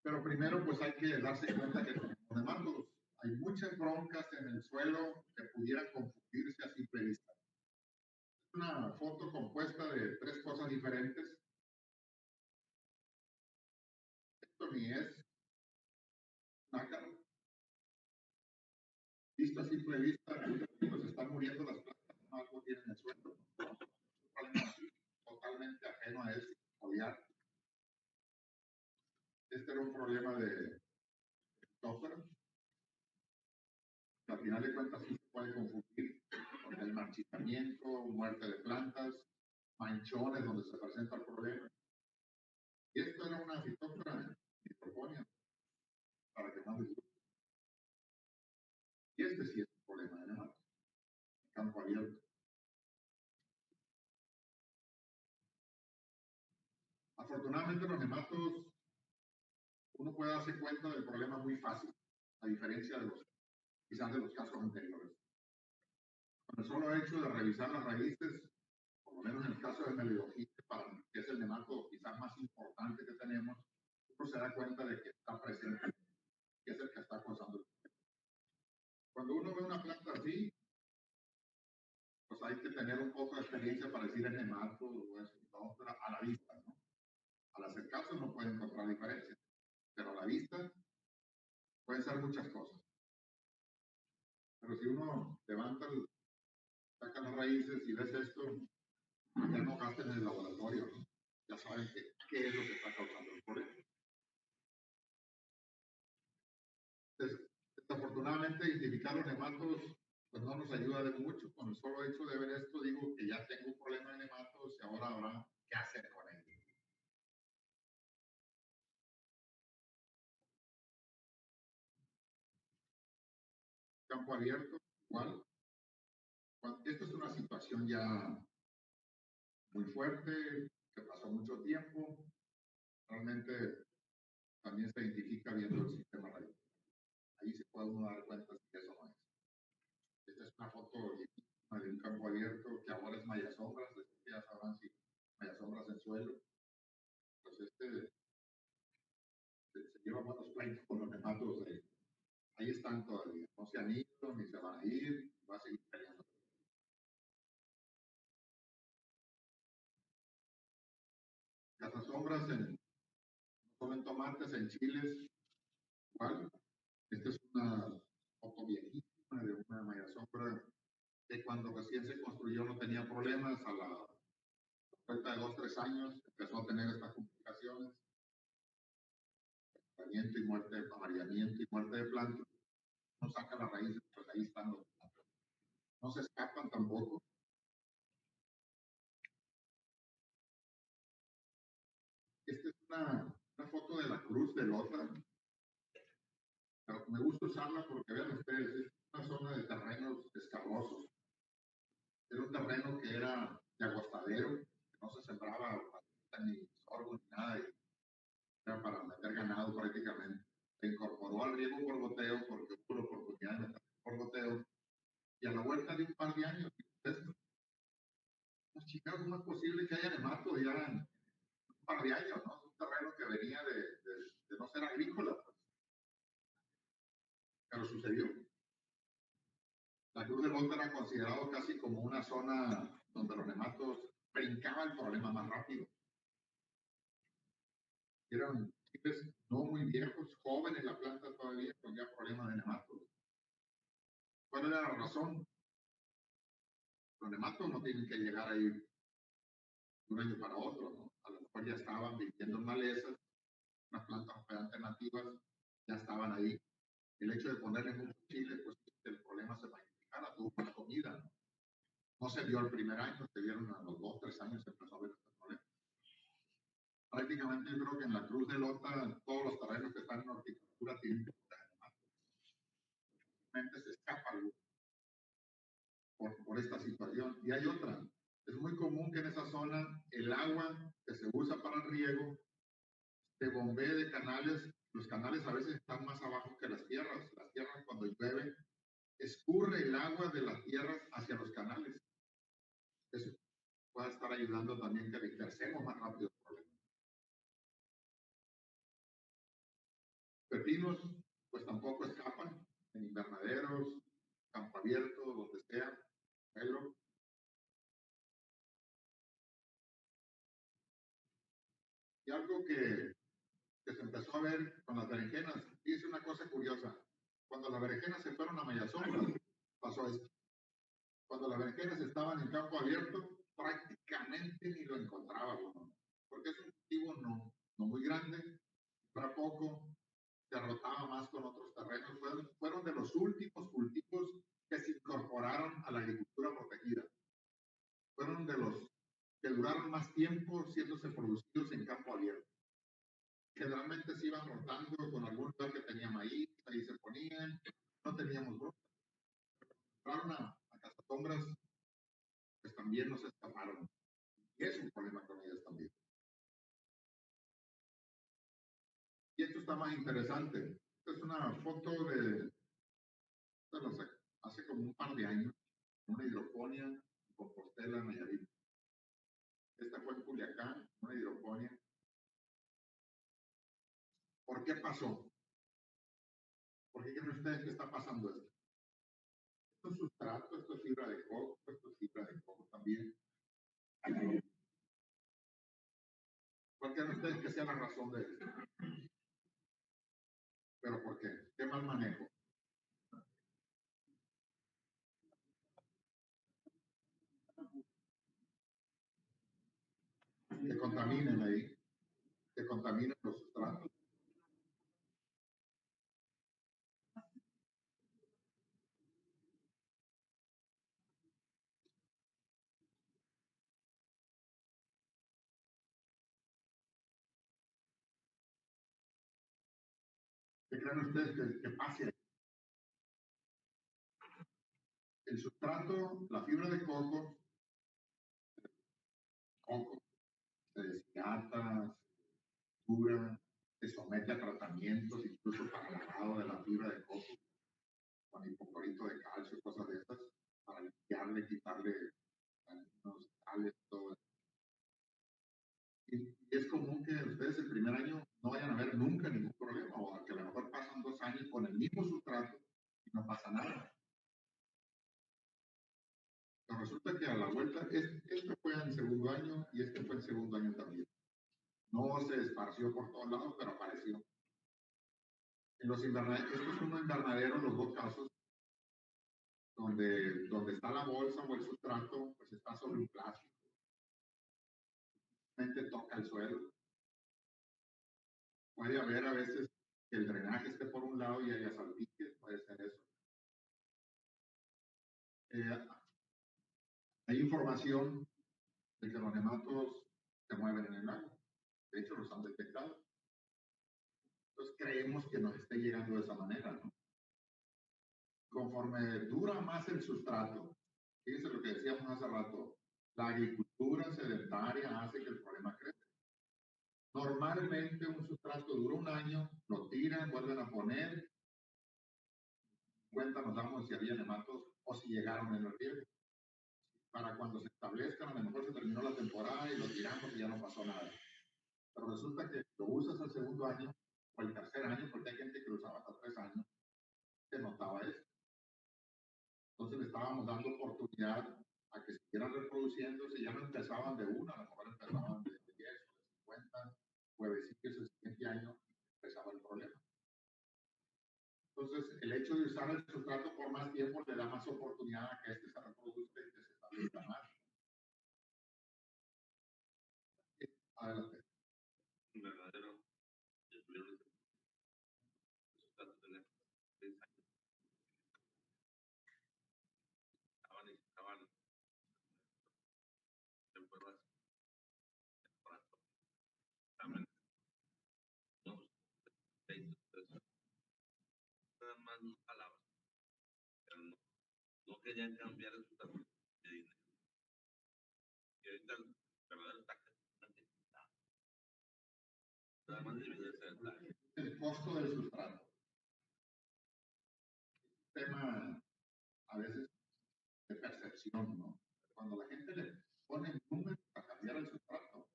Pero primero, pues hay que darse cuenta que tenemos nematodos. Hay muchas broncas en el suelo que pudieran confundirse a simple vista. Es una foto compuesta de tres cosas diferentes. Esto ni es nácar. Visto a simple vista, pues están muriendo las plantas, no algo tienen en el suelo. Es un problema totalmente ajeno a eso, foliar. Este era un problema de tófero. Al final de cuentas sí se puede confundir con el marchitamiento, muerte de plantas, manchones donde se presenta el problema. Y esto era una fitófora microponia, para que más les guste. Y este sí es un problema de nematos, campo abierto. Afortunadamente los nematos, uno puede darse cuenta del problema muy fácil, a diferencia de los, quizás de los casos anteriores. Con el solo hecho de revisar las raíces, por lo menos en el caso del melidojite, que es el nemato quizás más importante que tenemos, uno se da cuenta de que está presente, que es el que está causando el problema. Cuando uno ve una planta así, pues hay que tener un poco de experiencia para decir es nemato o es fitófora a la vista, ¿no? Al acercarse no puede encontrar diferencia, pero a la vista pueden ser muchas cosas. Pero si uno levanta, saca las raíces y ves esto, ya no gasten en el laboratorio, ¿no? Ya saben qué es lo que está causando el problema. Entonces, desafortunadamente, identificar los nematos pues no nos ayuda de mucho. Con el solo hecho de ver esto, digo que ya tengo un problema de nematos y ahora habrá qué hacer con él. Campo abierto, igual. Esto es una situación ya muy fuerte, que pasó mucho tiempo. Realmente también se identifica viendo el sistema radial. Ahí se puede uno dar cuenta si eso no es. Esta es una foto de un campo abierto que ahora es malla sombras, después ya sabrán si malla sombras en suelo. Pues se lleva buenos pleitos con los nematos de ahí están todavía, no se han ido ni se van a ir, va a seguir peleando. Cazasombras no solo en tomates, en chiles, igual. Esta es una foto viejísima de una malla sombra que cuando recién se construyó no tenía problemas, a la vuelta de 2 o 3 años empezó a tener estas complicaciones, amarillamiento y muerte de plantas, no saca las raíces, pues ahí están los plantas. No se escapan tampoco. Esta es una foto de la cruz de Lota, pero me gusta usarla porque vean ustedes, es una zona de terrenos escabrosos. Era un terreno que era de agostadero, que no se sembraba ni sorgo ni nada, y era para meter ganado prácticamente. Se incorporó al riego por goteo porque hubo la oportunidad de meter por goteo, y a la vuelta de un par de años, pues chicos, ¿cómo es posible que haya nemato ya en un par de años, ¿no? Es un terreno que venía de no ser agrícola, pues. Pero sucedió. La Cruz de Lota era considerado casi como una zona donde los nematos brincaban el problema más rápido. Eran chicos no muy viejos, jóvenes la planta todavía, con ya problemas de nematos. ¿Cuál era la razón? Los nematos no tienen que llegar ahí de un año para otro, ¿no? A lo mejor ya estaban viviendo en malezas, unas plantas hospedantes nativas ya estaban ahí. El hecho de ponerle mucho chile, pues el problema se magnificara, tuvo más comida, ¿no? No se vio el primer año, se vieron a los 2 o 3 años, se empezó a ver este problema. Prácticamente yo creo que en la Cruz de Lota todos los terrenos que están en horticultura tienen que poner nematos. Se escapa por esta situación. Y hay otra. Es muy común que en esa zona el agua que se usa para el riego se bombee de canales. Los canales a veces están más abajo que las tierras. Las tierras cuando llueve escurre el agua de las tierras hacia los canales. Eso puede estar ayudando también que dispersemos más rápido el problema. pepinos, pues tampoco escapan en invernaderos, campo abierto, donde sea, pelo. Y algo que se empezó a ver con las berenjenas, hice una cosa curiosa. Cuando las berenjenas se fueron a Mayasombra, pasó esto. Cuando las berenjenas estaban en campo abierto, prácticamente ni lo encontrábamos, ¿no? Porque es un cultivo no muy grande, para poco, se rotaba más con otros terrenos. Fueron de los últimos cultivos que se incorporaron a la agricultura protegida. Fueron de los que duraron más tiempo siéndose producidos en campo abierto. Generalmente se iban rotando con algún lugar que tenía maíz, ahí se ponían, no teníamos brotes. Entraron a cazasombras, pues también nos escaparon. Y es un problema con ellas también. Y esto está más interesante. Esta es una foto de hace como un par de años, una hidroponía en Compostela, Nayarit. Esta fue en Culiacán, una hidroponía. ¿Por qué pasó? ¿Por qué creen ustedes que está pasando esto? Esto es sustrato, esto es fibra de coco, esto es fibra de coco también. ¿Cuál creen ustedes que sea la razón de esto? ¿Pero por qué? ¿Qué mal manejo? Que contaminen ahí, que contaminen los sustratos. ¿Qué creen ustedes que pase? El sustrato, la fibra de coco, se deshidrata, se cura, se somete a tratamientos, incluso para el lavado de la fibra de coco, con hipoclorito de calcio, cosas de estas, para limpiarle, quitarle algunos sales, todo eso. Y es común que ustedes el primer año no vayan a ver nunca ningún problema, o que a lo mejor pasan 2 años con el mismo sustrato y no pasa nada. Pero resulta que a la vuelta, este fue en segundo año y este fue en segundo año también. No se esparció por todos lados, pero apareció. En los invernaderos, esto es un invernadero en los dos casos, donde está la bolsa o el sustrato, pues está sobre un plástico. Realmente toca el suelo. Puede haber a veces que el drenaje esté por un lado y haya salpiques, puede ser eso. Hay información de que los nematos se mueven en el agua. De hecho, los han detectado. Entonces creemos que nos esté llegando de esa manera, ¿no? Conforme dura más el sustrato, fíjense lo que decíamos hace rato, la agricultura sedentaria hace que el problema crezca. Normalmente un sustrato dura un año, lo tiran, vuelven a poner, cuenta nos damos si había nematos o si llegaron en el riego. Para cuando se establezcan, a lo mejor se terminó la temporada y lo tiramos y ya no pasó nada. Pero resulta que lo usas el segundo año o el tercer año, porque hay gente que lo usaba hasta 3 años, que notaba esto. Entonces le estábamos dando oportunidad a que siguieran reproduciéndose, ya no empezaban de una, a lo mejor empezaban de 10 o de 50, huevecillos el siguiente año, empezaba el problema. Entonces, el hecho de usar el sustrato por más tiempo le da más oportunidad a que este se reproduzca y que se establezca más. Adelante. Un verdadero sustrato de 6 años. Estaban en pruebas también. Nada más palabras, pero no querían cambiar el sustrato de dinero. Y ahorita el verdadero está nada más debe ser el costo del sustrato. Tema a veces de percepción, ¿no? Cuando la gente le pone números para cambiar el sustrato,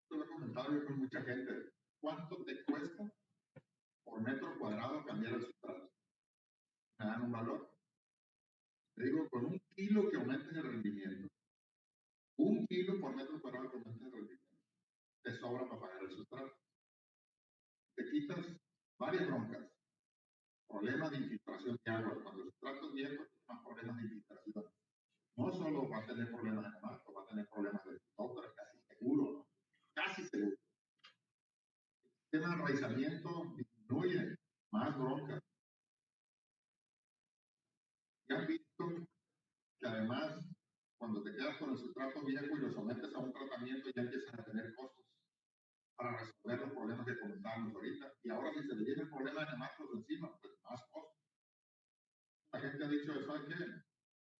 esto lo he comentado yo con mucha gente, ¿cuánto te cuesta por metro cambiar el sustrato. Me dan un valor. Le digo, con 1 kilo que aumentes el rendimiento, 1 kilo por metro cuadrado que aumentes el rendimiento, te sobra para pagar el sustrato. Te quitas varias broncas. Problemas de infiltración de agua. Cuando el sustrato es viejo, más problemas de infiltración. No solo va a tener problemas de nemato, va a tener problemas de fitóptera, casi seguro, ¿no? Casi seguro. El tema de enraizamiento disminuye, más broncas. Ya han visto que además, cuando te quedas con el sustrato viejo y lo sometes a un tratamiento, ya empiezas a tener costos para resolver los problemas que comentábamos ahorita. Y ahora si se le viene el problema de nematos encima, pues más costos. La gente ha dicho, ¿sabes qué?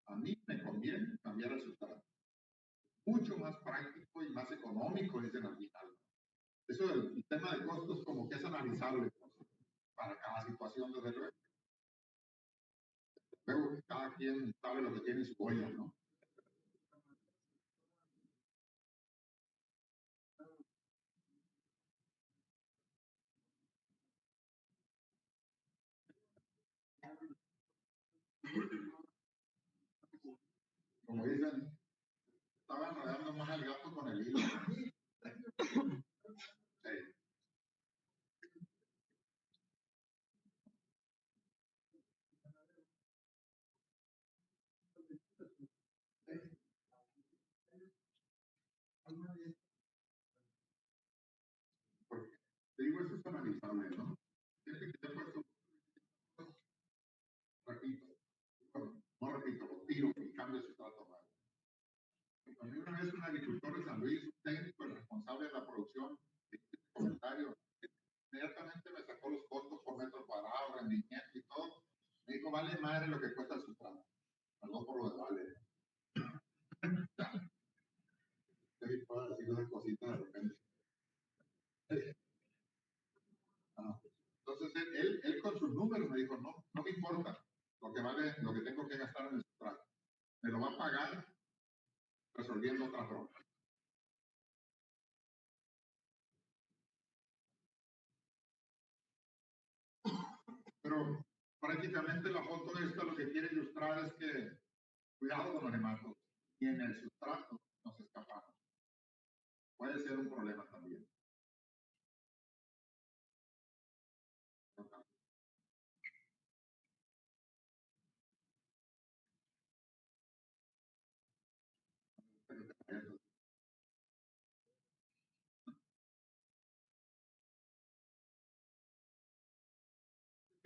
A mí me conviene cambiar el sustrato. Mucho más práctico y más económico, dicen al final. Eso del tema de costos como que es analizable, pues, para cada situación, desde luego. Luego cada quien sabe lo que tiene en su olla, ¿no? Como dicen, estaban enredando más al gato con el hilo. Sí. Porque, te digo, eso es analizable, ¿no? Fíjate que te he puesto, repito, bueno, no repito, lo tiro y cambio su trato mal. A mí una vez un agricultor de San Luis, un técnico, el responsable de la producción, este comentario, inmediatamente me sacó los costos por metro cuadrado, rendimiento y todo. Me dijo, vale madre lo que cuesta el sustrato. Perdón por lo de vale. Sí, puedo decir una cosita de repente. Ah, entonces él con sus números me dijo, no, no me importa lo que vale, lo que tengo que gastar en el sustrato. Me lo va a pagar resolviendo otras broncas. Pero prácticamente la foto esta lo que quiere ilustrar es que cuidado con los nematos. Y en el sustrato nos escapamos. Puede ser un problema también.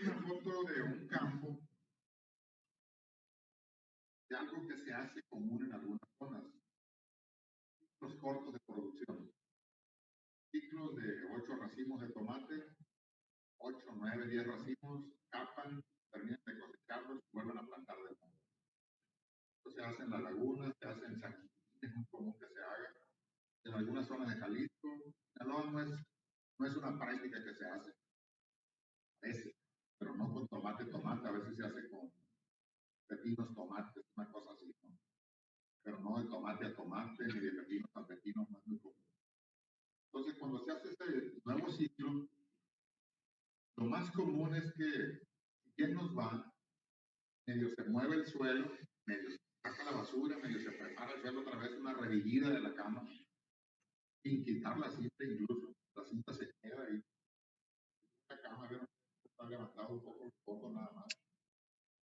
Una foto de un campo, de algo que se hace común en algunas zonas, los cortos de producción. Ciclos de 8 racimos de tomate, 8, 9, 10 racimos, capan, terminan de cosecharlos y vuelven a plantar de nuevo. Esto se hace en la laguna, se hace en San Quintín, es muy común que se haga. En algunas zonas de Jalisco, no es una práctica que se hace, a veces, pero no con tomate, tomate, a veces se hace con pepinos, tomates, una cosa así, ¿no? Pero no de tomate a tomate, ni de pepinos a pepinos, no es muy común. Entonces, cuando se hace este nuevo ciclo, lo más común es que, si bien nos va, medio se mueve el suelo, medio se saca la basura, medio se prepara el suelo otra vez, una revivida de la cama, sin quitar la cinta incluso. La cinta se queda ahí. La cama está levantado un poco nada más,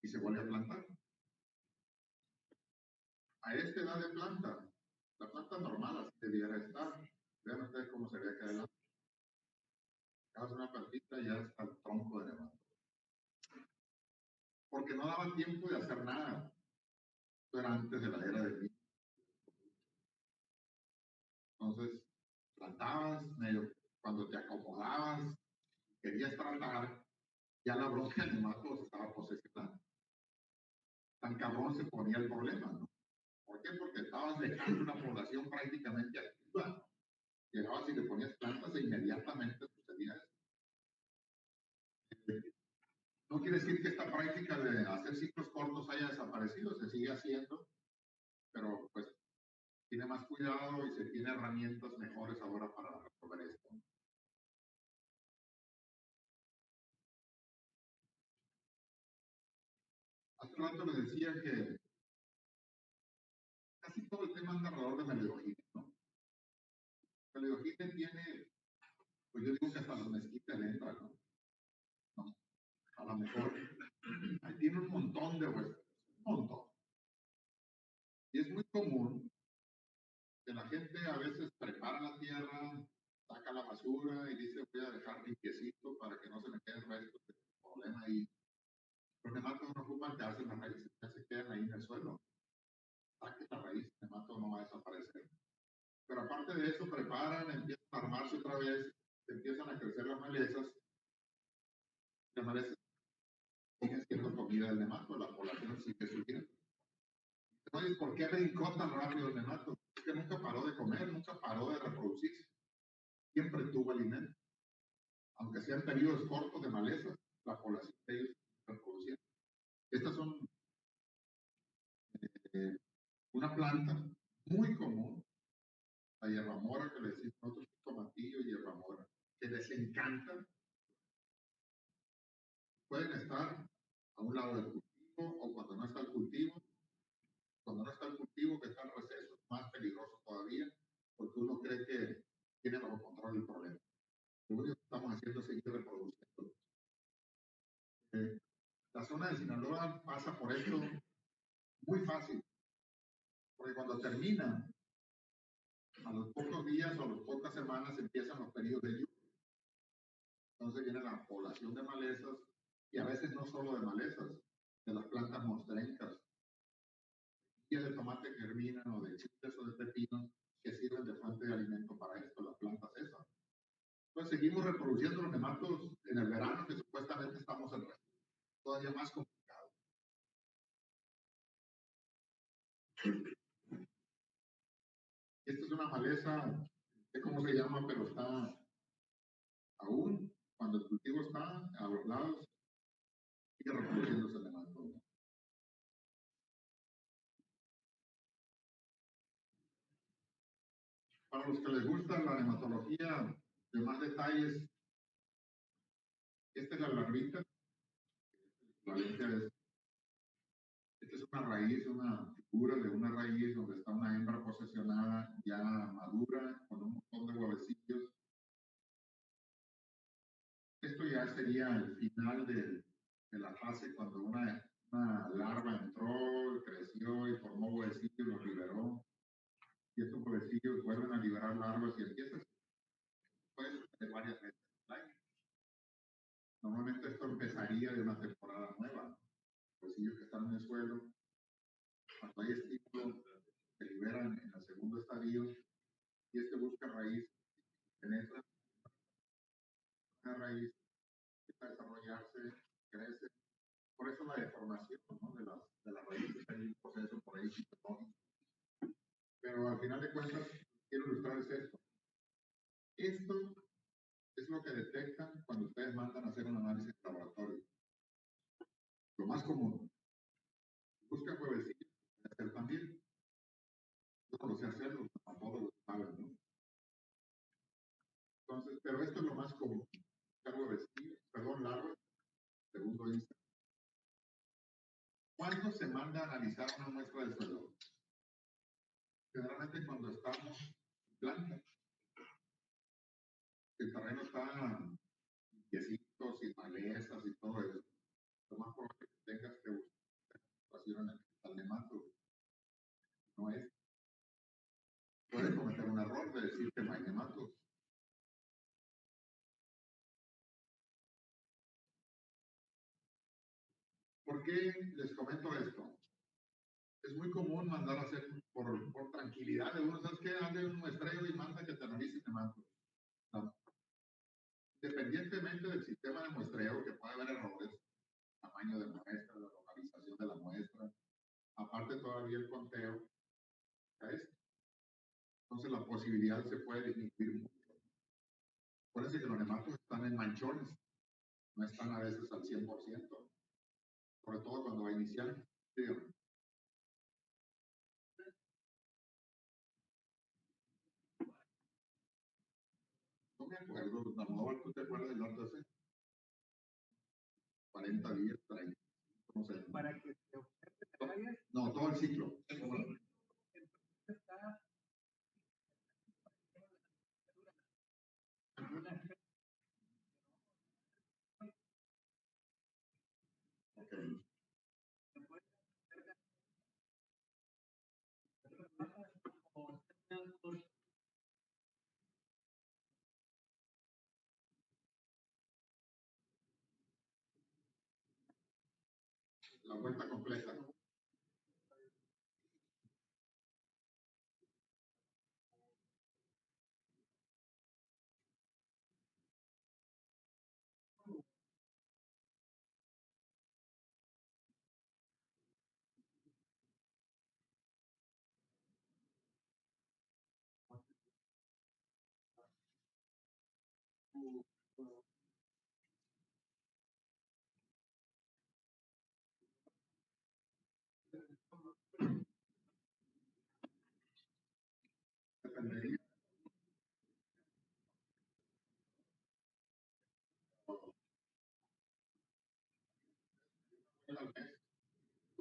y se vuelve a plantar. A esta edad de planta, la planta normal así debiera estar. Vean ustedes cómo se ve acá adelante. Hace una plantita y ya está el tronco de nemato. Porque no daba tiempo de hacer nada. Esto era antes de la era del niño. Entonces, plantabas, medio, cuando te acomodabas, querías tratar, ya la bronca de nematos estaba posesionada. Tan cabrón se ponía el problema, ¿no? ¿Por qué? Porque estabas dejando una población prácticamente activa. Llegabas y le ponías plantas e inmediatamente sucedía eso. No quiere decir que esta práctica de hacer ciclos cortos haya desaparecido, se sigue haciendo, pero pues tiene más cuidado y se tiene herramientas mejores ahora para resolver esto. rato les decía que casi todo el tema anda alrededor de Melodogine, ¿no? Melodogine tiene, pues yo digo que hasta los mezquites le entra, ¿no? No, a lo mejor. Ahí tiene un montón de huéspedes, un montón. Y es muy común que la gente a veces prepara la tierra, saca la basura y dice voy a dejar limpiecito para que no se me queden restos de problema ahí. Los nematos no ocupan que hacen las raíces, ya se quedan ahí en el suelo. Saquen la raíz, el nemato no va a desaparecer. Pero aparte de eso, preparan, empiezan a armarse otra vez, empiezan a crecer las malezas siguen siendo comida del nemato, la población sigue subiendo. Entonces, ¿por qué brincó tan rápido el nemato? Es que nunca paró de comer, nunca paró de reproducirse. Siempre tuvo alimento. Aunque sean periodos cortos de malezas, la población de ellos se reproducía. Estas son eh, una planta muy común, la hierbamora, que le decimos nosotros tomatillo y hierbamora, que les encanta. Pueden estar a un lado del cultivo o cuando no está el cultivo. Cuando no está el cultivo, que está el receso, es más peligroso todavía, porque uno cree que tiene bajo control el problema. Lo único que estamos haciendo es seguir reproduciendo. La zona de Sinaloa pasa por esto muy fácil, porque cuando termina, a los pocos días o a las pocas semanas empiezan los periodos de lluvia. Entonces viene la población de malezas, y a veces no solo de malezas, de las plantas mostrencas, y de tomate que germinan, o de chiles o de pepinos, que sirven de fuente de alimento para esto, las plantas esas. Pues seguimos reproduciendo los nematos en el verano, que supuestamente estamos en todavía más complicado. Esta es una maleza, no sé cómo se llama, pero está aún, cuando el cultivo está a los lados, sigue reproduciéndose el nemato. Para los que les gusta la nematología de más detalles, esta es la larvita, la equivalente esta es una raíz, una figura de una raíz donde está una hembra posesionada ya madura, con un montón de huevecillos. Esto ya sería el final de la fase cuando una larva entró, creció y formó huevecillos, los liberó. Y estos huevecillos vuelven a liberar larvas y empiezan, puede suceder varias veces al año. Normalmente esto empezaría de una temporada nueva. Los huevecillos que están en el suelo, cuando hay estímulo, se liberan en el segundo estadio y este busca raíz, penetra una raíz, empieza a desarrollarse, crece. Por eso la deformación, ¿no?, de las raíces, hay un proceso por ahí fisiológico. Pero al final de cuentas, quiero ilustrarles esto. Esto es lo que detectan cuando ustedes mandan a hacer un análisis de laboratorio. Lo más común. Buscan huevecillos, hacer también. Yo no lo sé hacerlo, tampoco lo saben, ¿no? Entonces, pero esto es lo más común. Buscar huevecillos, perdón, larvas, segundo instante. ¿Cuándo se manda a analizar una muestra de suelo? Generalmente cuando estamos en planta. El terreno está limpiecito, sin malezas y todo eso. Lo más probable es que tengas que buscar en el nemato. No es. Puedes cometer un error de decir que no hay nematos. ¿Por qué les comento esto? Es muy común mandar a hacer por tranquilidad de uno, ¿sabes qué? Hazle un muestreo y manda que te analice nematos. No. Independientemente del sistema de muestreo, que puede haber errores, tamaño de muestra, la localización de la muestra, aparte todavía el conteo, ¿sabes? Entonces la posibilidad se puede disminuir mucho. Acuérdense que los nematos están en manchones, no están a veces al 100%, sobre todo cuando va a iniciar. Dígame. No me acuerdo, ¿tú te acuerdas del dato ese? 40 días, 30, No sé. Para que se observe la galla. No, todo el ciclo. Entonces está Okay. La vuelta completa. Dependería. Al mes,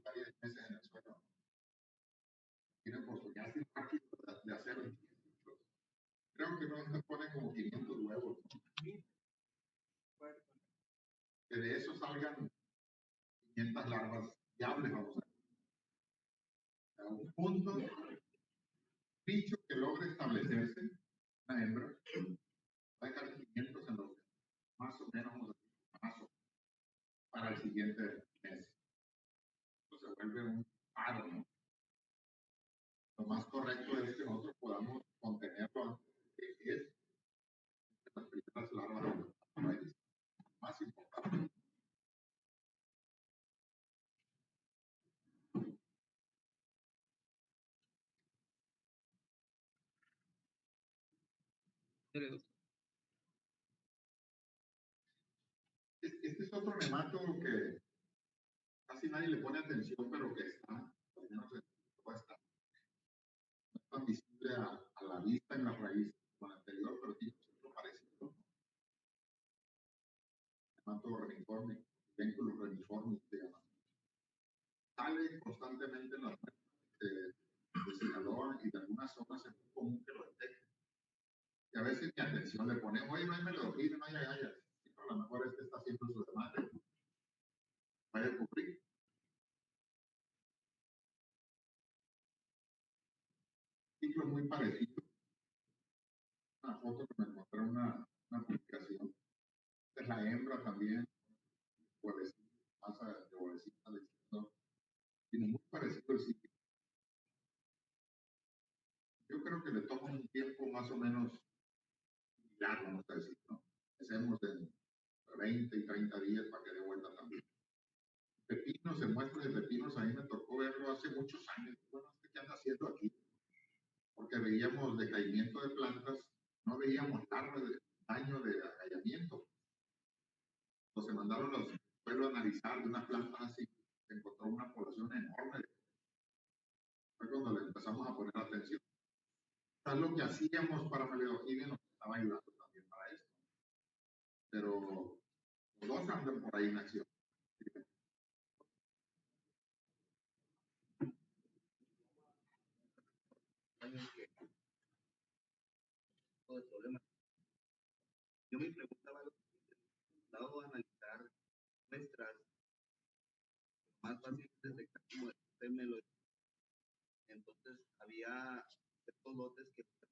varios meses en el suelo. Tiene oportunidad de hacer 20 ciclos. Creo que no se pone como 500 huevos. Que de eso salgan 500 larvas viables, vamos a ver. A un punto, bicho que logre establecerse, una hembra, va a dejar 500 en los más o menos vamos a decir, paso para el siguiente mes. Entonces se vuelve un paro, ¿no? Lo más correcto es que nosotros podamos contenerlo antes de que es las primeras larvas de la raíz. Más importante. Este es otro nematodo que casi nadie le pone atención, pero que está, al menos en está, no es tan visible a la vista en las raíces como el anterior, pero tiene otro parecido. Nemato reniforme, vínculo reniforme se llama. Sale constantemente en las de Sinaloa y de algunas zonas es muy común que lo detecten. Y a veces mi atención le pone, oye, no hay melodía, no hay agallas. Y a lo mejor este está haciendo su demanda. Vaya a cubrir. Ciclo muy parecido. Una foto que me encontré en una publicación. Esta es la hembra también, huevecita, pasa de huevecita de exterior. Tiene muy parecido el ciclo. Yo creo que le toma un tiempo más o menos largo, vamos a decir, ¿no? Hacemos de 20 y 30 días para que dé vuelta también. Pepinos, el muestre de pepinos, a mí me tocó verlo hace muchos años. Bueno, ¿qué anda haciendo aquí? Porque veíamos decaimiento de plantas, no veíamos larvas de daño de agallamiento. Entonces mandaron los pueblos a analizar de unas plantas así, se encontró una población enorme. Fue cuando le empezamos a poner atención. Tal lo que hacíamos para Meledoginia nos estaba ayudando también para esto. Pero los dos andan por ahí en acción. Todo el problema. Yo me preguntaba lo siguiente, dado a analizar muestras, más fácil es detectar como usted me lo. Entonces había estos lotes que tenían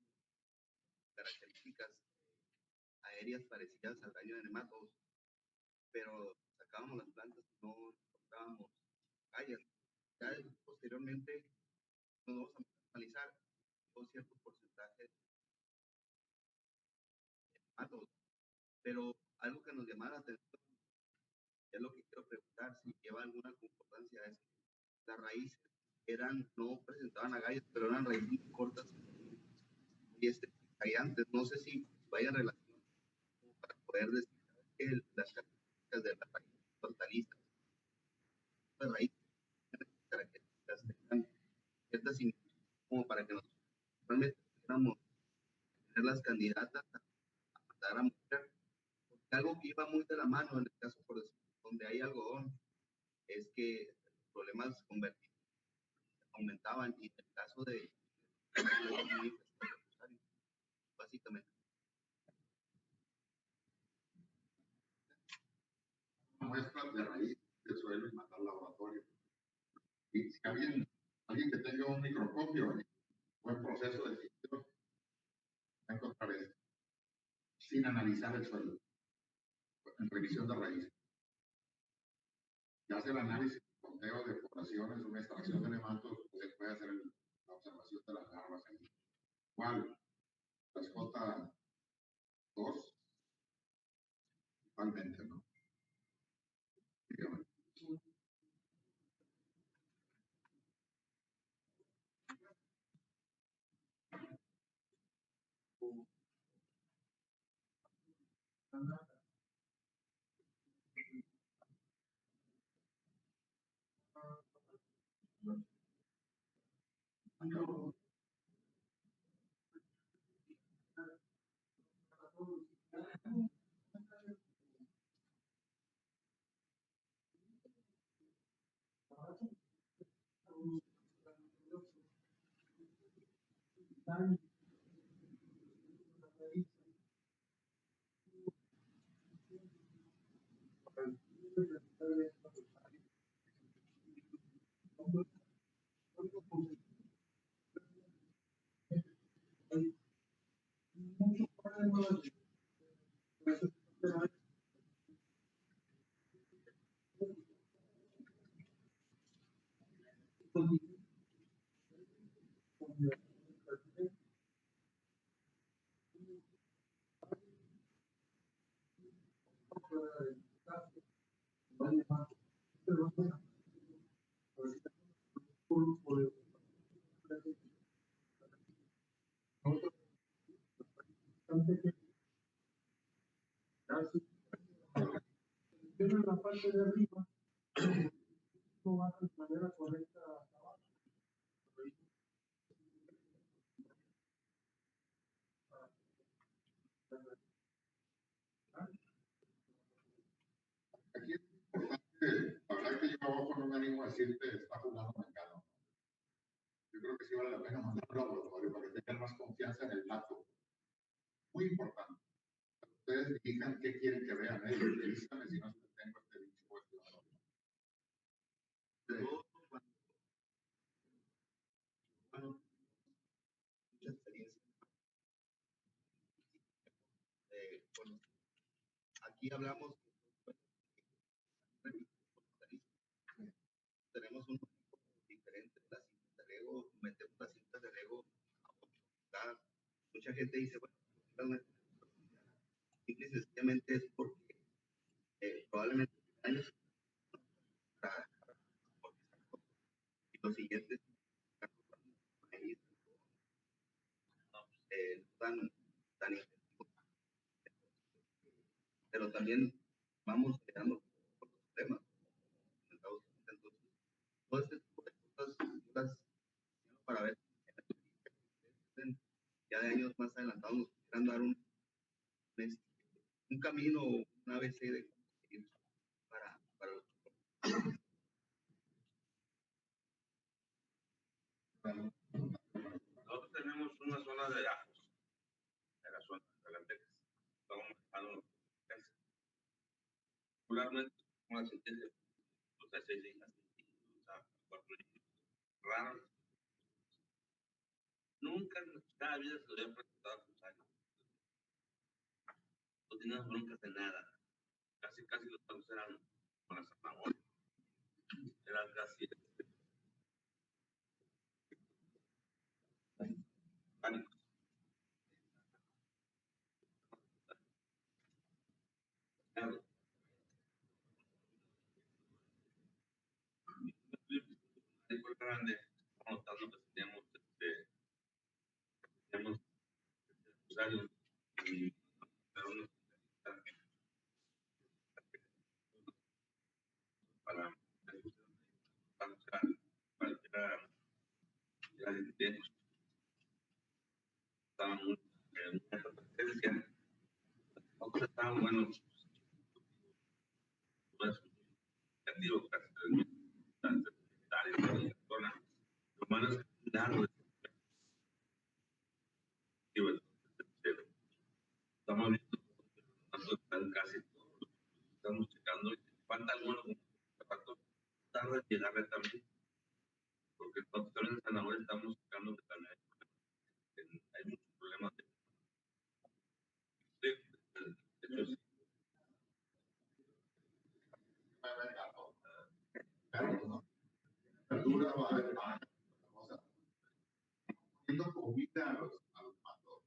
características aéreas parecidas al daño de nematodos, pero sacábamos las plantas y no encontrábamos gallas. Ya posteriormente nos vamos a analizar un cierto porcentaje de nematodos, pero algo que nos llamaba la atención, es lo que quiero preguntar, si lleva alguna concordancia, es que las raíces no presentaban agallas, pero eran raíces muy cortas y callantes. No sé si vaya en relación para poder decir que las características de las raíces hortalizas, las raíces características tengan ciertas similitudes como para que nosotros realmente pudiéramos tener las candidatas a mandar a mujer. Algo que iba muy de la mano en el caso, por decir, donde hay algodón, es que alguien que tenga un microscopio, buen proceso de ficción, va a encontrar esto, sin analizar el suelo, en revisión de raíces. Y hace el análisis, conteo de poblaciones, una extracción de nematos, pues se puede hacer la observación de las larvas ahí. ¿Cuál? Las J2, igualmente, ¿no? Dígame. En la parte de arriba, no va de manera correcta hasta abajo. Aquí es importante, la verdad que yo abajo no me animo a decirte está jugando mexicano. Yo creo que sí vale la pena mandarlo al laboratorio para que tengan más confianza en el dato. Muy importante. Ustedes digan qué quieren que vean, díganme si no tengo este bicho puesto. Yo, bueno, mucha experiencia. Bueno, aquí hablamos tenemos un diferente, las cintas de Lego, metemos las cintas de Lego a 8 pulgadas. Mucha gente dice, bueno, simple y sencillamente es porque probablemente años y los siguientes tan intensivos, pero también vamos creando problemas. Entonces, todo este tipo de cosas para ver ya de años más adelantados nos quieran dar un camino, un ABC de para los nosotros tenemos una zona de ajos, de la zona de la que estamos manejando regularmente una sentencia, o sea, 6 hijas, o sea, 4 hijos, raros. Nunca en nuestra vida se lo habían presentado a sus años. No teníamos broncas de nada. Casi los pagos eran con la zanahoria. Eran casi pánicos. Claro. El grande, notando que teníamos usuarios y pero uno para estaban muy decían estaban buenos pues negativo casi 3,000 hectáreas de la zona lo malo es que largo estamos viendo están casi todos estamos checando y falta algunos tarda en llegarle también Nosotros también en zanahoria estamos sacando de también hay muchos problemas de hecho, sí, Pero, ¿no? Verdura va a haber más, o sea, poniendo comida a los matos.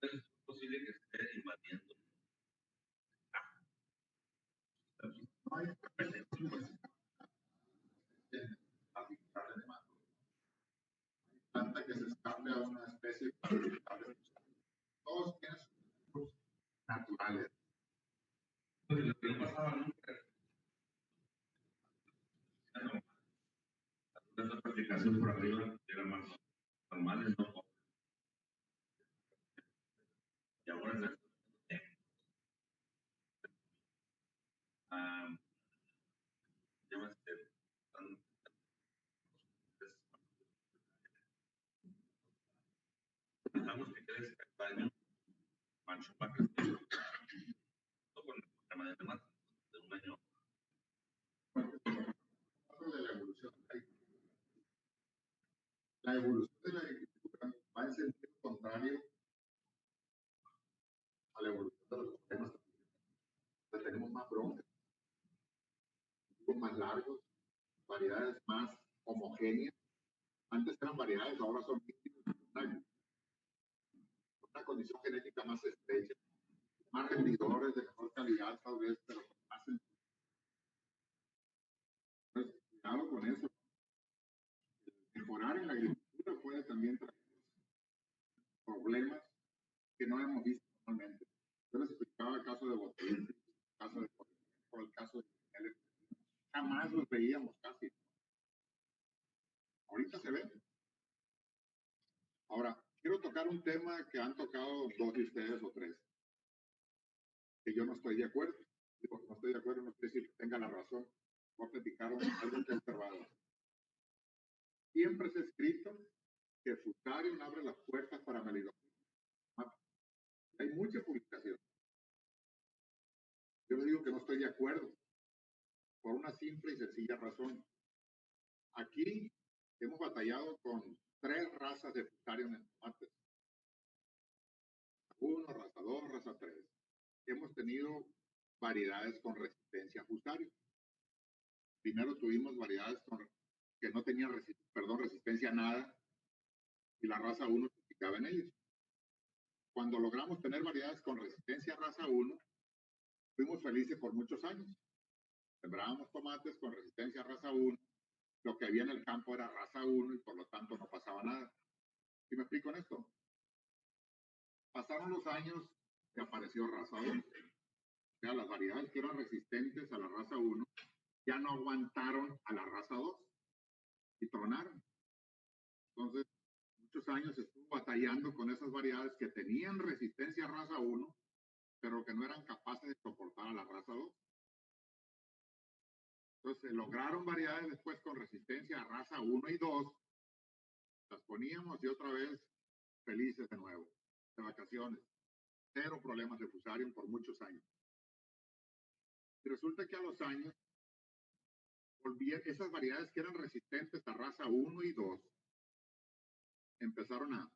es posible que esté invadiendo. No hay planta que se escape a una especie todos tienen sus naturales. Entonces, lo que no pasaba nunca, las aplicaciones por arriba eran más normales, ¿no? Y ahora ya más estamos que crece cada año, mancho para crecer, con el tema de un año. La evolución de la agricultura va en sentido contrario a la evolución de los sistemas. Tenemos más broncas, más largos, variedades más homogéneas. Antes eran variedades, ahora son una condición genética más estrecha, más rendidores de mejor calidad, tal vez, pero más entonces, cuidado con eso. Mejorar en la agricultura puede también traer problemas que no hemos visto normalmente. Yo les explicaba el caso de Botellín, el caso de por el caso de Miguel. Jamás los veíamos casi. Ahorita se ven. Ahora, quiero tocar un tema que han tocado dos de ustedes o tres, que yo no estoy de acuerdo. Digo, no estoy de acuerdo, no quiere decir que tenga la razón. Voy a platicar algo que he observado. Siempre se ha escrito que Fusarium abre las puertas para Melidopsis. Hay mucha publicación. Yo les digo que no estoy de acuerdo, por una simple y sencilla razón. Aquí hemos batallado con 3 razas de Fusarium en tomates. 1, raza 2, raza 3. Hemos tenido variedades con resistencia a Fusarium. Primero tuvimos variedades que no tenían resistencia a nada, y la raza 1 se picaba en ellos. Cuando logramos tener variedades con resistencia a raza 1, fuimos felices por muchos años. Sembrábamos tomates con resistencia a raza 1, lo que había en el campo era raza 1 y por lo tanto no pasaba nada. ¿Sí me explico en esto? Pasaron los años y apareció raza 2. O sea, las variedades que eran resistentes a la raza 1 ya no aguantaron a la raza 2 y tronaron. Entonces, muchos años estuvo batallando con esas variedades que tenían resistencia a raza 1, pero que no eran capaces de soportar a la raza 2. Entonces, se lograron variedades después con resistencia a raza 1 y 2, las poníamos y otra vez felices de nuevo, de vacaciones. Cero problemas de Fusarium por muchos años. Y resulta que a los años, esas variedades que eran resistentes a raza 1 y 2, empezaron a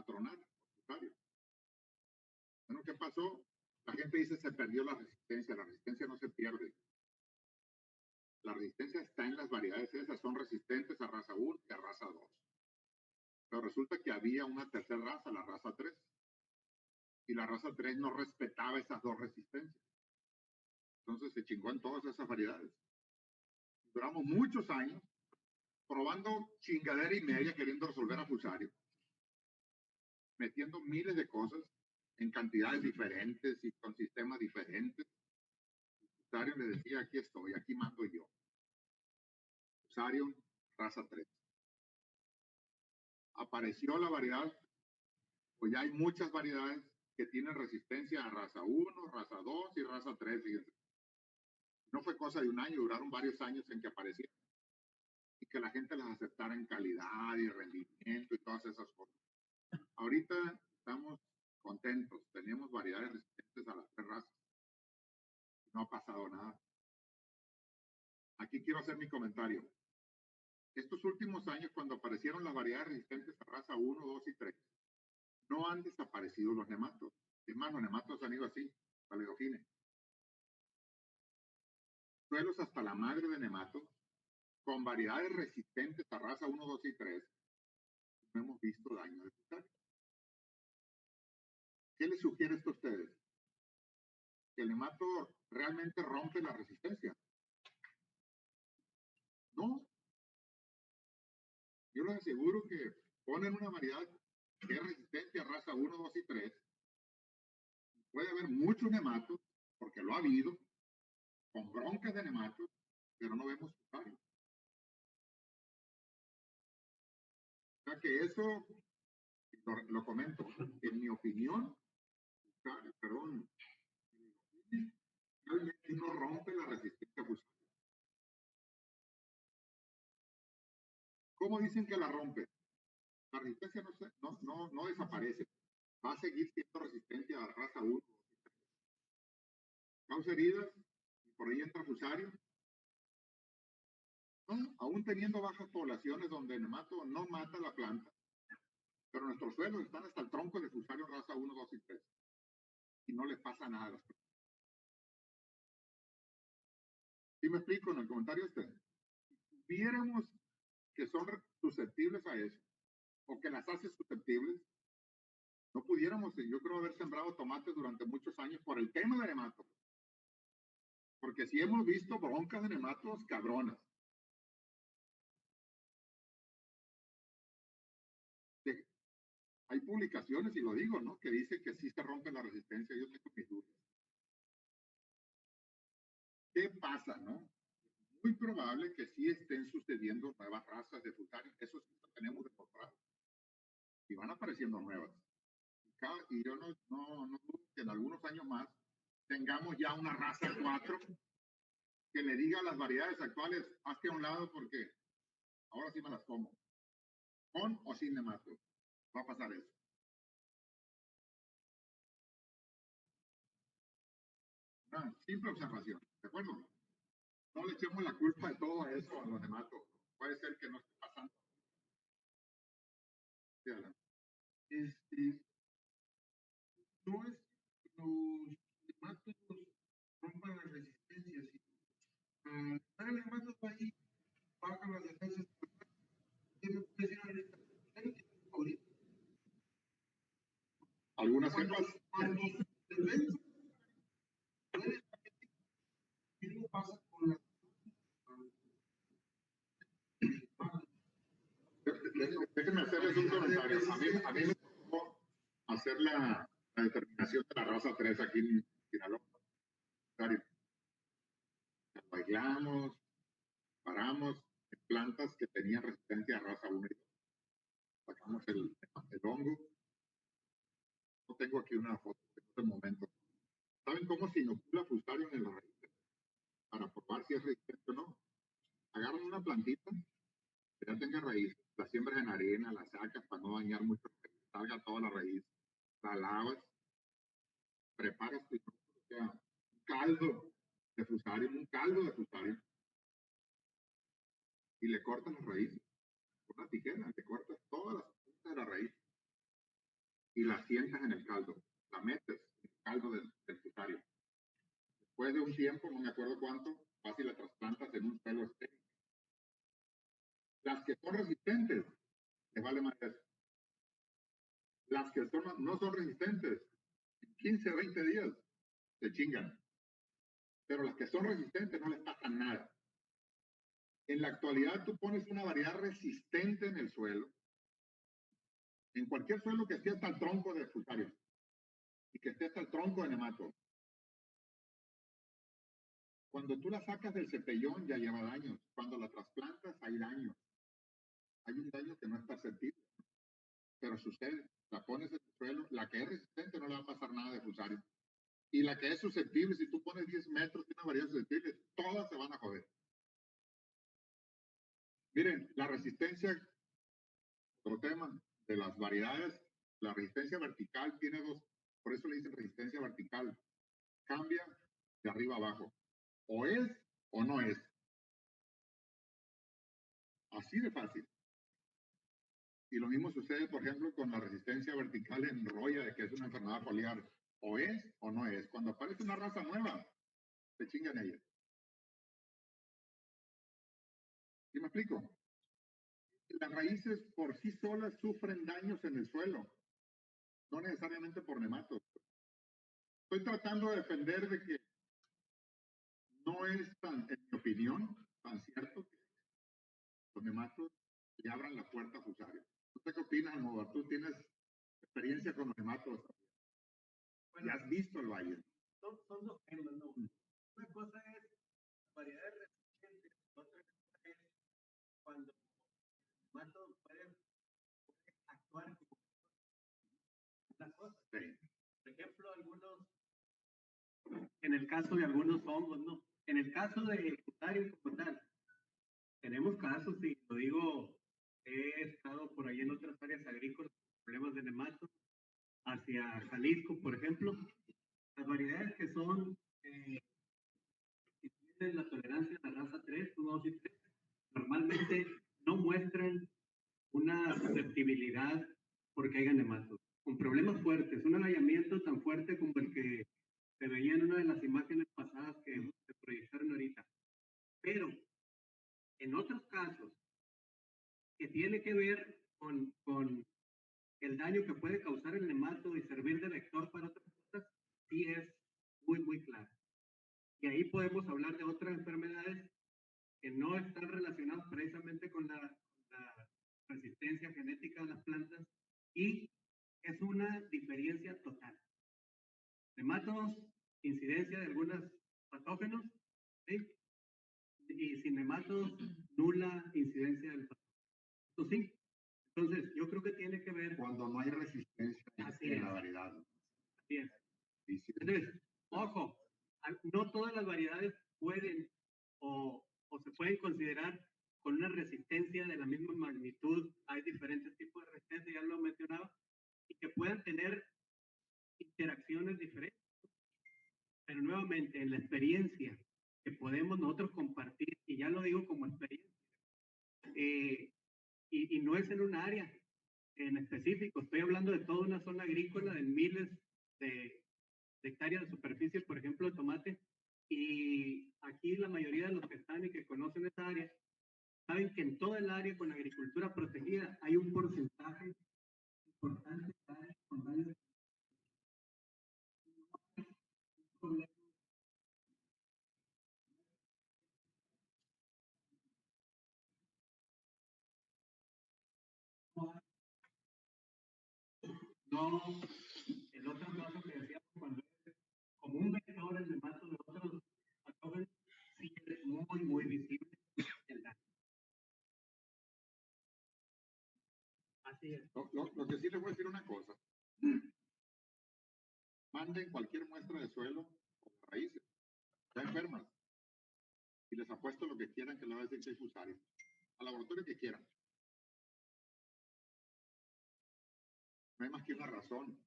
tronar Fusarium. Bueno, ¿qué pasó? La gente dice se perdió la resistencia. La resistencia no se pierde. La resistencia está en las variedades esas, son resistentes a raza 1 y a raza 2. Pero resulta que había una tercera raza, la raza 3. Y la raza 3 no respetaba esas dos resistencias. Entonces se chingó en todas esas variedades. Duramos muchos años probando chingadera y media queriendo resolver a Fusarium, metiendo miles de cosas en cantidades diferentes y con sistemas diferentes. Fusarium le decía, aquí estoy, aquí mando yo. Fusarium, raza 3. Apareció la variedad, pues ya hay muchas variedades que tienen resistencia a raza 1, raza 2 y raza 3, fíjense. No fue cosa de un año, duraron varios años en que aparecieron y que la gente las aceptara en calidad y rendimiento y todas esas cosas. Ahorita estamos contentos, tenemos variedades resistentes a las 3 razas. No ha pasado nada. Aquí quiero hacer mi comentario. Estos últimos años, cuando aparecieron las variedades resistentes a raza 1, 2 y 3, no han desaparecido los nematos. Es más, los nematos han ido así, paleofines. Suelos hasta la madre de nematos, con variedades resistentes a raza 1, 2 y 3, no hemos visto daño de fusario. ¿Qué les sugiere esto a ustedes? Que el nemato realmente rompe la resistencia. No. Yo les aseguro que ponen una variedad que es resistente a raza 1, 2 y 3. Puede haber muchos nematos, porque lo ha habido, con broncas de nematos, pero no vemos fusario. O sea que eso, lo comento, en mi opinión, perdón, realmente no rompe la resistencia a fusario. ¿Cómo dicen que la rompe? La resistencia no desaparece. Va a seguir siendo resistente a raza 1. Causa heridas y por ahí entra fusario. No, aún teniendo bajas poblaciones donde el nemato no mata la planta, pero nuestros suelos están hasta el tronco de fusario raza 1, 2 y 3. Y no les pasa nada a las plantas. ¿Sí me explico en el comentario este? Si viéramos que son susceptibles a eso, o que las hace susceptibles, no pudiéramos, yo creo, haber sembrado tomates durante muchos años por el tema de nematos. Porque si hemos visto broncas de nematos cabronas. Hay publicaciones, y lo digo, ¿no? Que dicen que sí se rompe la resistencia. Yo tengo mis dudas. ¿Qué pasa, no? Muy probable que sí estén sucediendo nuevas razas de fusario. Eso sí lo tenemos demostrado. Y van apareciendo nuevas. Y yo no dudo que en algunos años más tengamos ya una raza 4 que le diga a las variedades actuales, hazte a un lado porque ahora sí me las como. Con o sin nematos. Va a pasar eso. Una simple observación, ¿de acuerdo? No le echemos la culpa de todo eso a los nematos. Puede ser que no esté pasando. Sí, adelante. No es que los nematos rompan las resistencias, sino estar el nemato ahí, bajan las defensas. ¿Qué me puede decir ahorita? Algunas cepas. Cuando se ven, ¿qué pasa con las Déjenme hacerles un comentario. A mí me tocó hacer la determinación de la raza 3 aquí en Sinaloa. Bailamos, paramos en plantas que tenían resistencia a raza 1 y 2. Sacamos el hongo. No tengo aquí una foto en este momento. ¿Saben cómo se inocula fusario en las raíces? Para probar si es resistente o no. Agarran una plantita que ya tenga raíz, la siembras en arena, la sacas para no dañar mucho, que salga toda la raíz, la lavas, preparas tu caldo de fusario, un caldo de fusario, y le cortas las raíces con una tijera, le cortas todas las puntas de la raíz y la sientas en el caldo, la metes en el caldo del fusario. Después de un tiempo, no me acuerdo cuánto, vas y la trasplantas en un suelo estéril. Las que son resistentes, les vale más eso. Las que no son resistentes, 15 o 20 días, se chingan. Pero las que son resistentes no les pasa nada. En la actualidad tú pones una variedad resistente en el suelo, en cualquier suelo que esté hasta el tronco de fusario y que esté hasta el tronco de nemato. Cuando tú la sacas del cepellón ya lleva daños. Cuando la trasplantas hay daño. Hay un daño que no es perceptible, pero sucede. La pones en el suelo, la que es resistente no le va a pasar nada de fusario. Y la que es susceptible, si tú pones 10 metros, tiene una variedad susceptible, todas se van a joder. Miren, la resistencia, otro tema, de las variedades, la resistencia vertical tiene dos, por eso le dicen resistencia vertical. Cambia de arriba a abajo. O es o no es. Así de fácil. Y lo mismo sucede, por ejemplo, con la resistencia vertical en roya, de que es una enfermedad foliar. O es o no es. Cuando aparece una raza nueva, se chingan ella. ¿Sí me explico? Las raíces por sí solas sufren daños en el suelo, no necesariamente por nematos. Estoy tratando de defender de que no es tan, en mi opinión, tan cierto que los nematos le abran la puerta a Fusario. ¿Usted qué opinas, Almodóvar? Tú tienes experiencia con los nematos. Bueno, Ya has visto el valle. son dos temas, ¿no? Una cosa es variedades resistentes, otra cosa es cuando el nemato puede actuar como una cosa. Sí. Por ejemplo, en el caso de algunos hongos, ¿no? En el caso de Fusario como tal, tenemos casos, y lo digo, he estado por ahí en otras áreas agrícolas, problemas de nematos, hacia Jalisco, por ejemplo, las variedades que son, que tienen la tolerancia a la raza 3, 1, 2 y 3, normalmente no muestran una susceptibilidad porque hayan nematos. Con problemas fuertes, un agallamiento tan fuerte como el que se veía en una de las imágenes pasadas que se proyectaron ahorita. Pero en otros casos, que tiene que ver con el daño que puede causar el nemato y servir de vector para otras cosas, sí es muy, muy claro. Y ahí podemos hablar de otras enfermedades que no están relacionadas precisamente con la resistencia genética de las plantas, y es una diferencia total. Nematodos, incidencia de algunos patógenos, ¿sí? Y sin nematodos, nula incidencia del patógeno. Esto sí. Entonces, yo creo que tiene que ver... Cuando no hay resistencia en la variedad. Así es. Sí, sí. Entonces, ojo, no todas las variedades pueden o se pueden considerar con una resistencia de la misma magnitud. Hay diferentes tipos de resistencia, ya lo mencionaba, y que puedan tener interacciones diferentes. Pero nuevamente, en la experiencia que podemos nosotros compartir, y ya lo digo como experiencia, y no es en un área en específico, estoy hablando de toda una zona agrícola de miles de hectáreas de superficie, por ejemplo, de tomate, y aquí la mayoría de los que están y que conocen esa área, saben que en toda el área con agricultura protegida hay un porcentaje importante de áreas con daños. No, el otro caso que decíamos, cuando es como un vector el nemato de otros patógenos, sí es muy, muy visible el daño. Así es. Lo que sí les voy a decir una cosa. Manden cualquier muestra de suelo o de raíces, ya enfermas, y les apuesto lo que quieran que le va a decir que hay Fusario. Al laboratorio que quieran. No hay más que una razón.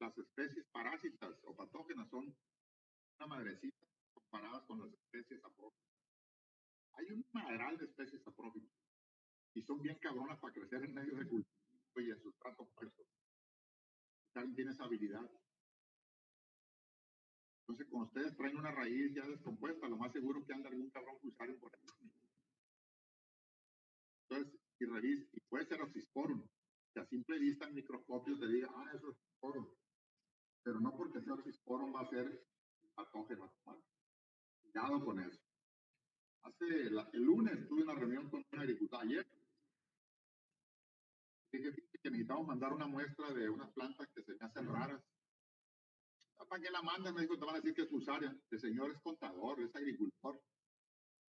Las especies parásitas o patógenas son una madrecita comparadas con las especies saprófitas. Hay un madral de especies saprófitas y son bien cabronas para crecer en medio de cultivo y en sustrato puesto. Alguien tiene esa habilidad. Entonces, cuando ustedes traen una raíz ya descompuesta, lo más seguro es que anda algún cabrón Fusario por ahí. Entonces, y revisa, y puede ser oxisporum, que a simple vista en microscopio te diga, ah, eso es oxisporum. Pero no porque sea oxisporum va a ser patógeno. Cuidado con eso. El lunes tuve una reunión con un agricultor, ayer. Dije que necesitamos mandar una muestra de unas plantas que se me hacen raras. ¿Para qué la mandan? Me dijo, te van a decir que es Fusario. El señor es contador, es agricultor.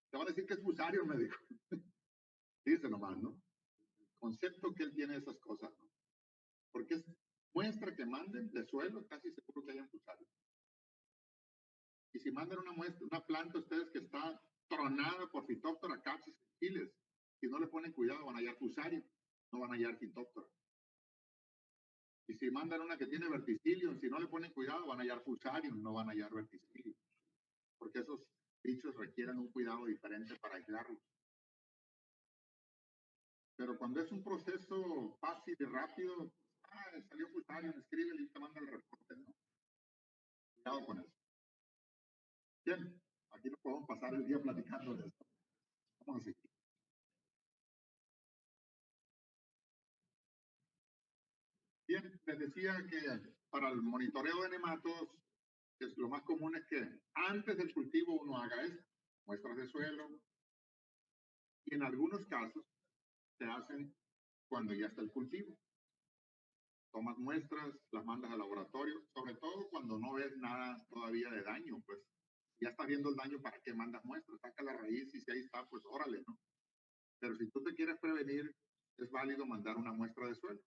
Te van a decir que es Fusario, me dijo. Dice nomás, ¿no? El concepto que él tiene de esas cosas, ¿no? Porque es muestra que manden de suelo, casi seguro que hayan Fusario. Y si mandan una muestra, una planta ustedes que está tronada por Phytophthora capsis en chiles, si no le ponen cuidado van a hallar Fusario, no van a hallar Phytophthora. Y si mandan una que tiene verticillium, si no le ponen cuidado van a hallar Fusarium, no van a hallar verticillium. Porque esos bichos requieren un cuidado diferente para aislarlos. Pero cuando es un proceso fácil y rápido, salió Fusario, escribe y te manda el reporte, ¿no? Cuidado con eso. Bien, aquí no podemos pasar el día platicando de esto. Vamos a seguir. Bien, les decía que para el monitoreo de nematos, lo más común es que antes del cultivo uno haga esto, muestras de suelo, y en algunos casos se hacen cuando ya está el cultivo. Tomas muestras, las mandas al laboratorio, sobre todo cuando no ves nada todavía de daño, pues ya estás viendo el daño, ¿para qué mandas muestras? Saca la raíz y si ahí está, pues órale, ¿no? Pero si tú te quieres prevenir, es válido mandar una muestra de suelo.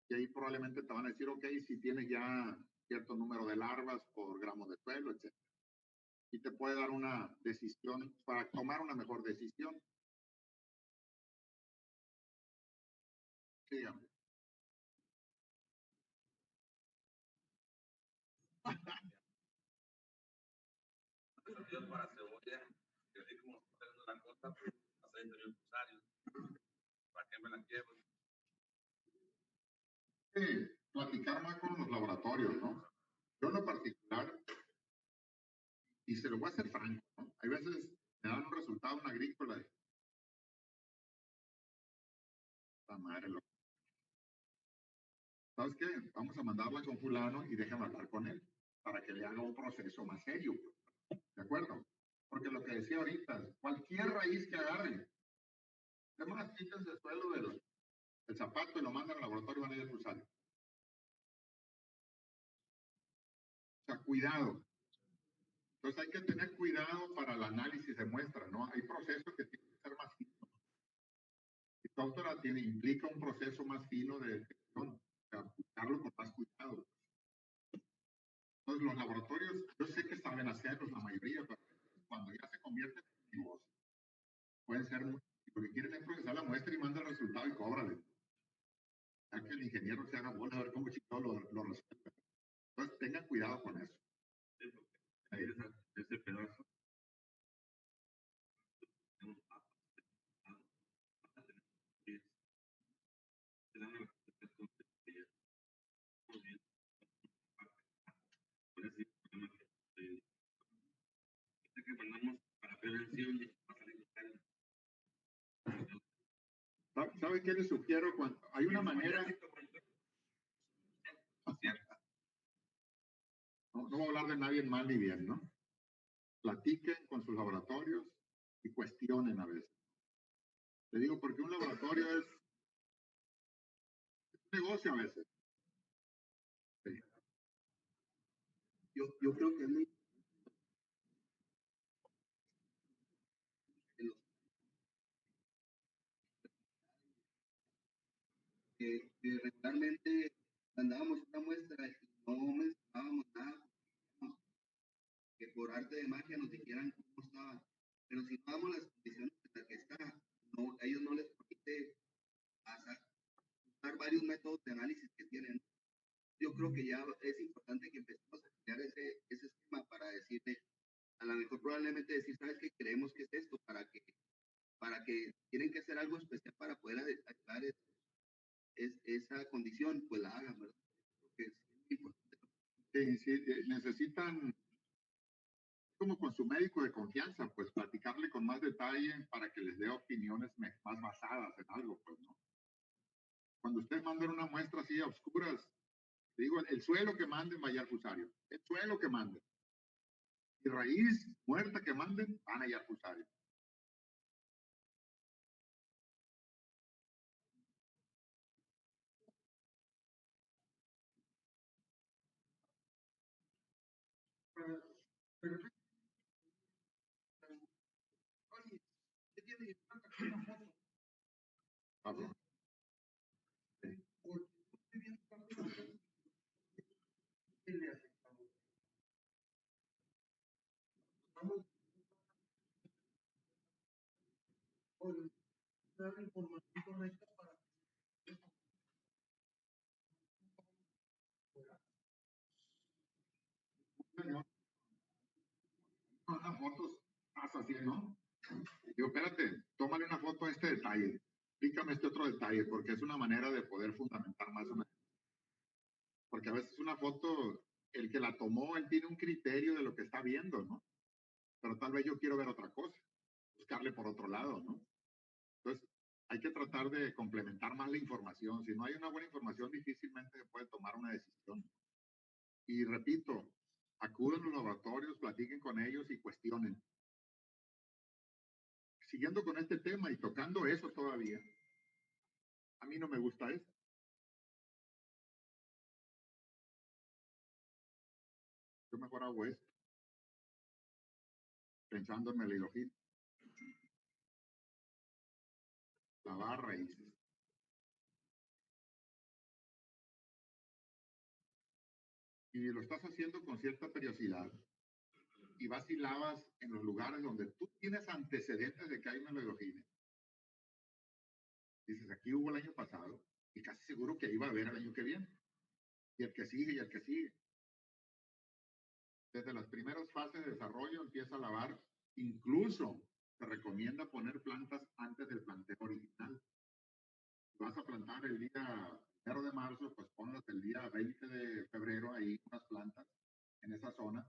Y ahí probablemente te van a decir, ok, si tienes ya cierto número de larvas por gramos de suelo, etc. Y te puede dar una decisión para tomar una mejor decisión. Dígame. Para cebolla, que así como está haciendo la cosa, pues aceite de Fusario. ¿Para qué me la quiero? Platicar más con los laboratorios, ¿no? Yo en lo particular, y se lo voy a hacer franco, ¿no? Hay veces me dan un resultado en agrícola de la madre, ¿sabes qué? Vamos a mandarla con fulano y déjame hablar con él para que le haga un proceso más serio, ¿de acuerdo? Porque lo que decía ahorita, cualquier raíz que agarren, además quítense el suelo del zapato y lo mandan al laboratorio y van a ir a usar. O sea, cuidado. Entonces hay que tener cuidado para el análisis de muestras, ¿no? Hay procesos que tienen que ser más finos. Y doctora implica un proceso más fino de detección, o sea, buscarlo con más cuidado. Entonces los laboratorios, yo sé que saben hacerlos la mayoría, pero cuando ya se convierten en negocio, pueden ser, lo que quieren es procesar la muestra y manda el resultado y cóbrale. Ya que el ingeniero se haga bueno a ver cómo chicos lo resuelve. Entonces tengan cuidado con eso. Sí, porque ese pedazo que mandamos para prevención y ¿Sabe qué les sugiero? Cuando hay una manera, no voy a hablar de nadie mal ni bien, ¿no? Platiquen con sus laboratorios y cuestionen a veces. Le digo, porque un laboratorio es un negocio a veces. Sí. Yo creo que es muy que regularmente mandábamos una muestra y no mencionábamos nada, que por arte de magia nos dijeran cómo estaba. Pero si no damos las condiciones en las que está, no, a ellos no les permite usar varios métodos de análisis que tienen. Yo creo que ya es importante que empecemos a crear ese esquema para decirle, a lo mejor probablemente decir, ¿sabes qué? Creemos que es esto, para que tienen que hacer algo especial para poder ayudar esa condición, pues la hagan, ¿verdad? Porque es muy importante. Sí, necesitan, como con su médico de confianza, pues platicarle con más detalle para que les dé opiniones más basadas en algo, pues, ¿no? Cuando ustedes mandan una muestra así a oscuras, digo, el suelo que manden vaya al fusario, el suelo que manden. Y raíz muerta que manden, van a ir al fusario. Pero, oye, ¿qué tiene que una foto? Pablo. Porque estoy viendo tanto la foto que le aceptamos. Vamos a dar la información correcta para que Unas fotos, así, ¿no? Digo, espérate, toma tómale una foto a este detalle, explícame este otro detalle, porque es una manera de poder fundamentar más una. Porque a veces una foto, el que la tomó, él tiene un criterio de lo que está viendo, ¿no? Pero tal vez yo quiero ver otra cosa, buscarle por otro lado, ¿no? Entonces, hay que tratar de complementar más la información. Si no hay una buena información, difícilmente se puede tomar una decisión. Y repito, acuden a los laboratorios, platiquen con ellos y cuestionen. Siguiendo con este tema y tocando eso todavía, a mí no me gusta esto. Yo mejor hago esto, pensando en melidojil, lavar raíces. Y lo estás haciendo con cierta periodicidad y vas y lavas en los lugares donde tú tienes antecedentes de que hay melidojil. Dices, aquí hubo el año pasado y casi seguro que ahí va a haber el año que viene. Y el que sigue y el que sigue. Desde las primeras fases de desarrollo empieza a lavar. Incluso se recomienda poner plantas antes del planteo original. Si vas a plantar el día 1 de marzo, pues ponlas el día 20 de febrero ahí unas plantas en esa zona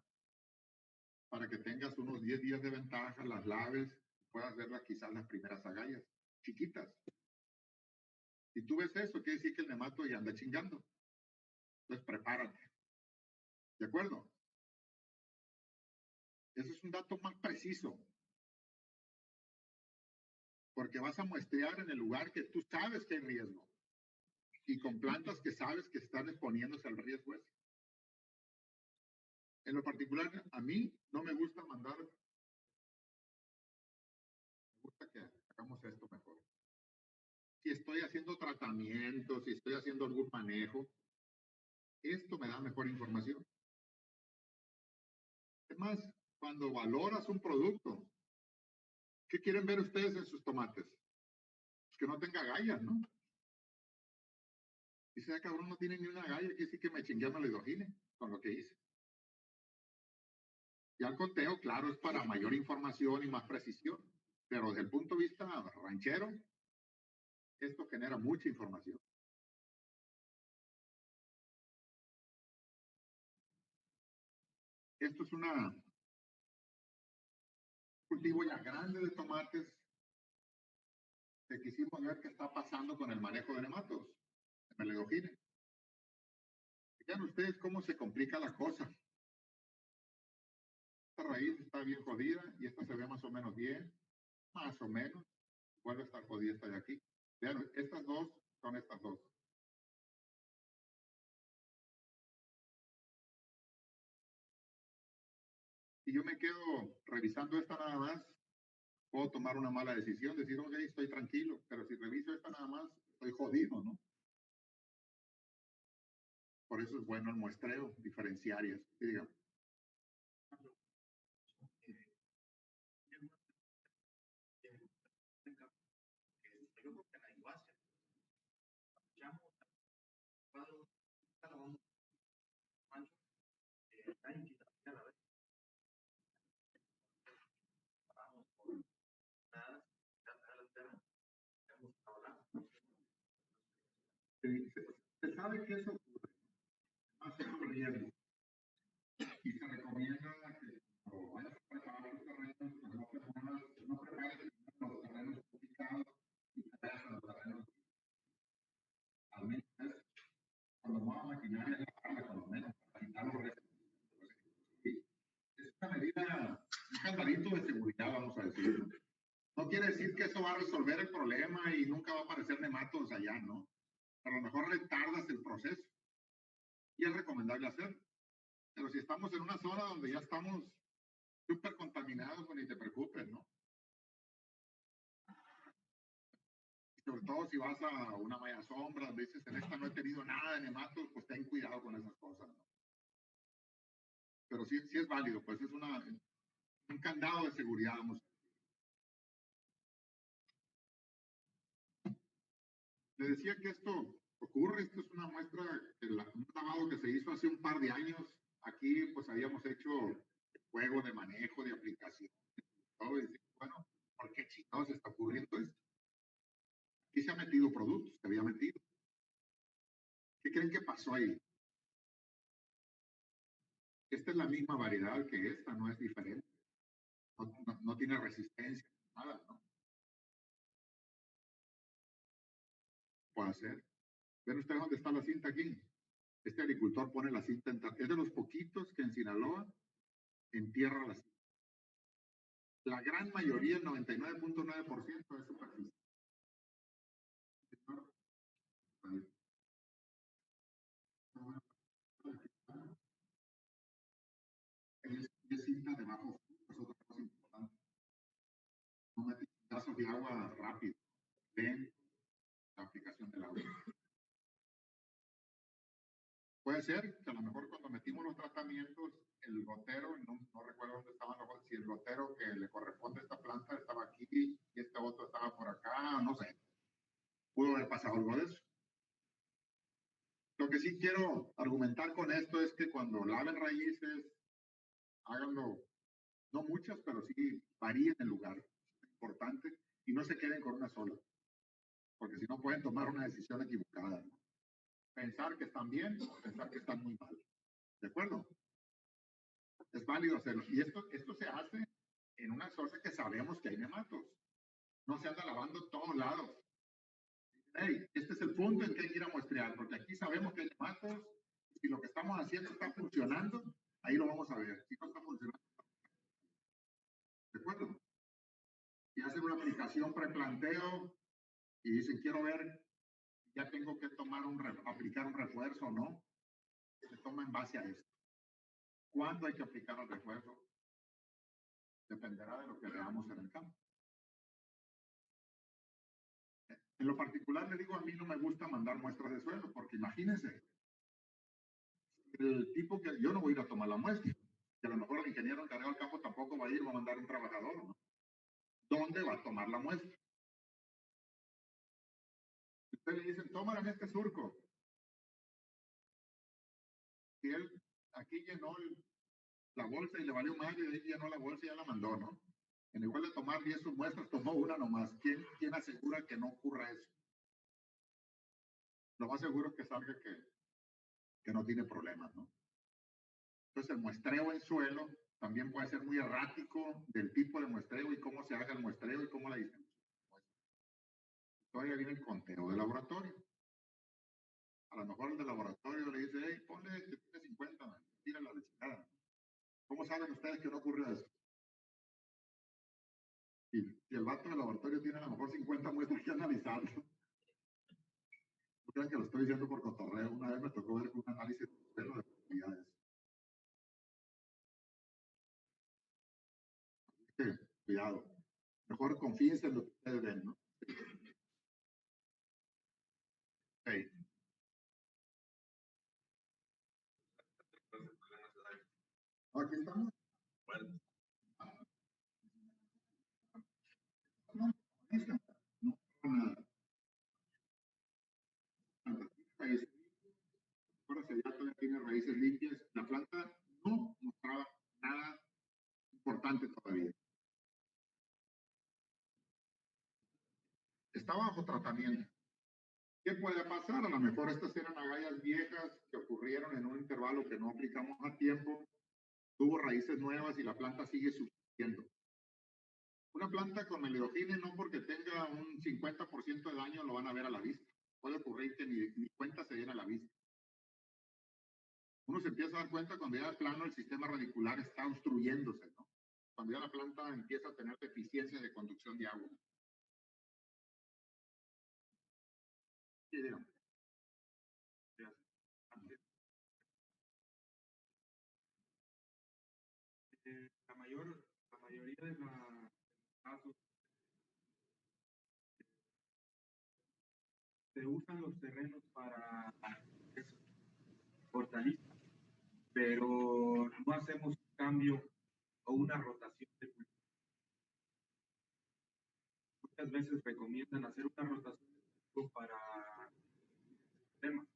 para que tengas unos 10 días de ventaja, las laves, puedas verlas quizás las primeras agallas, chiquitas. Si tú ves eso, quiere decir que el nemato ya anda chingando. Entonces prepárate. ¿De acuerdo? Ese es un dato más preciso. Porque vas a muestrear en el lugar que tú sabes que hay riesgo. Y con plantas que sabes que están exponiéndose al riesgo ese. En lo particular, a mí no me gusta mandar. Me gusta que hagamos esto mejor. Si estoy haciendo tratamientos, si estoy haciendo algún manejo, esto me da mejor información. Es más, cuando valoras un producto, ¿qué quieren ver ustedes en sus tomates? Pues que no tenga gallas, ¿no? Dice, cabrón, no tiene ni una galla, quiere decir que me chingué a melidojine con lo que hice. Ya el conteo, claro, es para mayor información y más precisión, pero desde el punto de vista ranchero, esto genera mucha información. Esto es un cultivo ya grande de tomates que quisimos ver qué está pasando con el manejo de nematos, de melidojine. Vean ustedes cómo se complica la cosa. Esta raíz está bien jodida y esta se ve más o menos bien, más o menos. Vuelve a estar jodida esta de aquí. Vean, estas dos son estas dos. Si yo me quedo revisando esta nada más, puedo tomar una mala decisión, decir, ok, estoy tranquilo, pero si reviso esta nada más, estoy jodido, ¿no? Por eso es bueno el muestreo, diferenciar y así, digamos. Se sabe que eso ocurre, hace un riesgo. Y se recomienda que cuando vayas a preparar los terrenos, pues no prepares los terrenos complicados y te vayas a los terrenos. Al menos cuando mueva maquinaria, lavarla con lo menos para quitar los restos. Es una medida, un candadito de seguridad, vamos a decir. No quiere decir que eso va a resolver el problema y nunca va a aparecer nematos allá, ¿no? A lo mejor retardas el proceso. Y es recomendable hacerlo. Pero si estamos en una zona donde ya estamos súper contaminados, pues ni te preocupes, ¿no? Y sobre todo si vas a una malla sombra, donde dices, en esta no he tenido nada de nematos, pues ten cuidado con esas cosas, ¿no? Pero sí es válido, pues es un candado de seguridad, vamos. Le decía que esto ocurre, esto es una muestra de un lavado que se hizo hace un par de años. Aquí pues habíamos hecho juego de manejo, de aplicación, todo, y bueno, ¿por qué chingados está ocurriendo esto? Aquí se ha metido productos, se había metido. ¿Qué creen que pasó ahí? Esta es la misma variedad que esta, no es diferente. No tiene resistencia, nada, ¿no? Puede ser. ¿Ven ustedes dónde está la cinta aquí? Este agricultor pone la cinta, es de los poquitos que en Sinaloa entierra la cinta. La gran mayoría, el 99.9% es superficie. Es cinta de bajo flujo, es otra cosa importante. No mete pedazos de agua rápido, lento, la aplicación del agua. Puede ser que a lo mejor cuando metimos los tratamientos, el gotero, no recuerdo dónde estaban los, si el gotero que le corresponde a esta planta estaba aquí y este otro estaba por acá, no sé. Pudo haber pasado algo de eso. Lo que sí quiero argumentar con esto es que cuando laven raíces, háganlo, no muchas, pero sí varíen el lugar, es importante, y no se queden con una sola, porque si no pueden tomar una decisión equivocada, ¿no? Pensar que están bien o pensar que están muy mal. ¿De acuerdo? Es válido hacerlo. Y esto se hace en una zona que sabemos que hay nematos. No se anda lavando todos lados. Hey, este es el punto en que hay que ir a muestrear, porque aquí sabemos que hay nematos. Si lo que estamos haciendo está funcionando, ahí lo vamos a ver. Si no está funcionando, ¿de acuerdo? Y hacen una aplicación preplanteo y dicen, quiero ver, ya tengo que tomar aplicar un refuerzo o no. Se toma en base a esto. ¿Cuándo hay que aplicar el refuerzo? Dependerá de lo que veamos en el campo. En lo particular, le digo, a mí no me gusta mandar muestras de suelo, porque imagínense, el tipo que yo no voy a ir a tomar la muestra, que a lo mejor el ingeniero encargado del campo tampoco va a ir, va a mandar un trabajador, ¿no? ¿Dónde va a tomar la muestra? Ustedes le dicen, tómala en este surco. Si él aquí llenó la bolsa y le valió mal, y de ahí llenó la bolsa y ya la mandó, ¿no? En igual de tomar 10 muestras, tomó una nomás. ¿Quién asegura que no ocurra eso? Lo más seguro es que salga que no tiene problemas, ¿no? Entonces, el muestreo en suelo también puede ser muy errático del tipo de muestreo y cómo se haga el muestreo y cómo la distribución. Todavía viene el conteo de laboratorio. A lo mejor el de laboratorio le dice, hey, ponle que tiene 50, tira la chingada. ¿Cómo saben ustedes que no ocurrió eso? Y si el vato del laboratorio tiene a lo mejor 50 muestras que analizar, no crean que lo estoy diciendo por cotorreo. Una vez me tocó ver un análisis de suelo de probabilidades. Cuidado. Mejor confíense en lo que ustedes ven, ¿no? Okay. Aquí estamos. Bueno, No, nada. Raíces, ahora ya todavía tiene raíces limpias. La planta no mostraba nada importante todavía. Está bajo tratamiento. ¿Qué puede pasar? A lo mejor estas eran agallas viejas que ocurrieron en un intervalo que no aplicamos a tiempo, tuvo raíces nuevas y la planta sigue subsistiendo. Una planta con melidogine no porque tenga un 50% de daño lo van a ver a la vista. Puede ocurrir que ni cuenta se den a la vista. Uno se empieza a dar cuenta cuando ya de plano el sistema radicular está obstruyéndose, ¿no? Cuando ya la planta empieza a tener deficiencia de conducción de agua. Sí, dígame. La mayoría de los casos se usan los terrenos para hortalizas, pero no hacemos un cambio o una rotación de cultivo. Muchas veces recomiendan hacer una rotación de cultivo para temas,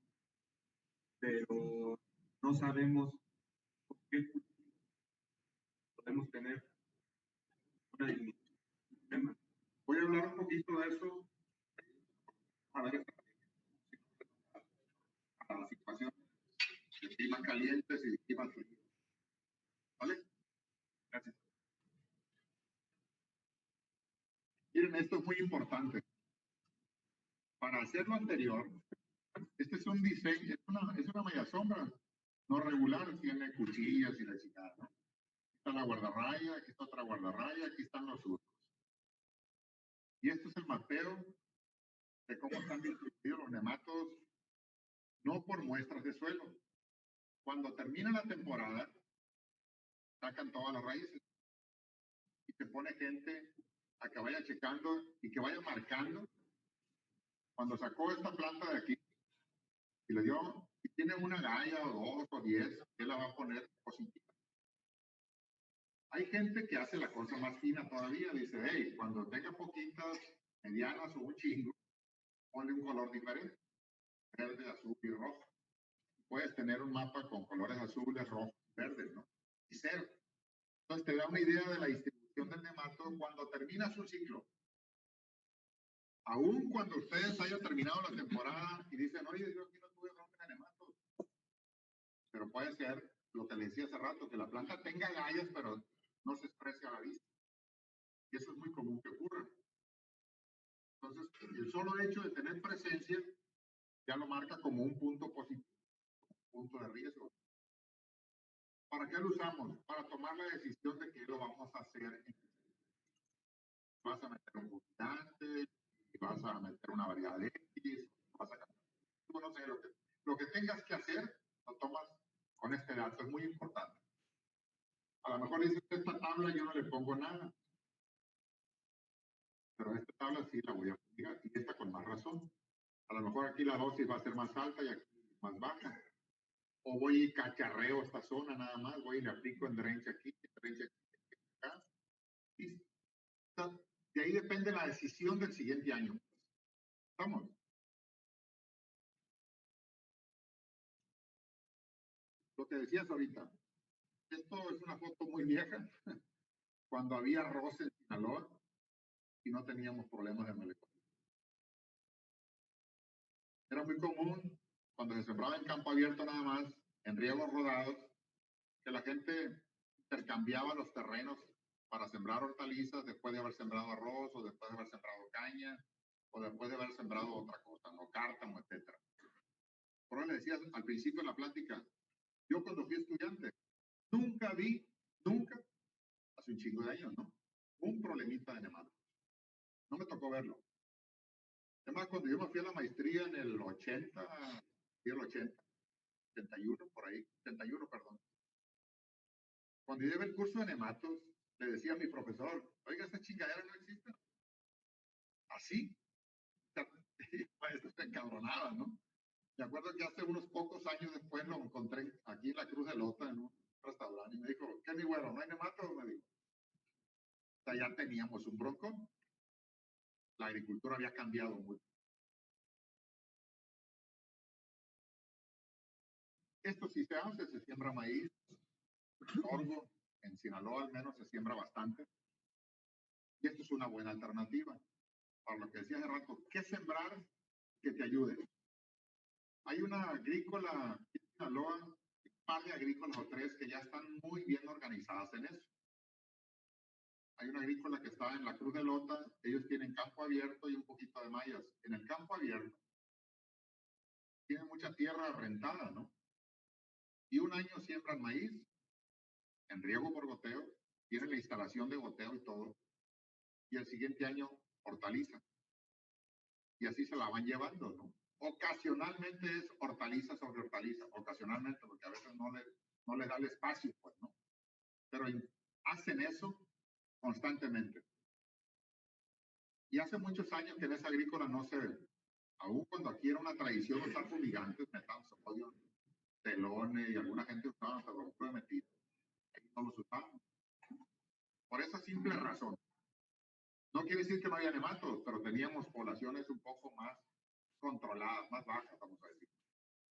pero no sabemos por qué cultivo podemos tener una disminución de temas. hablar un poquito de eso. A ver, a la situación de climas calientes y de climas fríos. ¿Vale? Gracias. Miren, esto es muy importante. Para hacer lo anterior, este es un diseño, es una malla sombra no regular, tiene cuchillas y la chingada, ¿no? Aquí está la guardarraya, aquí está otra guardarraya, aquí están los surcos. Y esto es el mapeo de cómo están distribuidos los nematos, no por muestras de suelo. Cuando termina la temporada, sacan todas las raíces y se pone gente a que vaya checando y que vaya marcando. Cuando sacó esta planta de aquí y le dio, si tiene una galla o 2 o 10, él la va a poner positiva. Hay gente que hace la cosa más fina todavía, dice, hey, cuando tenga poquitas, medianas o un chingo, ponle un color diferente, verde, azul y rojo. Puedes tener un mapa con colores azules, rojos y verdes, ¿no? Y cero. Entonces te da una idea de la distribución del nemato cuando termina su ciclo. Aún cuando ustedes hayan terminado la temporada y dicen, oye, yo aquí no tuve bronca de nematos. Pero puede ser lo que les decía hace rato, que la planta tenga gallas, pero no se exprese a la vista. Y eso es muy común que ocurra. Entonces, el solo hecho de tener presencia ya lo marca como un punto positivo, un punto de riesgo. ¿Para qué lo usamos? Para tomar la decisión de qué lo vamos a hacer. Vas a meter un cultivante, vas a meter una variedad de X, vas a no sé, lo que tengas que hacer, lo tomas con este dato, es muy importante. A lo mejor dices, esta tabla yo no le pongo nada, pero esta tabla sí la voy a poner y esta con más razón. A lo mejor aquí la dosis va a ser más alta y aquí más baja. O voy y cacharreo esta zona nada más, voy y le aplico en drench aquí, acá. Y de ahí depende la decisión del siguiente año. ¿Estamos? Lo que decías ahorita, esto es una foto muy vieja, cuando había arroz en Sinaloa y no teníamos problemas de malecón. Era muy común, cuando se sembraba en campo abierto nada más, en riegos rodados, que la gente intercambiaba los terrenos para sembrar hortalizas después de haber sembrado arroz o después de haber sembrado caña o después de haber sembrado otra cosa, no cártamo, etc. Por eso le decía al principio de la plática, yo cuando fui estudiante, nunca vi, hace un chingo de años, ¿no? Un problemita de nematos. No me tocó verlo. Además, cuando yo me fui a la maestría en el 80, 81, por ahí, 81, perdón. Cuando yo llevé el curso de nematos, le decía a mi profesor, oiga, esta chingadera no existe. Así. Maestro se encabronaba, ¿no? Me acuerdo que hace unos pocos años después lo encontré aquí en la Cruz de Lota, en un restaurante, y me dijo, ¿qué mi güero? ¿No hay nematos? Me dijo. O sea, ya teníamos un bronco. La agricultura había cambiado mucho. Esto sí se hace, se siembra maíz, sorgo, en Sinaloa al menos se siembra bastante. Y esto es una buena alternativa. Para lo que decía hace rato, ¿qué sembrar que te ayude? Hay una agrícola en Sinaloa, un par de agrícolas o tres que ya están muy bien organizadas en eso. Hay una agrícola que está en la Cruz de Lota, ellos tienen campo abierto y un poquito de mallas. En el campo abierto tienen mucha tierra rentada, ¿no? Y un año siembran maíz, en riego por goteo, tienen la instalación de goteo y todo, y el siguiente año hortaliza. Y así se la van llevando, ¿no? Ocasionalmente es hortaliza sobre hortaliza, ocasionalmente, porque a veces no le da el espacio, pues, ¿no? Pero hacen eso constantemente. Y hace muchos años que en esa agrícola no se ve. Aún cuando aquí era una tradición usar fumigantes, metamos sodio, telones y alguna gente usaba hasta los de metido. Ahí no los usamos. Por esa simple razón. No quiere decir que no haya nematos, pero teníamos poblaciones un poco más controladas, más bajas, vamos a decir.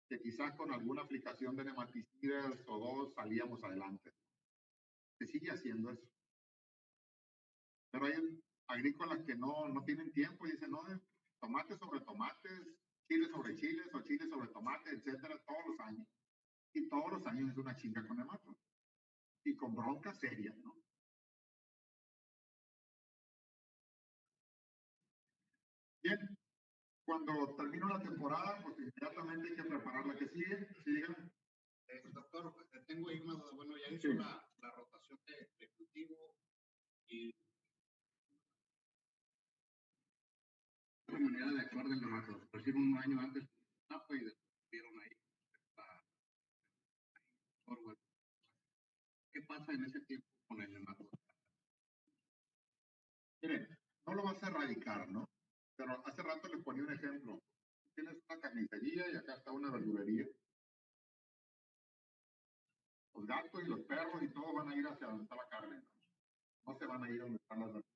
Que quizás con alguna aplicación de nematicidas o dos salíamos adelante. Se sigue haciendo eso. Pero hay agrícolas que no tienen tiempo y dicen, no, tomates sobre tomates, chile sobre chiles o chile sobre tomate, etcétera, todos los años. Y todos los años es una chinga con nematos. Y con broncas serias, ¿no? Bien, cuando termino la temporada, pues inmediatamente hay que preparar la que sigue. Sí, dígame. Doctor, tengo ahí una duda. Bueno, ya hizo la rotación de cultivo y de manera de actuar del nemato. Por decir, un año antes, y después vieron ahí la ¿qué pasa en ese tiempo con el nemato? Miren, no lo vas a erradicar, ¿no? Pero hace rato les ponía un ejemplo. Tienes una carnicería y acá está una verdulería. Los gatos y los perros y todos van a ir hacia donde está la carne, ¿no? No se van a ir a donde están las verduras.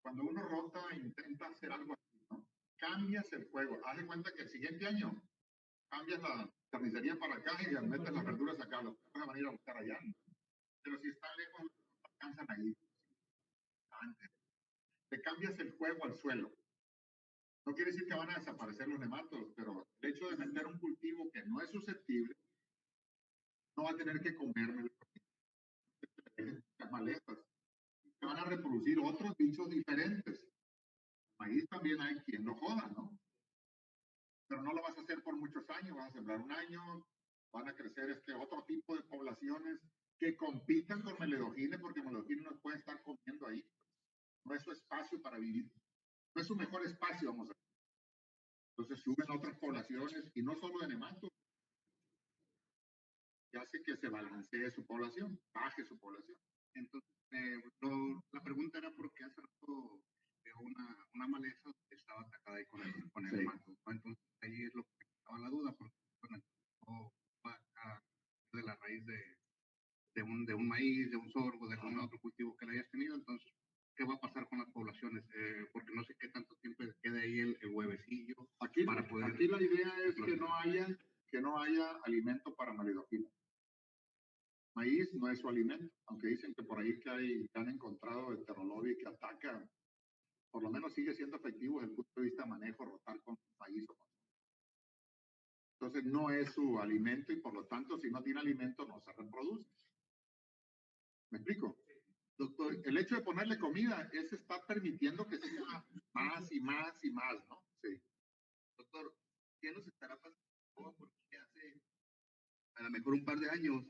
Cuando uno rota e intenta hacer algo así, ¿no? Cambias el juego. Haz de cuenta que el siguiente año cambias la carnicería para acá y metes las verduras acá. Los perros van a ir a buscar allá, ¿no? Pero si están lejos, no alcanzan ahí. Antes. Te cambias el juego al suelo. No quiere decir que van a desaparecer los nematos, pero el hecho de meter un cultivo que no es susceptible, no va a tener que comerme las maletas. Se van a reproducir otros bichos diferentes. El maíz también hay quien lo joda, ¿no? Pero no lo vas a hacer por muchos años, vas a sembrar un año, van a crecer otro tipo de poblaciones que compitan con meledogines, porque meledogines no puede estar comiendo ahí. No es su espacio para vivir. No es su mejor espacio, vamos a decir. Entonces suben otras poblaciones, y no solo de nematos, que hace que se balancee su población, baje su población. Entonces, la pregunta era porque hace rato veo una maleza que estaba atacada ahí con el nemato. Entonces, ahí es lo que estaba la duda, porque bueno, no va a de la raíz de un maíz, de un sorgo, de algún otro cultivo que le hayas tenido. Entonces, ¿qué va a pasar con las poblaciones? Porque no sé qué tanto tiempo quede ahí el huevecillo. Aquí la idea es que no haya alimento para meledogina. Maíz no es su alimento, aunque dicen que por ahí que han encontrado el terrolobi que ataca, por lo menos sigue siendo efectivo desde el punto de vista de manejo, rotar con maíz o con. Entonces no es su alimento y por lo tanto si no tiene alimento no se reproduce. ¿Me explico? Doctor, el hecho de ponerle comida es estar permitiendo que sea más y más y más, ¿no? Sí. Doctor, ¿qué nos estará pasando? Porque hace a lo mejor un par de años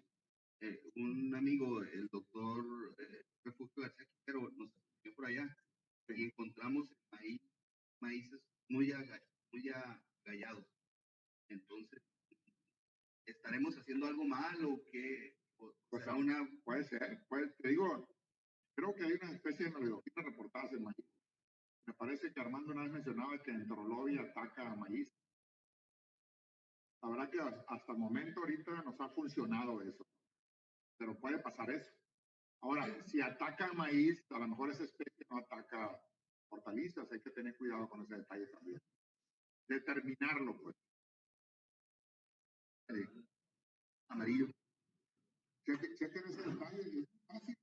un amigo, el doctor Refugio García Quintero, nos acompañó por allá y encontramos maíces muy agallados. Entonces, ¿estaremos haciendo algo mal o qué? Pues puede ser, te digo, creo que hay una especie de meledogina reportadas en maíz. Me parece que Armando una vez mencionaba que enterolobi ataca a maíz. La verdad que hasta el momento ahorita nos ha funcionado eso, pero puede pasar eso. Ahora, si ataca maíz, a lo mejor esa especie no ataca hortalizas, hay que tener cuidado con ese detalle también. Determinarlo, pues. Amarillo. Chequen ese detalle, es fácil.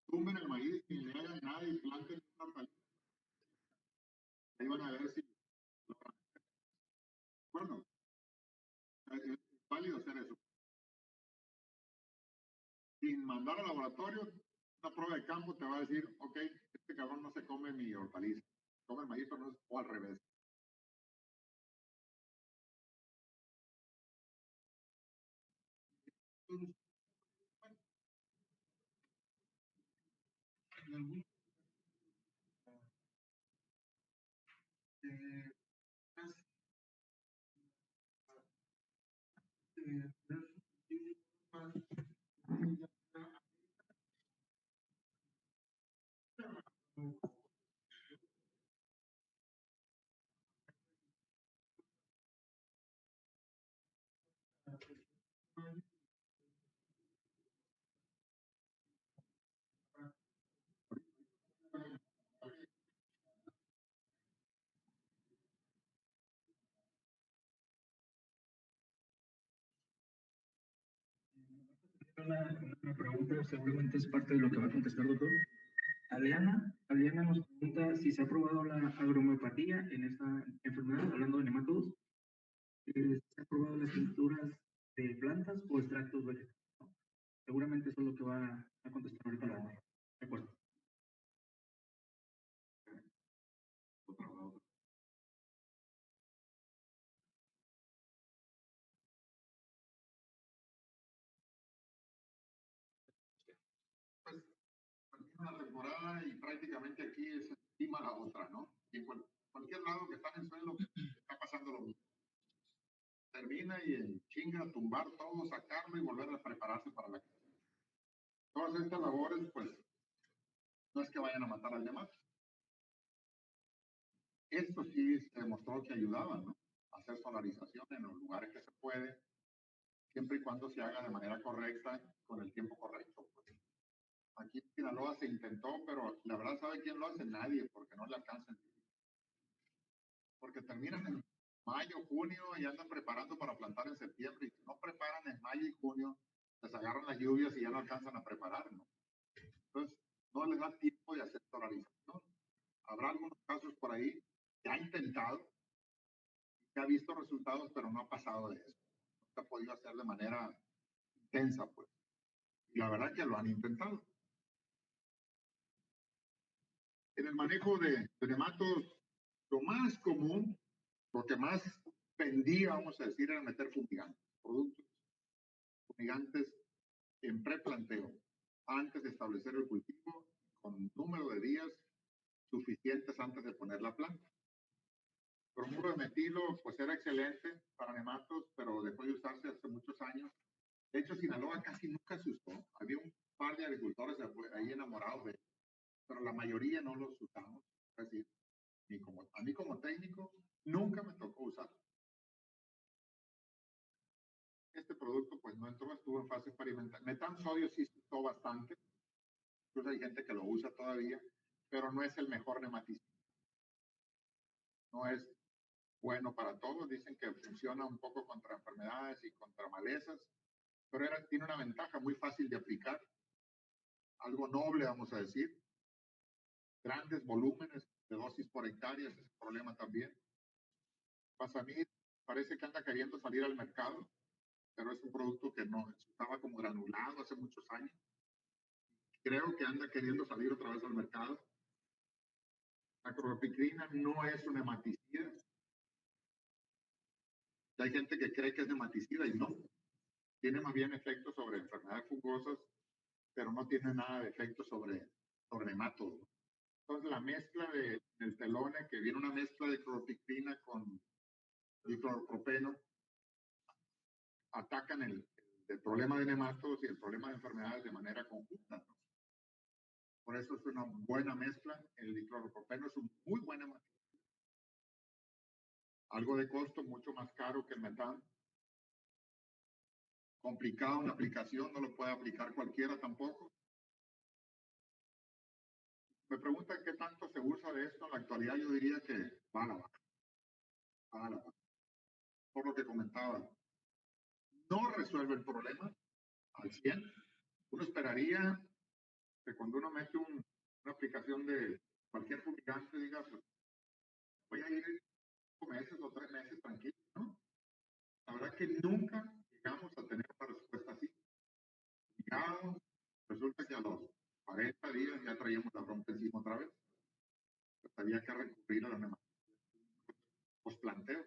Tumben el maíz y le hagan nada y planten una hortaliza. Ahí van a ver si lo van a hacer. Bueno, es válido hacer eso. Sin mandar al laboratorio, una prueba de campo te va a decir, ok, este cabrón no se come mi hortaliza, come el maíz o al revés. Una pregunta, seguramente es parte de lo que va a contestar, doctor. Aliana nos pregunta si se ha probado la agromiopatía en esta enfermedad, hablando de nematodos. ¿Se ha probado las tinturas de plantas o extractos vegetales? Seguramente eso es lo que va a contestar ahorita la. De acuerdo. Pues termina la temporada y prácticamente aquí es encima la otra, ¿no? Y en cualquier lado que está en el suelo está pasando lo mismo. Termina y en chinga tumbar todo, sacarlo y volver a prepararse para la caza. Todas estas labores, pues, no es que vayan a matar al demás. Esto sí se demostró que ayudaban, ¿no? A hacer solarización en los lugares que se puede, siempre y cuando se haga de manera correcta, con el tiempo correcto. Pues. Aquí en Sinaloa se intentó, pero la verdad, ¿sabe quién lo hace? Nadie, porque no le alcanzan. Porque terminan en mayo, junio y andan preparando para plantar en septiembre. Y si no preparan en mayo y junio, les agarran las lluvias y ya no alcanzan a preparar, ¿no? Entonces, no les da tiempo de hacer solarización. Habrá algunos casos por ahí que ha intentado, que ha visto resultados, pero no ha pasado de eso. No se ha podido hacer de manera intensa, pues. Y la verdad que lo han intentado. En el manejo de nematodos, lo más común, lo que más vendía, vamos a decir, era meter fumigantes, productos fumigantes en preplanteo, antes de establecer el cultivo, con número de días suficientes antes de poner la planta. Bromuro de metilo, pues era excelente para nematos, pero dejó de usarse hace muchos años. De hecho, Sinaloa casi nunca se usó. Había un par de agricultores ahí enamorados de él, pero la mayoría no los usamos. Es decir, a mí como técnico, nunca me tocó usarlo. Este producto, pues no entró, estuvo en fase experimental. Metansodio sí se usó bastante. Incluso hay gente que lo usa todavía, pero no es el mejor nematicida. No es bueno para todos. Dicen que funciona un poco contra enfermedades y contra malezas, pero tiene una ventaja muy fácil de aplicar. Algo noble, vamos a decir. Grandes volúmenes de dosis por hectárea, ese es el problema también. Pasamid parece que anda queriendo salir al mercado, pero es un producto que no estaba como granulado hace muchos años. Creo que anda queriendo salir otra vez al mercado. La clorpicrina no es un nematicida. Hay gente que cree que es nematicida y no. Tiene más bien efectos sobre enfermedades fungosas, pero no tiene nada de efecto sobre nematodos. Entonces, la mezcla del telone, que viene una mezcla de clorpicrina con diclorpropeno, atacan el problema de nematodos y el problema de enfermedades de manera conjunta, ¿no? Por eso es una buena mezcla. El diclorpropeno es un muy buen nematicida. Algo de costo, mucho más caro que el metano. Complicado en la aplicación, no lo puede aplicar cualquiera tampoco. Me preguntan qué tanto se usa de esto en la actualidad. Yo diría que va a la baja. Va a la baja. Por lo que comentaba, no resuelve el problema al 100. Uno esperaría que cuando uno mete una aplicación de cualquier fumigante, diga, pues voy a ir 5 meses o 3 meses tranquilo, ¿no? La verdad que nunca llegamos a tener una respuesta así. Llegamos, resulta que a los 40 días ya traíamos la bronca encima otra vez. Había que recurrir a la posplanteo.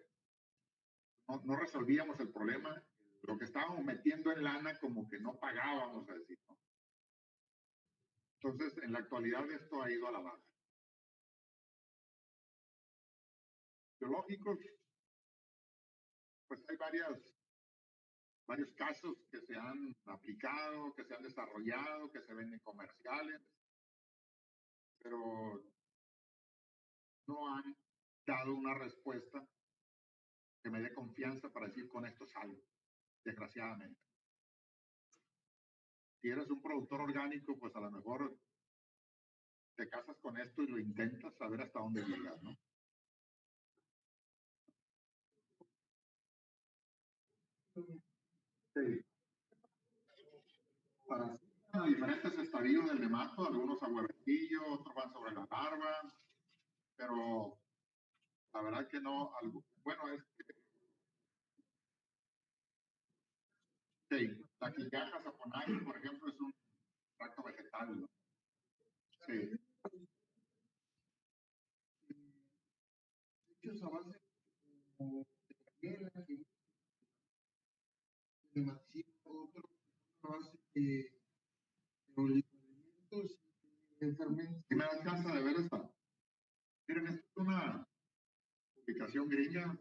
No resolvíamos el problema. Lo que estábamos metiendo en lana como que no pagábamos, a decir, ¿no? Entonces, en la actualidad esto ha ido a la baja. Biológicos, pues hay varios casos que se han aplicado, que se han desarrollado, que se venden comerciales, pero no han dado una respuesta que me dé confianza para decir con esto salgo, desgraciadamente. Si eres un productor orgánico, pues a lo mejor te casas con esto y lo intentas, saber hasta dónde llegas, ¿no? Sí. a diferentes estadios del nemato, algunos a huevetillo, otros van sobre la larva, pero la verdad que no, bueno, es que la Quillaja saponaria, por ejemplo, es un tracto vegetal, ¿no? Sí. Hechos a base como de canela, de maicena, otro a base de oligoelementos y de fermentos. ¿Sí me da chance de ver esta? Miren, esta es una publicación gringa,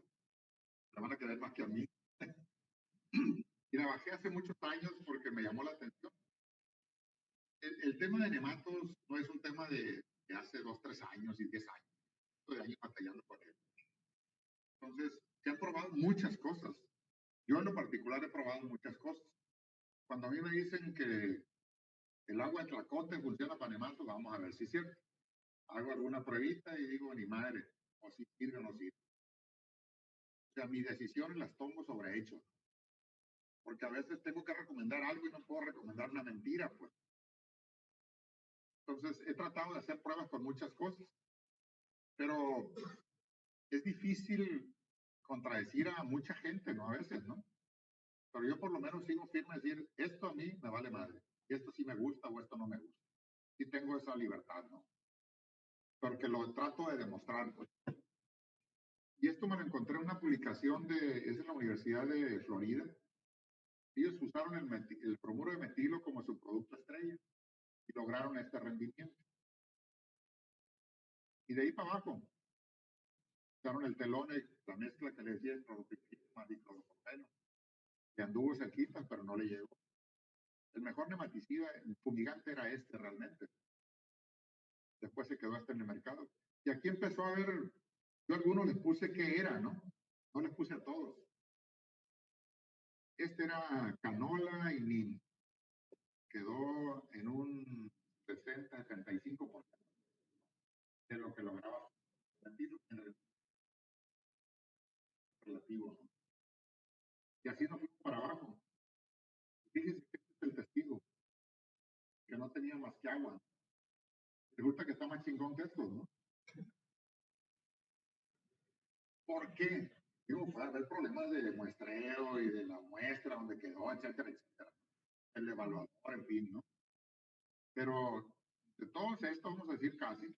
la van a querer más que a mí. Y la bajé hace muchos años porque me llamó la atención. El tema de nematos no es un tema de hace 2, 3 años y 10 años. Estoy años batallando con él. Entonces, se han probado muchas cosas. Yo en lo particular he probado muchas cosas. Cuando a mí me dicen que el agua de Tlacote funciona para nematos, vamos a ver si es cierto. Hago alguna pruebita y digo, ni madre, o si sirve o no sirve. O sea, mis decisiones las tomo sobre hechos. Porque a veces tengo que recomendar algo y no puedo recomendar una mentira, pues. Entonces, he tratado de hacer pruebas con muchas cosas. Pero es difícil contradecir a mucha gente, ¿no? A veces, ¿no? Pero yo por lo menos sigo firme a decir, esto a mí me vale madre. Y esto sí me gusta o esto no me gusta. Sí tengo esa libertad, ¿no? Porque lo trato de demostrar, pues. Y esto me lo encontré en una publicación es de la Universidad de Florida. Ellos usaron el bromuro de metilo como su producto estrella y lograron este rendimiento. Y de ahí para abajo, usaron el telón, la mezcla que le decía, el cloropropeno. Le anduvo cerquita, pero no le llegó. El mejor nematicida, el fumigante era este realmente. Después se quedó este en el mercado. Y aquí empezó a ver, yo a algunos les puse qué era, ¿no? No les puse a todos. Este era canola y nin. Quedó en un 60-75% de lo que lograba en el relativo, ¿no? Y así nos fuimos para abajo. Fíjense que este es el testigo, que no tenía más que agua. Resulta que está más chingón que estos, ¿no? ¿Por qué? Digo, puede haber problemas de muestreo y de la muestra, donde quedó, etcétera, etcétera. El evaluador, en fin, ¿no? Pero de todos estos, vamos a decir casi,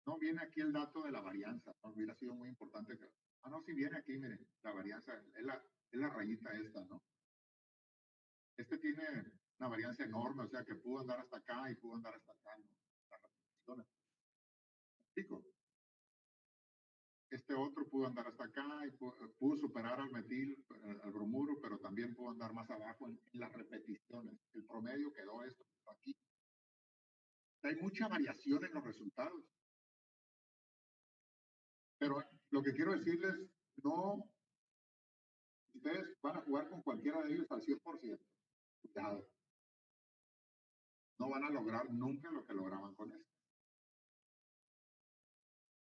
no viene aquí el dato de la varianza, ¿no? Hubiera sido muy importante que... Ah, no, si viene aquí, miren, la varianza, es la rayita esta, ¿no? Este tiene una varianza enorme, o sea que pudo andar hasta acá y pudo andar hasta acá, ¿no? Las repeticiones. ¿Me explico? Este otro pudo andar hasta acá y pudo superar al metil, al bromuro, pero también pudo andar más abajo en las repeticiones. El promedio quedó esto aquí. Hay mucha variación en los resultados. Pero lo que quiero decirles, no, ustedes van a jugar con cualquiera de ellos al 100%. Cuidado. No van a lograr nunca lo que lograban con esto.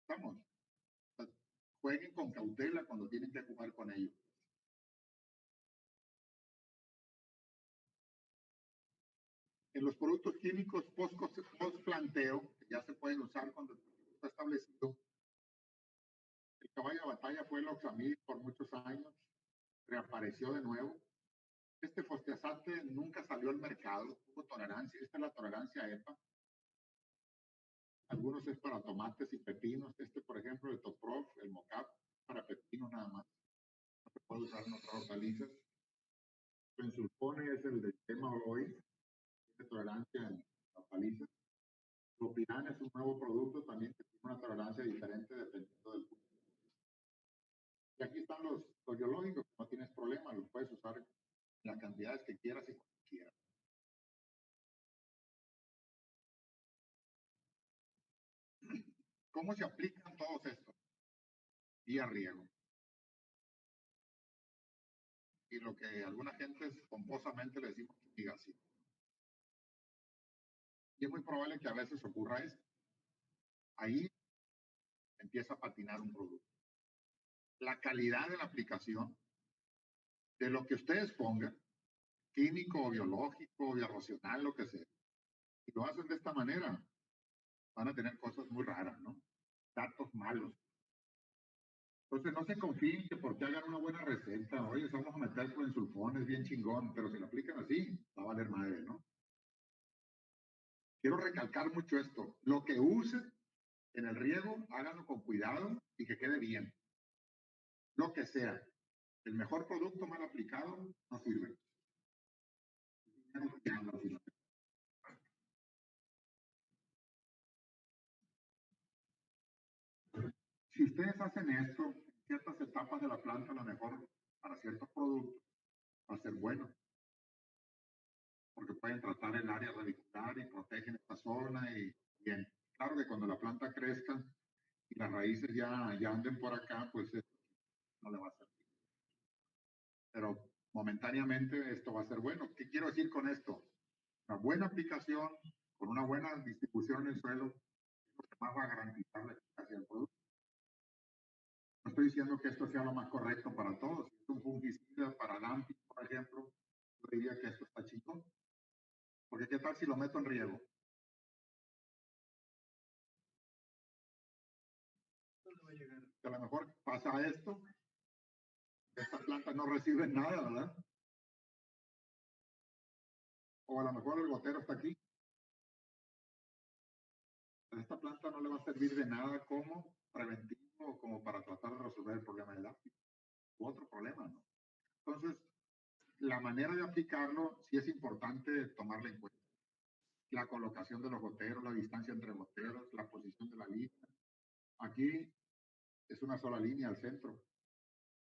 Estamos. Jueguen con cautela cuando tienen que jugar con ellos. En los productos químicos post-planteo, que ya se pueden usar cuando el producto está establecido, el caballo de batalla fue el oxamid por muchos años, reapareció de nuevo. Este fosfosate nunca salió al mercado, hubo tolerancia, esta es la tolerancia EPA. Algunos es para tomates y pepinos, este por ejemplo el Toprof, el Mocap, para pepinos nada más. No se puede usar en otras hortalizas. El sulfone es el del tema hoy, tiene tolerancia en hortalizas. Clopirán es un nuevo producto también que tiene una tolerancia diferente dependiendo del punto. Y aquí están los biológicos, no tienes problema, los puedes usar en las cantidades que quieras y cuando quieras. ¿Cómo se aplican todos estos? Vía riego. Y lo que alguna gente pomposamente le decimos fumigación. Y es muy probable que a veces ocurra esto. Ahí empieza a patinar un producto. La calidad de la aplicación, de lo que ustedes pongan, químico, biológico, bioracional, lo que sea. Si lo hacen de esta manera, van a tener cosas muy raras, ¿no? Datos malos. Entonces no se confíen que porque hagan una buena receta, oye, vamos a meter sulfones bien chingón, pero si lo aplican así, va a valer madre, ¿no? Quiero recalcar mucho esto. Lo que usen en el riego, háganlo con cuidado y que quede bien. Lo que sea. El mejor producto mal aplicado no sirve. Si ustedes hacen esto en ciertas etapas de la planta, a lo mejor para ciertos productos va a ser bueno, porque pueden tratar el área radicular y protegen esta zona y bien. Claro que cuando la planta crezca y las raíces ya anden por acá, pues no le va a servir. Pero momentáneamente esto va a ser bueno. ¿Qué quiero decir con esto? Una buena aplicación con una buena distribución en el suelo es lo que más va a garantizar la eficacia del producto. No estoy diciendo que esto sea lo más correcto para todos. Si es un fungicida para dumping, por ejemplo, yo diría que esto está chico. Porque ¿qué tal si lo meto en riego? Que a lo mejor pasa esto, esta planta no recibe nada, ¿verdad? O a lo mejor el gotero está aquí. A esta planta no le va a servir de nada como preventivo o como para tratar de resolver el problema del ácido u otro problema, ¿no? Entonces, la manera de aplicarlo sí es importante tomarla en cuenta. La colocación de los goteros, la distancia entre goteros, la posición de la línea. Aquí es una sola línea al centro.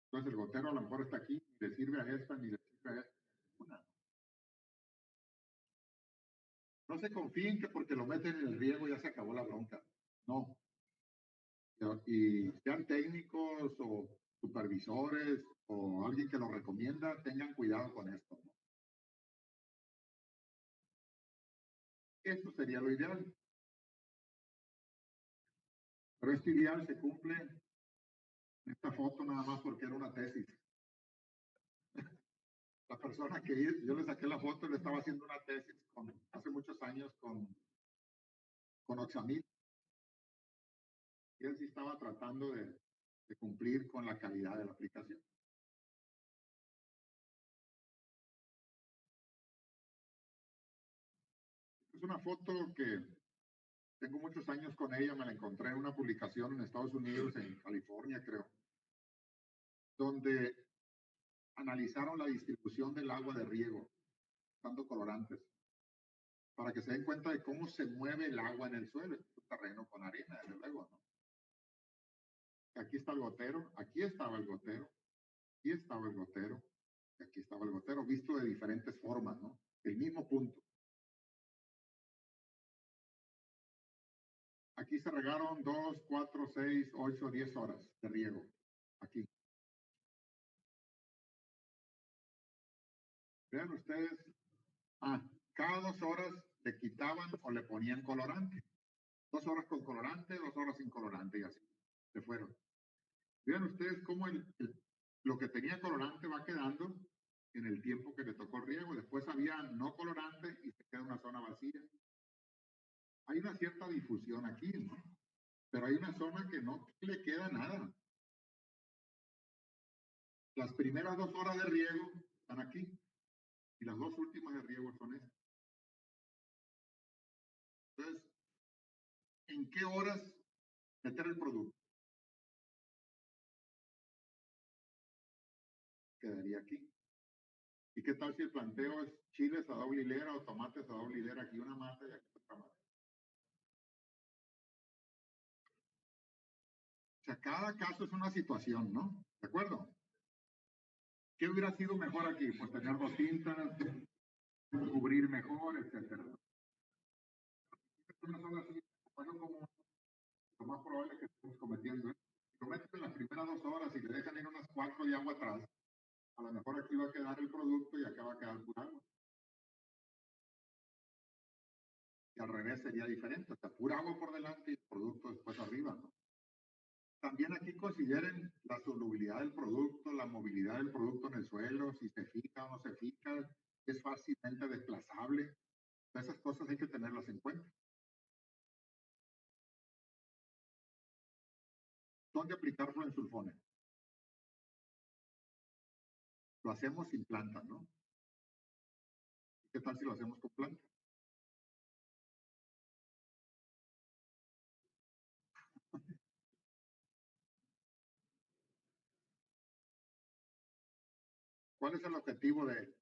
Entonces el gotero a lo mejor está aquí, ni le sirve a esta, ni le sirve a esta. Una. No se confíen que porque lo meten en el riego ya se acabó la bronca. No. Y sean técnicos o supervisores o alguien que lo recomienda, tengan cuidado con esto, ¿no? Esto sería lo ideal. Pero este ideal se cumple en esta foto nada más porque era una tesis. La persona que yo le saqué la foto le estaba haciendo una tesis hace muchos años con Oxamil. Y él sí estaba tratando de cumplir con la calidad de la aplicación. Es una foto que tengo muchos años con ella, me la encontré en una publicación en Estados Unidos, en California creo, donde analizaron la distribución del agua de riego, usando colorantes, para que se den cuenta de cómo se mueve el agua en el suelo. Es un terreno con arena, desde luego, ¿no? Aquí está el gotero, aquí estaba el gotero, aquí estaba el gotero, y aquí estaba el gotero, visto de diferentes formas, ¿no? El mismo punto. Aquí se regaron 2, 4, 6, 8, 10 horas de riego. Aquí. Vean ustedes. Cada 2 horas le quitaban o le ponían colorante. 2 horas con colorante, 2 horas sin colorante y así. Se fueron. Vean ustedes cómo lo que tenía colorante va quedando en el tiempo que le tocó el riego. Después había no colorante y se queda una zona vacía. Hay una cierta difusión aquí, ¿no? Pero hay una zona que no le queda nada. Las primeras 2 horas de riego están aquí y las 2 últimas de riego son estas. Entonces, ¿en qué horas meter el producto? Quedaría aquí. ¿Y qué tal si el planteo es chiles a doble hilera o tomates a doble hilera? Aquí una mata y aquí otra mata. O sea, cada caso es una situación, ¿no? ¿De acuerdo? ¿Qué hubiera sido mejor aquí? Pues tener 2 cintas, cubrir mejor, etcétera. Una sola cinta, bueno, como lo más probable es que estemos cometiendo. Si lo meten en las primeras 2 horas y le dejan ir unas 4 de agua atrás, a lo mejor aquí va a quedar el producto y acá va a quedar pura agua. Y al revés sería diferente, o sea, pura agua por delante y el producto después arriba, ¿no? También aquí consideren la solubilidad del producto, la movilidad del producto en el suelo, si se fija o no se fija, es fácilmente desplazable. Esas cosas hay que tenerlas en cuenta. ¿Dónde aplicar fluensulfone? Lo hacemos sin planta, ¿no? ¿Qué tal si lo hacemos con planta? ¿Cuál es el objetivo de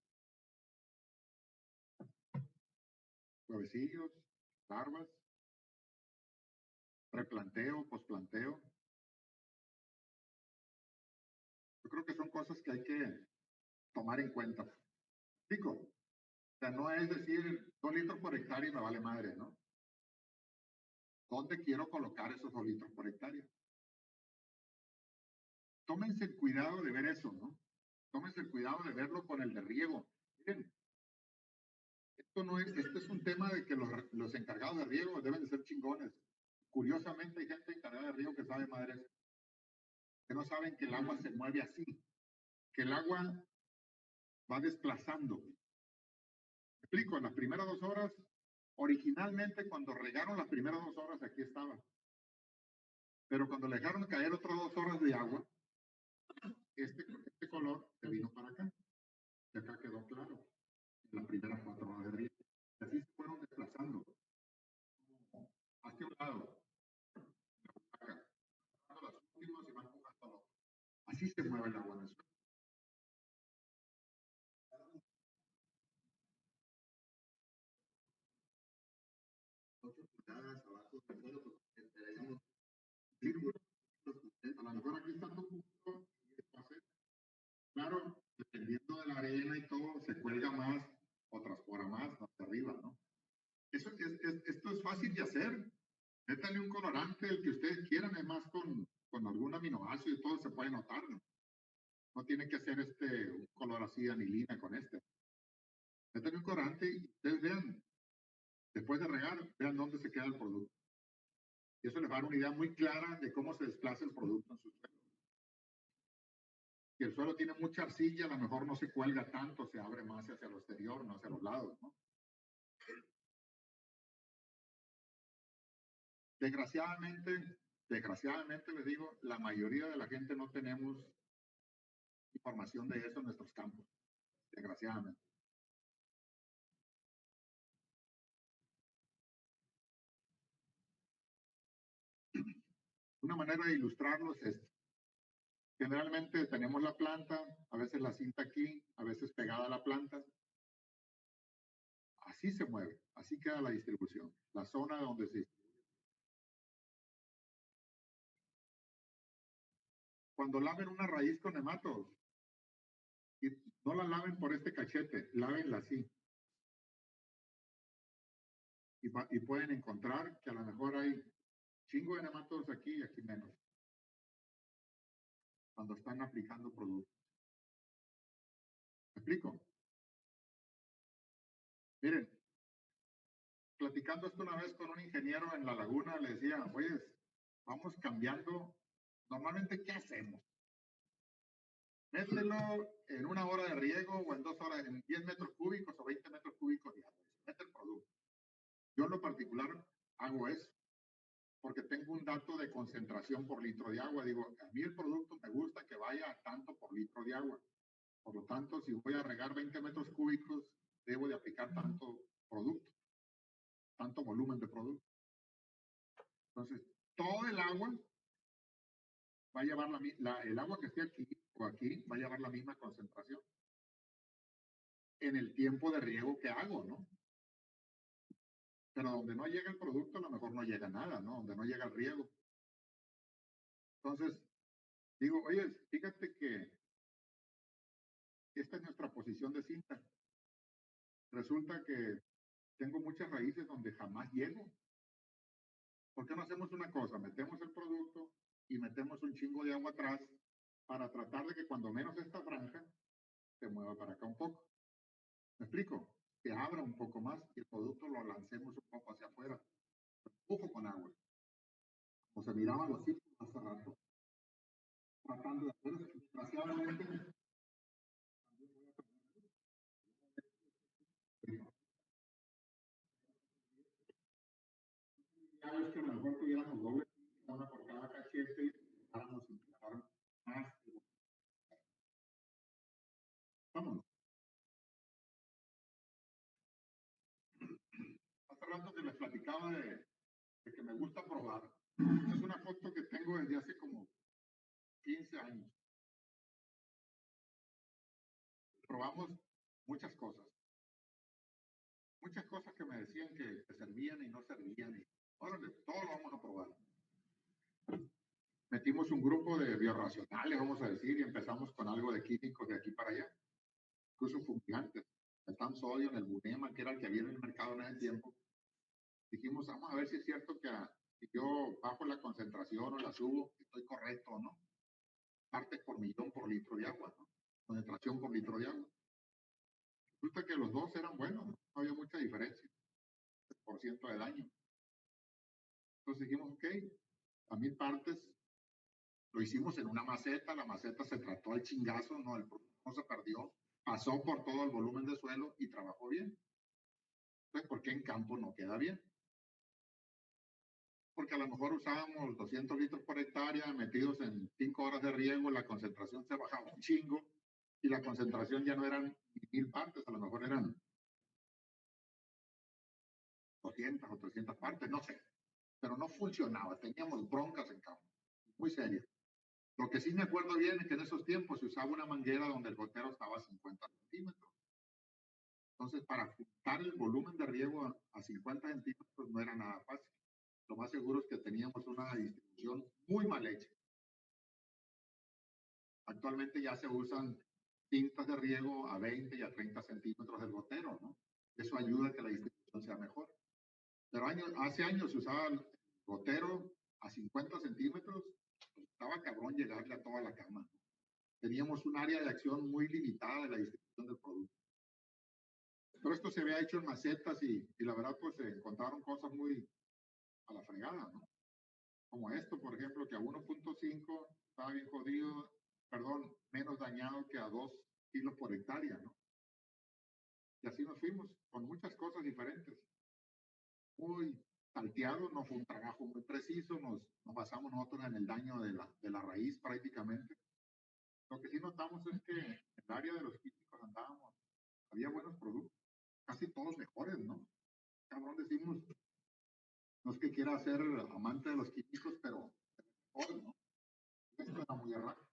huevecillos, larvas, replanteo, posplanteo? Yo creo que son cosas que hay que tomar en cuenta. Pico, o sea, no es decir 2 litros por hectárea y me vale madre, ¿no? ¿Dónde quiero colocar esos 2 litros por hectárea? Tómense el cuidado de ver eso, ¿no? Tómense el cuidado de verlo con el de riego. Miren, esto es un tema de que los encargados de riego deben de ser chingones. Curiosamente hay gente encargada de riego que sabe madres, que no saben que el agua se mueve así, que el agua va desplazando. Me explico, en las primeras 2 horas, originalmente cuando regaron las primeras 2 horas aquí estaba. Pero cuando le dejaron caer otras 2 horas de agua, este color se vino para acá. Y acá quedó claro. En las primeras 4 horas de riego. Y así se fueron desplazando. Hacia un lado. Acá. Las últimas y van jugando al otro. Así se mueve el agua en el suelo. 8 pulgadas abajo del suelo, porque traíamos círculos. A lo mejor aquí está tu punto y esto hace. Claro, dependiendo de la arena y todo, se cuelga más o transpora más hacia arriba, ¿no? Esto es fácil de hacer. Métanle un colorante, el que ustedes quieran, además con algún aminoácido y todo se puede notar, ¿no? No tiene que ser un color así de anilina con este. Métanle un colorante y ustedes vean, después de regar, vean dónde se queda el producto. Y eso les va a dar una idea muy clara de cómo se desplaza el producto en su suelo. Si el suelo tiene mucha arcilla, a lo mejor no se cuelga tanto, se abre más hacia lo exterior, no hacia los lados, ¿no? Desgraciadamente les digo, la mayoría de la gente no tenemos información de eso en nuestros campos, desgraciadamente. Una manera de ilustrarlo es esto. Generalmente tenemos la planta, a veces la cinta aquí, a veces pegada a la planta. Así se mueve, así queda la distribución, la zona donde se distribuye. Cuando laven una raíz con nematos, y no la laven por este cachete, lávenla así. Y pueden encontrar que a lo mejor hay chingo de nematodos aquí y aquí menos. Cuando están aplicando productos. ¿Me explico? Miren, platicando esto una vez con un ingeniero en la laguna, le decía, oye, vamos cambiando. Normalmente, ¿qué hacemos? Mételo en 1 hora de riego o en 2 horas, en 10 metros cúbicos o 20 metros cúbicos diarios. Mete el producto. Yo en lo particular hago eso, porque tengo un dato de concentración por litro de agua. Digo, a mí el producto me gusta que vaya a tanto por litro de agua. Por lo tanto, si voy a regar 20 metros cúbicos, debo de aplicar tanto producto, tanto volumen de producto. Entonces, todo el agua va a llevar el agua que esté aquí o aquí va a llevar la misma concentración en el tiempo de riego que hago, ¿no? Pero donde no llega el producto, a lo mejor no llega nada, ¿no? Donde no llega el riego. Entonces, digo, oye, fíjate que esta es nuestra posición de cinta. Resulta que tengo muchas raíces donde jamás llego. ¿Por qué no hacemos una cosa? Metemos el producto y metemos un chingo de agua atrás para tratar de que cuando menos esta franja se mueva para acá un poco. ¿Me explico? Que abra un poco más y el producto lo lancemos un poco hacia afuera. Empujo con agua. Como se miraban los círculos hace rato. Tratando de hacer eso. Desgraciadamente, que a lo mejor tuviéramos doble, una por cada cachete y empezáramos a implantar más. Vamos. Hace rato que les platicaba de que me gusta probar. Es una foto que tengo desde hace como 15 años. Probamos muchas cosas. Muchas cosas que me decían que servían y no servían. Y, órale, todo lo vamos a probar. Metimos un grupo de biorracionales, vamos a decir, y empezamos con algo de químicos de aquí para allá. Incluso fumigantes. El tan sodio en el Bunema, que era el que había en el mercado en ese tiempo. Dijimos, vamos a ver si es cierto que si yo bajo la concentración o la subo, estoy correcto o no. Partes por millón por litro de agua, ¿no? Concentración por litro de agua. Resulta que los dos eran buenos, no había mucha diferencia, por ciento de daño. Entonces dijimos, ok, a 1000 partes, lo hicimos en una maceta, la maceta se trató al chingazo, no, el producto no se perdió, pasó por todo el volumen de suelo y trabajó bien. Entonces, ¿por qué en campo no queda bien? Porque a lo mejor usábamos 200 litros por hectárea metidos en 5 horas de riego, la concentración se bajaba un chingo y la concentración ya no eran 1000 partes, a lo mejor eran 200 o 300 partes, no sé. Pero no funcionaba, teníamos broncas en campo, muy serias. Lo que sí me acuerdo bien es que en esos tiempos se usaba una manguera donde el gotero estaba a 50 centímetros. Entonces, para juntar el volumen de riego a 50 centímetros no era nada fácil. Lo más seguro es que teníamos una distribución muy mal hecha. Actualmente ya se usan tintas de riego a 20 y a 30 centímetros del gotero, ¿no? Eso ayuda a que la distribución sea mejor. Pero hace años se usaba el gotero a 50 centímetros, pues estaba cabrón llegarle a toda la cama, ¿no? Teníamos un área de acción muy limitada de la distribución del producto. Pero esto se había hecho en macetas y la verdad pues se encontraron cosas muy a la fregada, ¿no? Como esto, por ejemplo, que a 1.5 estaba bien jodido, perdón, menos dañado que a 2 kilos por hectárea, ¿no? Y así nos fuimos, con muchas cosas diferentes. Muy salteado, no fue un trabajo muy preciso, nos basamos nosotros en el daño de la raíz prácticamente. Lo que sí notamos es que en el área de los químicos andábamos, había buenos productos, casi todos mejores, ¿no? Cabrón, decimos, no es que quiera ser amante de los químicos, pero mejores, ¿no? Esto era muy errado.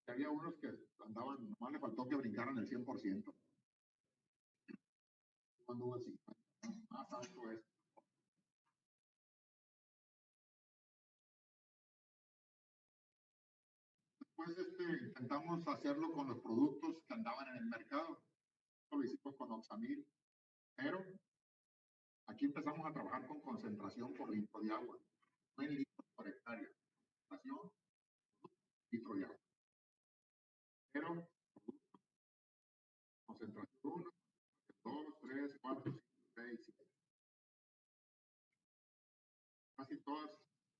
Había unos que andaban, nomás le faltó que brincaran el 100%. Cuando hubo 50, ¿no? Más alto es. Después intentamos hacerlo con los productos que andaban en el mercado. Lo hicimos con Oxamil, pero aquí empezamos a trabajar con concentración por litro de agua, no en litros por hectárea. Concentración, litro de agua. Pero concentración 1, 2, 3, 4, 5, 6, 7. Casi todas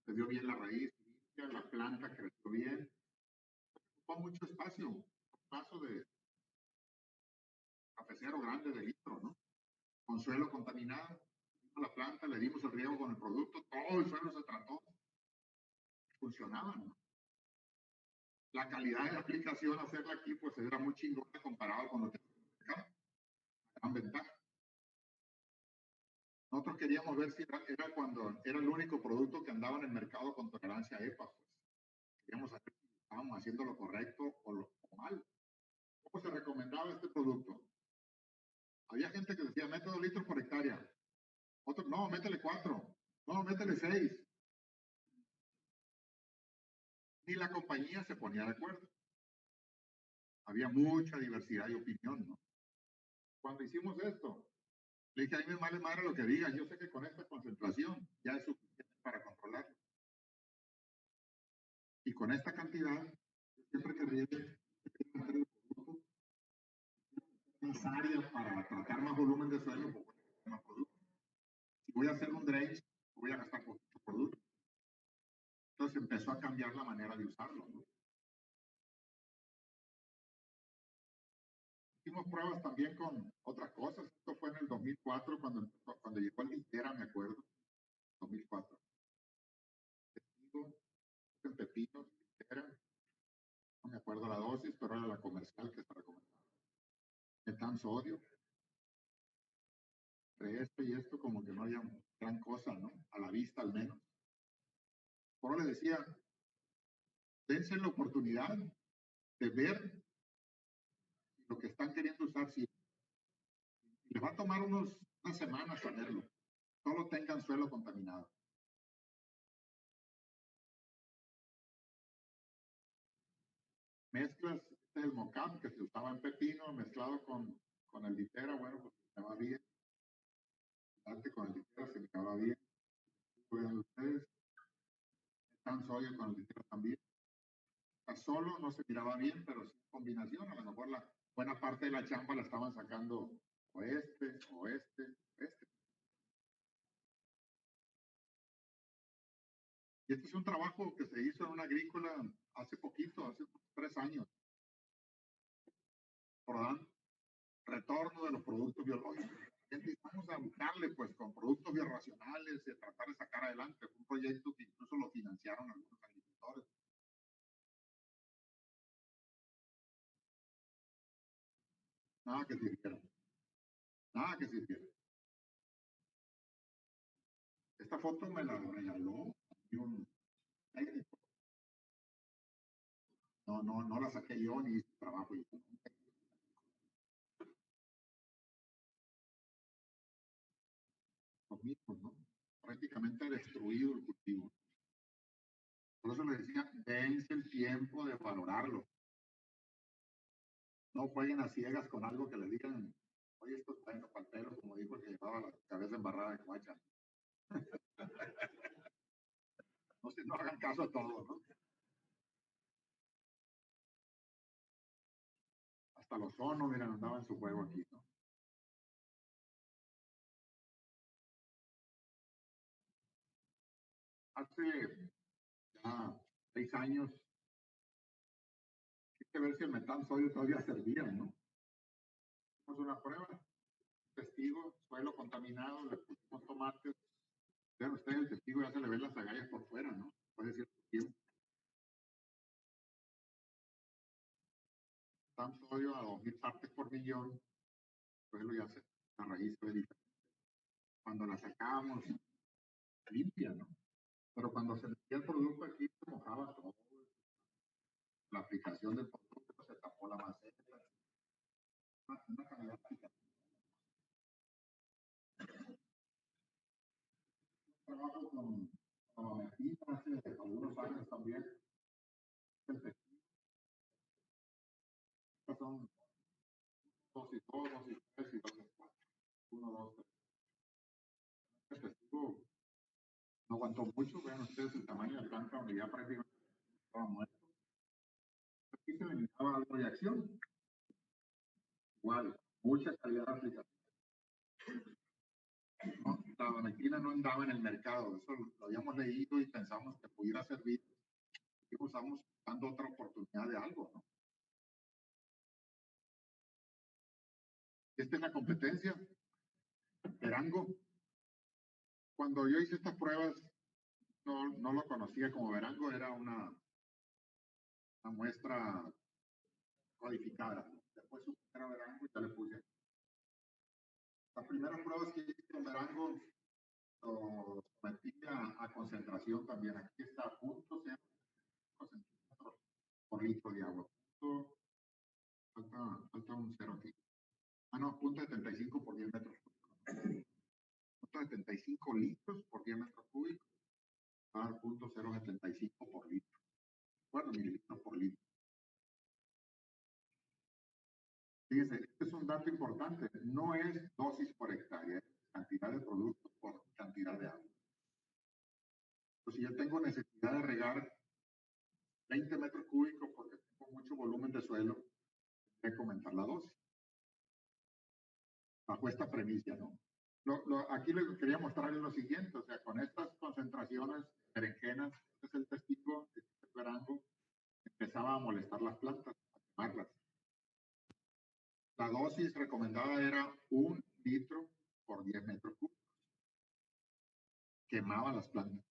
se dio bien la raíz, la planta creció bien. Ocupó mucho espacio, un paso de cafecero grande de litro, ¿no? Con suelo contaminado. La planta, le dimos el riego con el producto, todo el suelo se trató. Funcionaba, ¿no? La calidad de la aplicación, hacerla aquí, pues era muy chingona comparado con lo que acá. Gran ventaja. Nosotros queríamos ver si era cuando era el único producto que andaba en el mercado con tolerancia a EPA, pues. Queríamos saber si estábamos haciendo lo correcto o mal. ¿Cómo se recomendaba este producto? Había gente que decía, mete 2 litros por hectárea. Otros, no, métele 4. No, métele 6. Ni la compañía se ponía de acuerdo. Había mucha diversidad de opinión, ¿no? Cuando hicimos esto, le dije, a mí me vale madre lo que digan. Yo sé que con esta concentración ya es suficiente para controlarlo. Y con esta cantidad, siempre que riegue, más área para tratar más volumen de suelo, pues más producto. Si voy a hacer un drench, voy a gastar poquito producto. Entonces empezó a cambiar la manera de usarlo, ¿no? Hicimos pruebas también con otras cosas. Esto fue en el 2004 cuando llegó el Litera, me acuerdo. 2004. Testigo, en pepino, era, no me acuerdo la dosis, pero era la comercial que se recomendaba. Metan sodio. Entre esto y esto, como que no había gran cosa, ¿no? A la vista al menos. Por eso le decía, dense la oportunidad de ver lo que están queriendo usar. Si les va a tomar unas semanas saberlo, solo tengan suelo contaminado. Mezclas, este es el mocap que se usaba en pepino, mezclado con el litera, bueno, pues se me va bien. Date con el litera, se me va bien. Vean ustedes, tan sodio con el litera también. Solo no se miraba bien, pero sin combinación, a lo mejor la buena parte de la chamba la estaban sacando o este. Y este es un trabajo que se hizo en una agrícola hace poquito, hace 3 años, por dar retorno de los productos biológicos. Vamos a buscarle, pues, con productos biorracionales y tratar de sacar adelante un proyecto que incluso lo financiaron algunos agricultores. Nada que sirviera. Nada que sirviera. Esta foto me la regaló un técnico. No la saqué yo ni hice trabajo. Los mismos, ¿no? Prácticamente destruido el cultivo. Por eso les decía, dense el tiempo de valorarlo. No jueguen a ciegas con algo que les digan, oye, esto está en para el pelo, como dijo el que llevaba la cabeza embarrada de guacha. No hagan caso a todo, ¿no? Hasta los onos, miren, andaban en su juego aquí, ¿no? Hace ya 6 años, hay que ver si el metal sodio todavía servía, ¿no? Hicimos una prueba, testigo, suelo contaminado, le pusimos tomates. Vean ustedes, el testigo ya se le ven las agallas por fuera, ¿no? Puede ser tiempo. Tan sodio a 2000 partes por millón, suelo ya se, la raíz fue diferente. Cuando la sacábamos, limpia, ¿no? Pero cuando se metía el producto aquí, se mojaba todo. La aplicación del producto se tapó la maceta. Una calidad aplicativa. Trabajo con Metina hace algunos años también. Estos son 2 y 2, 2 y 3 y 2 y 4. 1, 2, 3. Este testigo no aguantó mucho. Vean ustedes el tamaño de la planta donde ya prácticamente estaba muerto. Aquí se necesitaba algo de acción. Igual, mucha calidad aplicativa. No, la valentina no andaba en el mercado, eso lo habíamos leído y pensamos que pudiera servir. Y estamos dando otra oportunidad de algo, ¿no? Esta es la competencia. Verango. Cuando yo hice estas pruebas, no lo conocía como Verango, era una muestra codificada. Después supe que era Verango y ya le puse. Las primeras pruebas que hice con Verango lo sometí a concentración también. Aquí está a punto 0 centímetros por litro de agua. Falta un 0 aquí. No, punto 75 por 10 metros cúbicos. Punto 75 litros por 10 metros cúbicos. Va a dar punto 0,75 por litro. Bueno, mililitros por litro. Fíjense, este es un dato importante. No es dosis por hectárea, es cantidad de producto por cantidad de agua. Pues si yo tengo necesidad de regar 20 metros cúbicos porque tengo mucho volumen de suelo, tendré que aumentar la dosis. Bajo esta premisa, ¿no? Aquí les quería mostrarles lo siguiente, o sea, con estas concentraciones berenjenas, este es el testigo, este es el Verango, empezaba a molestar las plantas, a quemarlas. La dosis recomendada era 1 litro por 10 metros cúbicos. quemaba las plantas.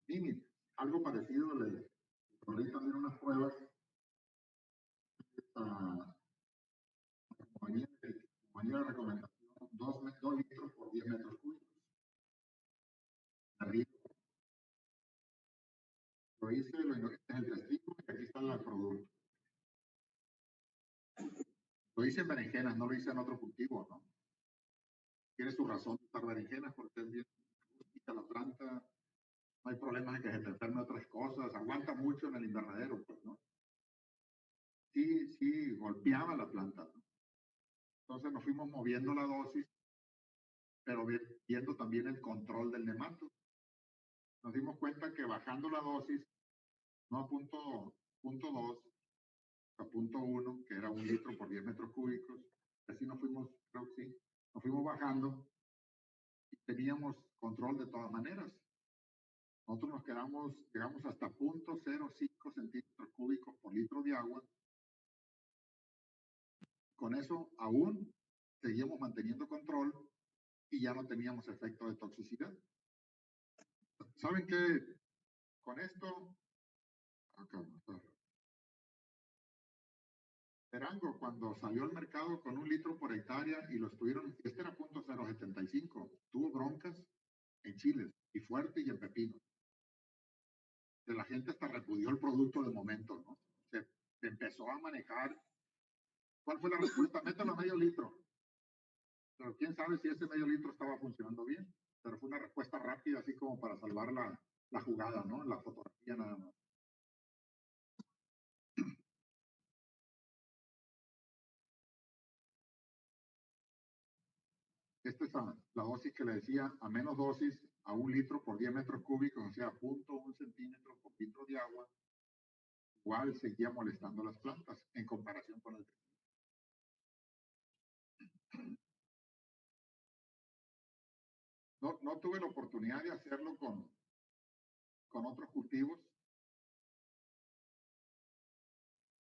Y algo parecido le corrí también unas pruebas a compañía de recomendación 2 litros por 10 metros cúbicos. Arriba. Lo hice, este es el testigo y aquí está el producto. Lo hice en berenjenas, no lo hice en otro cultivo, ¿no? Tiene su razón de usar berenjenas porque es bien rústica la planta, no hay problemas en que se te enferme otras cosas, aguanta mucho en el invernadero, pues, ¿no? Sí, golpeaba la planta, ¿no? Entonces nos fuimos moviendo la dosis, pero viendo también el control del nemato. Nos dimos cuenta que bajando la dosis, no a punto 2, a punto 1, que era 1 litro por 10 metros cúbicos, así nos fuimos, creo que sí, nos fuimos bajando y teníamos control de todas maneras. Nosotros llegamos hasta 0.05 centímetros cúbicos por litro de agua. Con eso aún seguíamos manteniendo control y ya no teníamos efecto de toxicidad. ¿Saben qué? Con esto, Terango, cuando salió al mercado con 1 litro por hectárea y lo estuvieron, este era 0.075, tuvo broncas en chiles y fuerte y en pepino. Que la gente hasta repudió el producto de momento, ¿no? Se empezó a manejar. ¿Cuál fue la respuesta? Mételo a medio litro. Pero quién sabe si ese medio litro estaba funcionando bien. Pero fue una respuesta rápida, así como para salvar la jugada, ¿no? La fotografía nada más. Esta es la dosis que le decía, a menos dosis, a 1 litro por 10 metros cúbicos, o sea, 0.1 centímetro por litro de agua, igual seguía molestando las plantas en comparación con el testigo. No tuve la oportunidad de hacerlo con otros cultivos.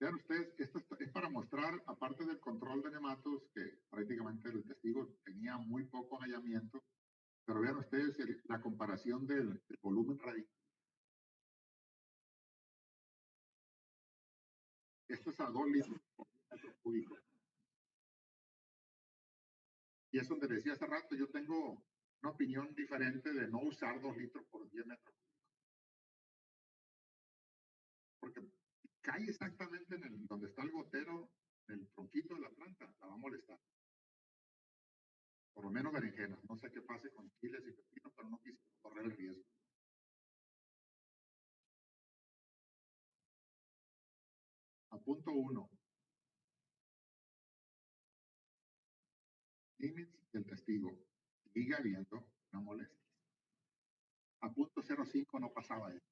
Vean ustedes, esto es para mostrar, aparte del control de nematos, que prácticamente el testigo tenía muy poco hallamiento, pero vean ustedes la comparación del volumen radical. Esto es a 2 litros por metro cúbico. Y es donde decía hace rato, yo tengo una opinión diferente de no usar 2 litros por 10 metros cúbicos. Porque cae exactamente en donde está el gotero, en el tronquito de la planta, la va a molestar. Por lo menos berenjenas. No sé qué pase con chiles y pepinos, pero no quise correr el riesgo. A punto 1. Límites del testigo. Sigue habiendo una molestia. A punto 0.5 no pasaba eso.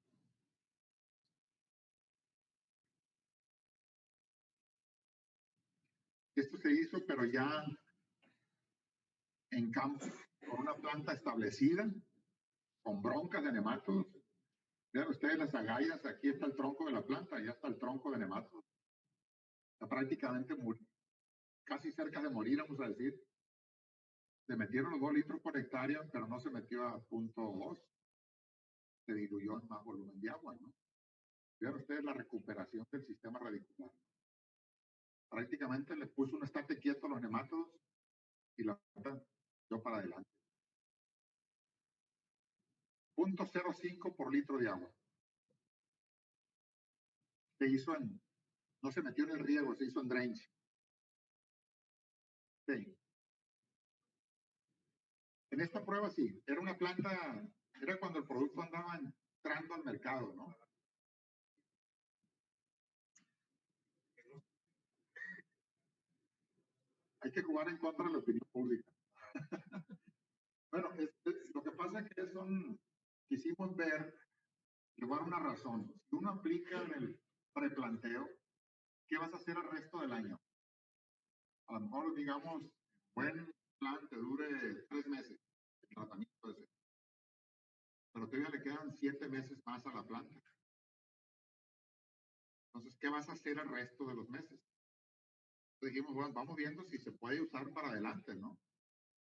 Esto se hizo, pero ya en campo, con una planta establecida, con broncas de nematodos. Vean ustedes las agallas, aquí está el tronco de la planta, ya está el tronco de nematodos. Está prácticamente casi cerca de morir, vamos a decir. Se metieron los 2 litros por hectárea, pero no se metió a punto 2. Se diluyó en más volumen de agua, ¿no? Vean ustedes la recuperación del sistema radicular. Prácticamente les puso un estate quieto a los nematodos y la planta dio para adelante. 0.05 por litro de agua. Se hizo no se metió en el riego, se hizo en drainage. Sí. En esta prueba sí, era una planta, era cuando el producto andaba entrando al mercado, ¿no? Hay que jugar en contra de la opinión pública. Bueno, lo que pasa es que quisimos ver, llevar una razón. Si uno aplica en el preplanteo, ¿qué vas a hacer el resto del año? A lo mejor, digamos, buen plan te dure 3 meses el tratamiento ese. Pero todavía le quedan 7 meses más a la planta. Entonces, ¿qué vas a hacer el resto de los meses? Entonces dijimos, bueno, vamos viendo si se puede usar para adelante, ¿no?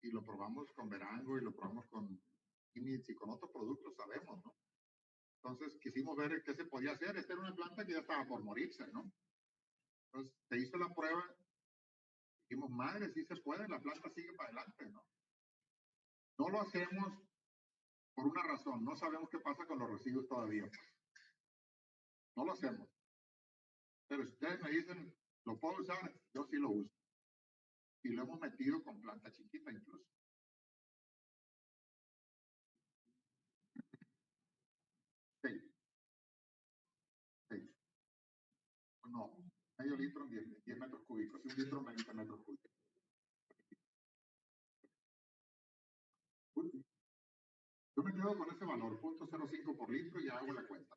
Y lo probamos con Verango y lo probamos con Imitz y con otros productos, sabemos, ¿no? Entonces quisimos ver qué se podía hacer. Esta era una planta que ya estaba por morirse, ¿no? Entonces se hizo la prueba. Dijimos, madre, sí se puede, la planta sigue para adelante, ¿no? No lo hacemos por una razón, no sabemos qué pasa con los residuos todavía. Pues. No lo hacemos. Pero si ustedes me dicen, ¿lo puedo usar? Yo sí lo uso. Y lo hemos metido con planta chiquita incluso. Sí. Sí. No, medio litro en 10 metros cúbicos, y un litro en 20 metros cúbicos. Yo me quedo con ese valor, 0.05 por litro, y ya hago la cuenta.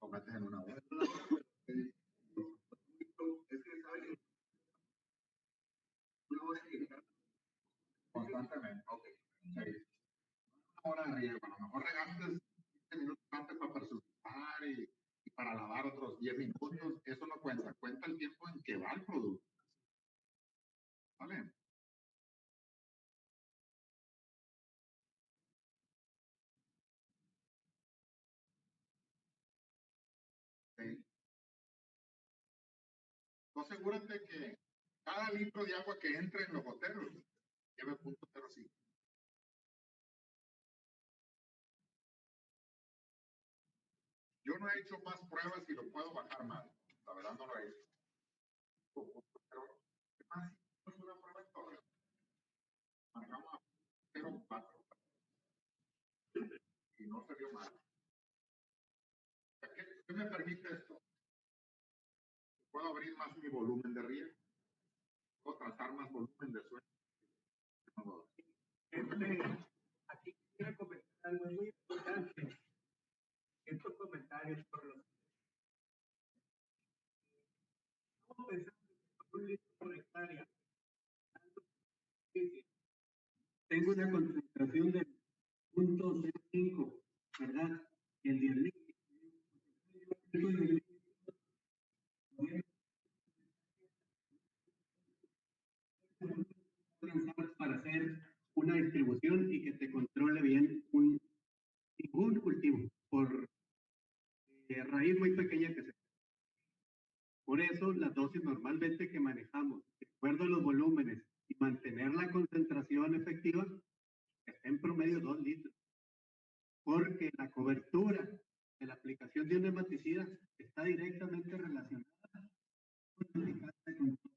Lo metes en una hora. Constantemente. Ok. Sí. Una hora de riego. A lo mejor regaste 15 minutos antes para presupuestar y para lavar otros 10 minutos. Eso no cuenta. Cuenta el tiempo en que va el producto. ¿Vale? Sí. Tú asegúrate que cada litro de agua que entre en los goteros lleve 0.05. Yo no he hecho más pruebas y lo puedo bajar más. La verdad no lo he hecho. Pero además, es una prueba en todo. Manejamos a 0.4 y no salió mal. ¿Qué me permite esto? Puedo abrir más mi volumen de riego. Puedo tratar más volumen de suelo. Aquí quiero comentar algo muy importante. Estos comentarios por los estamos pensando en un litro por hectárea. Tengo una concentración de 0.05, ¿verdad? El 10 litros. Para hacer una distribución y que te controle bien ningún cultivo por raíz muy pequeña que sea. Por eso las dosis normalmente que manejamos, de acuerdo a los volúmenes y mantener la concentración efectiva, está en promedio 2 litros. Porque la cobertura de la aplicación de un nematicida está directamente relacionada con la eficacia de control.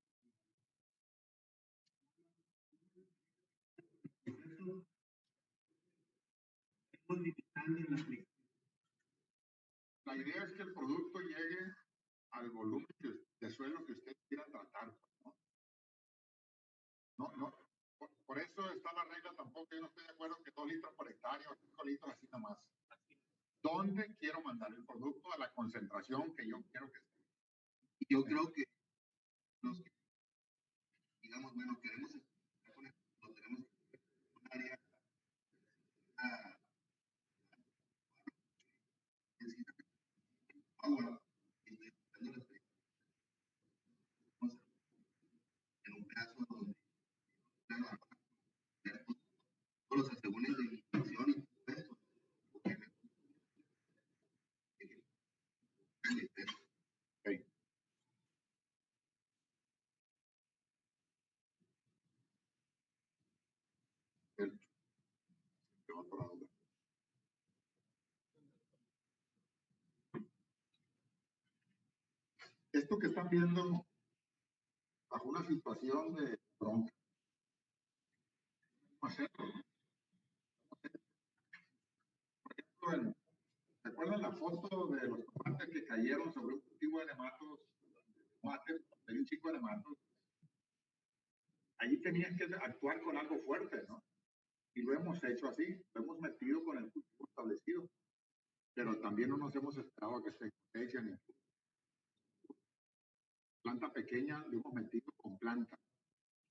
La idea es que el producto llegue al volumen de suelo que usted quiera tratar. No, por eso está la regla tampoco. Yo no estoy de acuerdo que 2 litros por hectárea o 5 litros así nomás. ¿Dónde quiero mandar el producto a la concentración que yo quiero que esté? Y yo creo que los que, digamos, bueno, queremos lo tenemos un área agua en un caso donde todos los asegúnes de inflación y todo esto, Esto que están viendo bajo una situación de bronca. ¿Se acuerdan la foto de los tomates que cayeron sobre un cultivo de nematos? Tomates, hay un chico de nematos. Allí tenías que actuar con algo fuerte, ¿no? Y lo hemos hecho así, lo hemos metido con el cultivo establecido. Pero también no nos hemos esperado a que se cosechen ni planta pequeña, lo hemos metido con planta.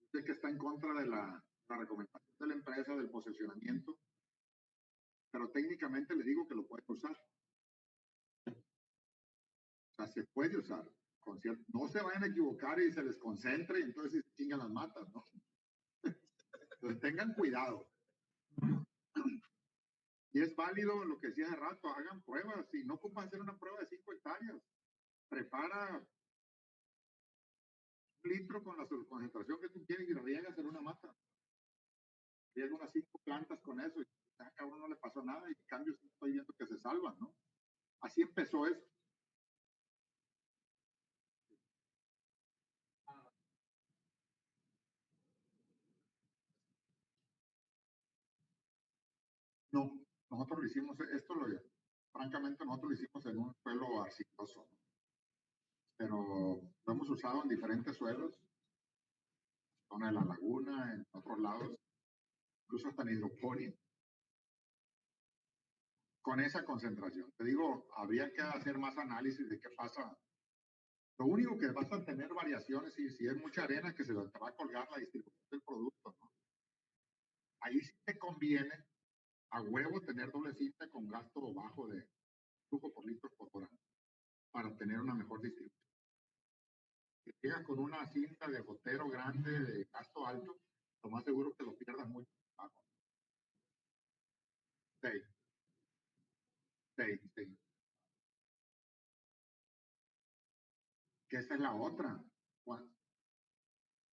Usted que está en contra de la la recomendación de la empresa del posicionamiento, pero técnicamente le digo que lo puede usar. O sea, se puede usar. No se vayan a equivocar y se les concentre y entonces se chingan las matas, ¿no? Entonces tengan cuidado. Y es válido lo que decía hace rato, hagan pruebas. Si no ocupan hacer una prueba de 5 hectáreas, prepara 1 litro con la concentración que tú quieres y lo riegas en una mata. Riega unas 5 plantas con eso y a cada uno no le pasó nada y en cambio estoy viendo que se salvan, ¿no? Así empezó esto. No, nosotros lo hicimos, francamente nosotros lo hicimos en un suelo arcilloso, ¿no? Pero lo hemos usado en diferentes suelos, zona de la laguna, en otros lados, incluso hasta en hidroponía, con esa concentración. Te digo, habría que hacer más análisis de qué pasa. Lo único que vas a tener variaciones, y si es mucha arena, que se te va a colgar la distribución del producto, ¿no? Ahí sí te conviene a huevo tener doble cinta con gasto bajo de flujo por litros por hora para tener una mejor distribución. Si llegas con una cinta de gotero grande de gasto alto, lo más seguro que lo pierdas muy bajo. Sí. Que esa es la otra.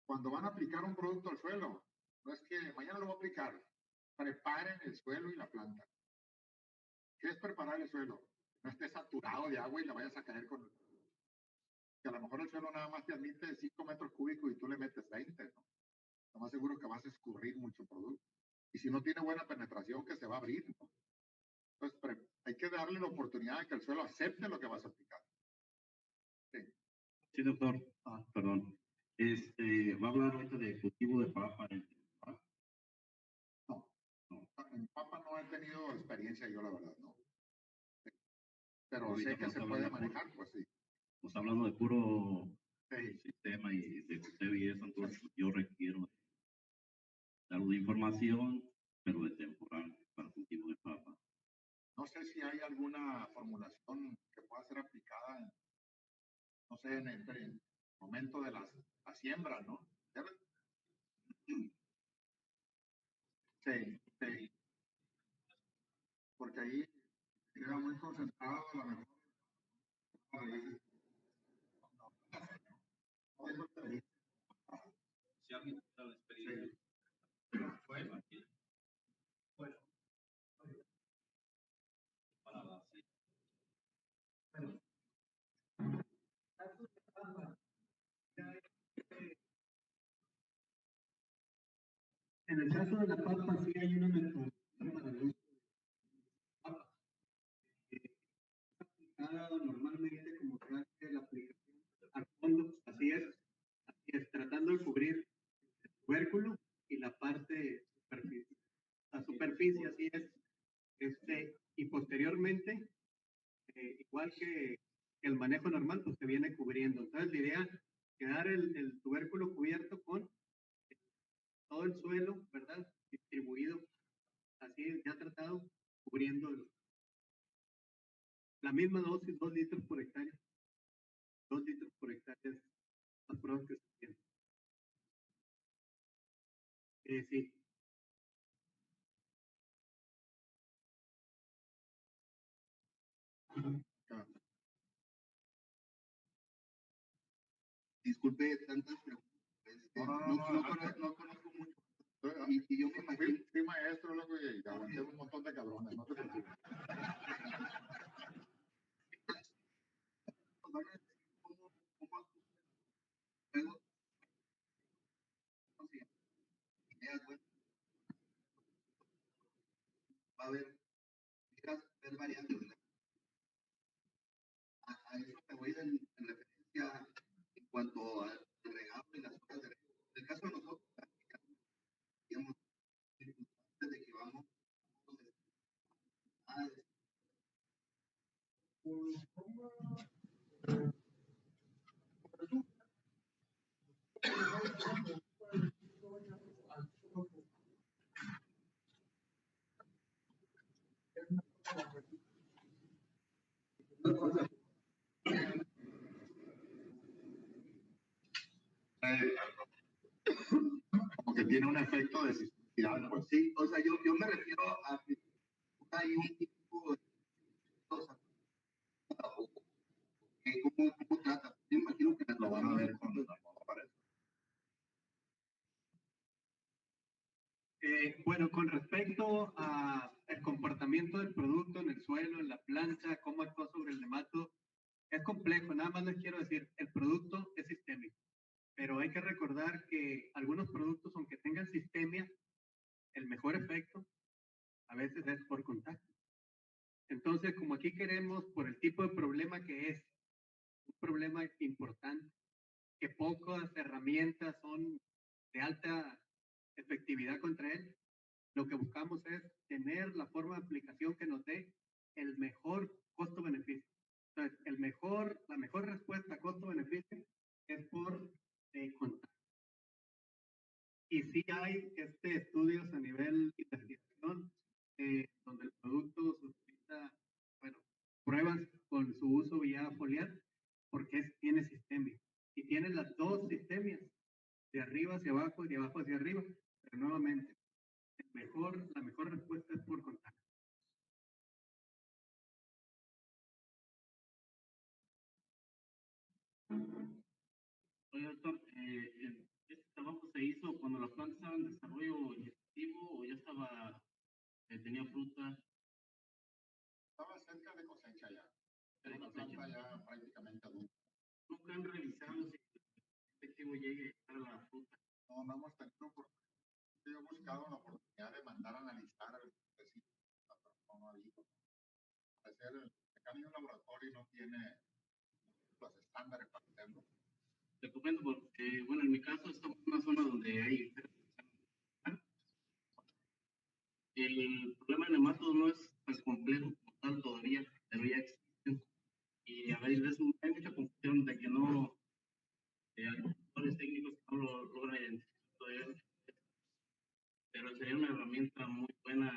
Cuando van a aplicar un producto al suelo, no es que mañana lo voy a aplicar, preparen el suelo y la planta. ¿Qué es preparar el suelo? No esté saturado de agua y la vayas a caer con... Que a lo mejor el suelo nada más te admite 5 metros cúbicos y tú le metes 20, ¿no? Lo más seguro que vas a escurrir mucho producto. Y si no tiene buena penetración, que se va a abrir, ¿no? Entonces, hay que darle la oportunidad de que el suelo acepte lo que vas a aplicar. Sí, doctor. Perdón. ¿Va a hablar ahorita de cultivo de papa? No. En papa no he tenido experiencia yo, la verdad, ¿no. Pero sé que se puede manejar, pues sí. Estamos hablando de puro sistema y de cultivo y eso, entonces yo requiero algo de información, pero de temporal para cultivo de papa. No sé si hay alguna formulación que pueda ser aplicada en, no sé, en el momento de la siembra, ¿no? Sí. Porque ahí queda muy concentrado a lo mejor. Si alguien tiene la experiencia, bueno, para la En el caso de la papa, sí hay una metodología para el uso de papa. Aplicada normalmente como se hace la aplicación al fondo, así es, tratando de cubrir el tubérculo y la parte superficie. La superficie, así es. Y posteriormente, igual que el manejo normal, pues se viene cubriendo. Entonces, la idea es quedar el tubérculo cubierto con todo el suelo, ¿verdad? Distribuido, así ya tratado, cubriendo la misma dosis, 2 litros por hectárea. 2 litros por hectárea es las pruebas que se tienen. Sí. Disculpe tantas preguntas. No conozco mucho. Y yo me imagino. Fui maestro, loco, y aguanté un montón de cabrones, no te preocupes. Va a haber variantes. A eso me voy en referencia en cuanto al regado y las horas de riego. En el caso de nosotros, digamos, de que vamos tiene un efecto de sisticidad, pues. Sí, o sea, yo me refiero a que hay un tipo de cosas, ¿cómo trata? Yo imagino que Lo van a ver cuando aparece. Bueno, con respecto a el comportamiento del producto en el suelo, en la planta, cómo actúa sobre el nemato, es complejo. Nada más les quiero decir, el producto es sistémico, pero hay que recordar que algunos productos, aunque tengan sistemia, el mejor efecto a veces es por contacto. Entonces, como aquí queremos, por el tipo de problema que es, un problema importante, que pocas herramientas son de alta efectividad contra él, lo que buscamos es tener la forma de aplicación que nos dé el mejor costo-beneficio. Entonces, la mejor respuesta costo-beneficio es por contacto. Y sí hay estudios a nivel de investigación donde el producto se utiliza, bueno, pruebas con su uso vía foliar porque tiene sistemia. Y tiene las dos sistemias, de arriba hacia abajo y de abajo hacia arriba. Pero nuevamente, la mejor respuesta es por contacto. Oye, doctor, ¿este trabajo se hizo cuando la planta estaba en desarrollo vegetativo o ya tenía fruta? Estaba cerca de cosecha ya. Era una planta ya prácticamente adulta. ¿Nunca han revisado si el efectivo llegue a la fruta? No hemos tenido oportunidad. Yo he buscado la oportunidad de mandar a analizar el residuo, pero no ha habido. Al ser acá hay un laboratorio y no tiene los estándares para hacerlo. Te comento porque, bueno, en mi caso estamos en una zona donde hay. El problema de nematodos no es tan complejo como tal todavía, pero ya existe. Y a veces hay mucha confusión de que no, hay factores técnicos que no lo logran identificar todavía. Pero sería una herramienta muy buena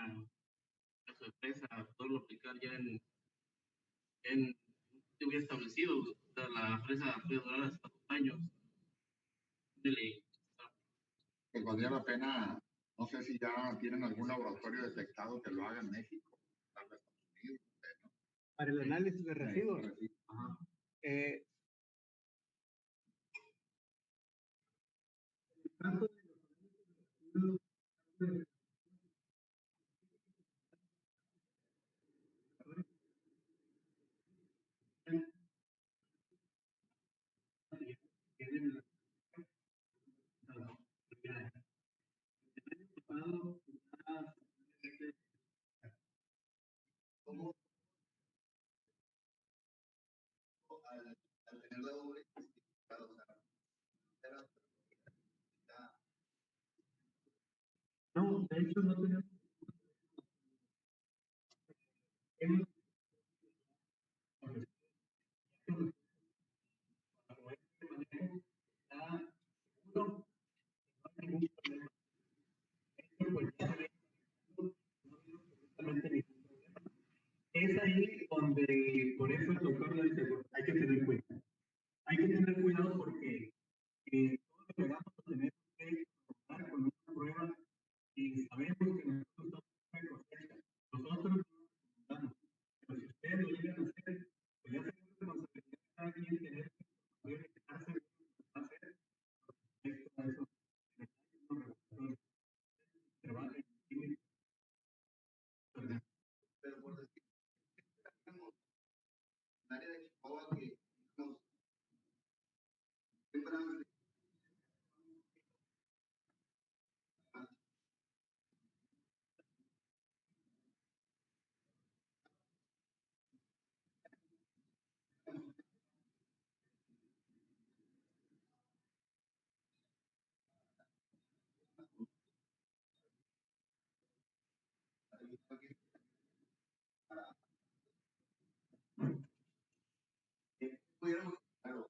a su empresa poderlo aplicar ya en un sitio bien establecido. O sea, la fresa puede durar hasta 2 años. Pues valdría la pena, no sé si ya tienen algún laboratorio detectado que lo haga en México, tal vez Estados Unidos, no sé, ¿no? Para el análisis de residuos. Ajá. ¿Cómo al tener la doble identificado, o sea, No, de hecho no tenemos. Es ahí donde, por eso el doctor lo dice, hay que tener cuidado. Hay que tener cuidado porque todo lo que vamos a tener que contar con una prueba y sabemos que nosotros estamos en cosecha. Nosotros no lo contamos. Pero si ustedes lo llegan a hacer, pues ya se responsabilidad de cada quien tener que hacer lo que va a hacer respecto a esos detalles, trabajo químico. pero por decir, digamos, en el área de Chihuahua que digamos, siembran pudiéramos, claro,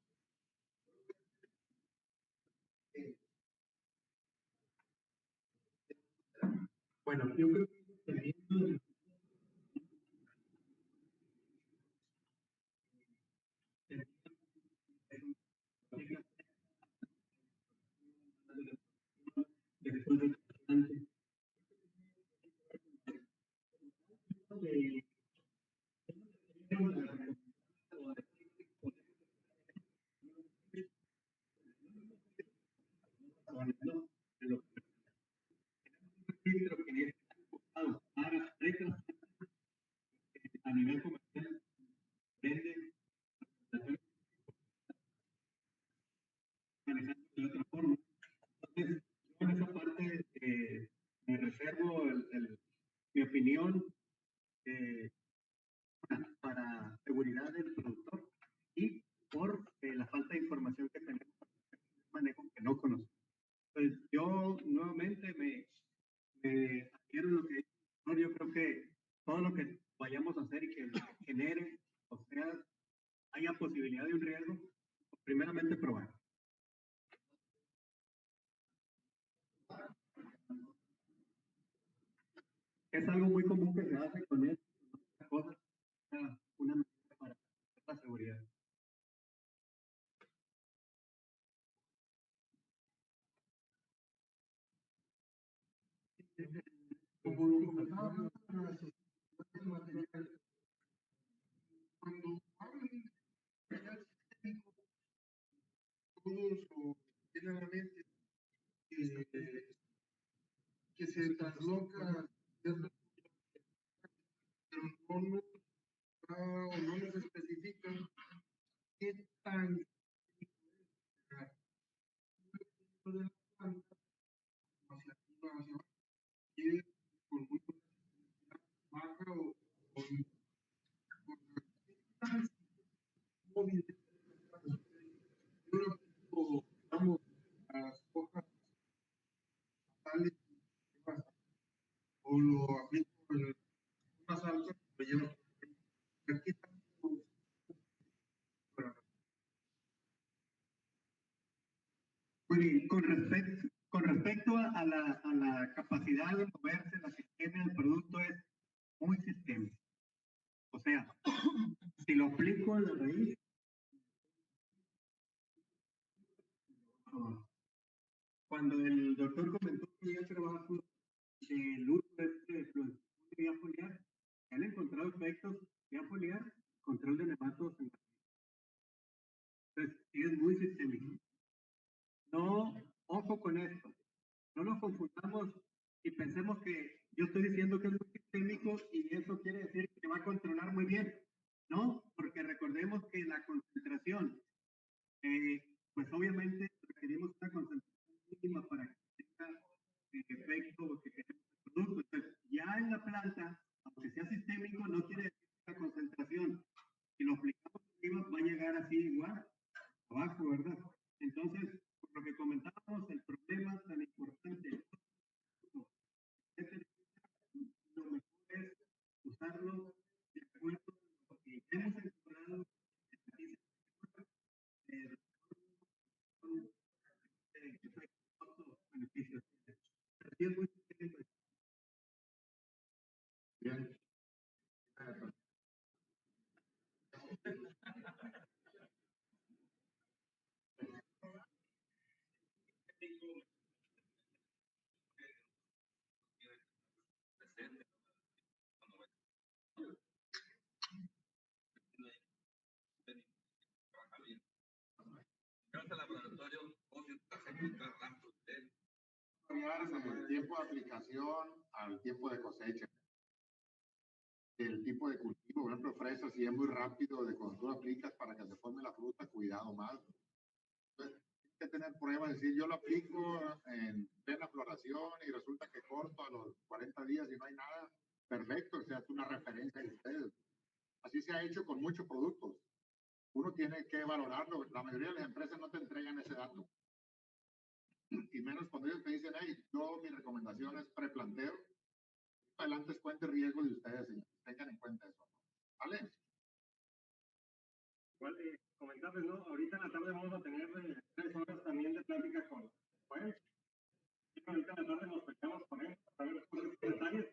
Bueno, yo creo que dependiendo de después de posibilidad de un riesgo, primeramente probar. Es algo muy común que se hace con estas cosas, una medida para la seguridad. Como lo comentábamos, cuando hablan de material sistémico, todos tienen a la mente que se trasloca, pero no nos o no nos especifican qué tan de la planta hacia arriba, hacia abajo, y con una baja o con móvil, o digamos, las hojas tales o lo aplico en una salsa, lo llevo aquí. Bueno, con respecto a la capacidad de moverse, la que tiene el producto es muy sistémico. O sea, si lo aplico en la raíz, cuando el doctor comentó que ya trabajo del uso de vía foliar, se han encontrado efectos vía foliar, control de nematodos en la raíz. Entonces, sí es muy sistémico. No, ojo con esto, no nos confundamos y pensemos que yo estoy diciendo que es muy sistémico y eso quiere decir que va a controlar muy bien. No, porque recordemos que la concentración, pues obviamente requerimos una concentración mínima para que tenga el efecto que queremos el producto. Entonces, ya en la planta, aunque sea sistémico, no quiere decir que la concentración, si lo aplicamos arriba, va a llegar así igual abajo, ¿verdad? Entonces, por lo que comentábamos, el problema tan importante, lo mejor es usarlo de acuerdo a lo que hemos encontrado beneficios. Bien. El tiempo de aplicación al tiempo de cosecha. El tipo de cultivo, por ejemplo, fresas, si es muy rápido de cuando tú lo aplicas para que se forme la fruta, cuidado más. Entonces, tienes que tener pruebas, decir, yo lo aplico en plena floración y resulta que corto a los 40 días y no hay nada. Perfecto, o sea, es una referencia de ustedes. Así se ha hecho con muchos productos. Uno tiene que valorarlo. La mayoría de las empresas no te entregan ese dato. Y menos cuando ellos te dicen, hey, yo mi recomendación es preplanteo. Adelante es cuenta de riesgo de ustedes, señores. Tengan en cuenta eso. ¿Vale? Igual, comentarles, ¿no? Ahorita en la tarde vamos a tener 3 horas también de plática con Juan. Y ahorita en la tarde nos pegamos con él para ver los detalles,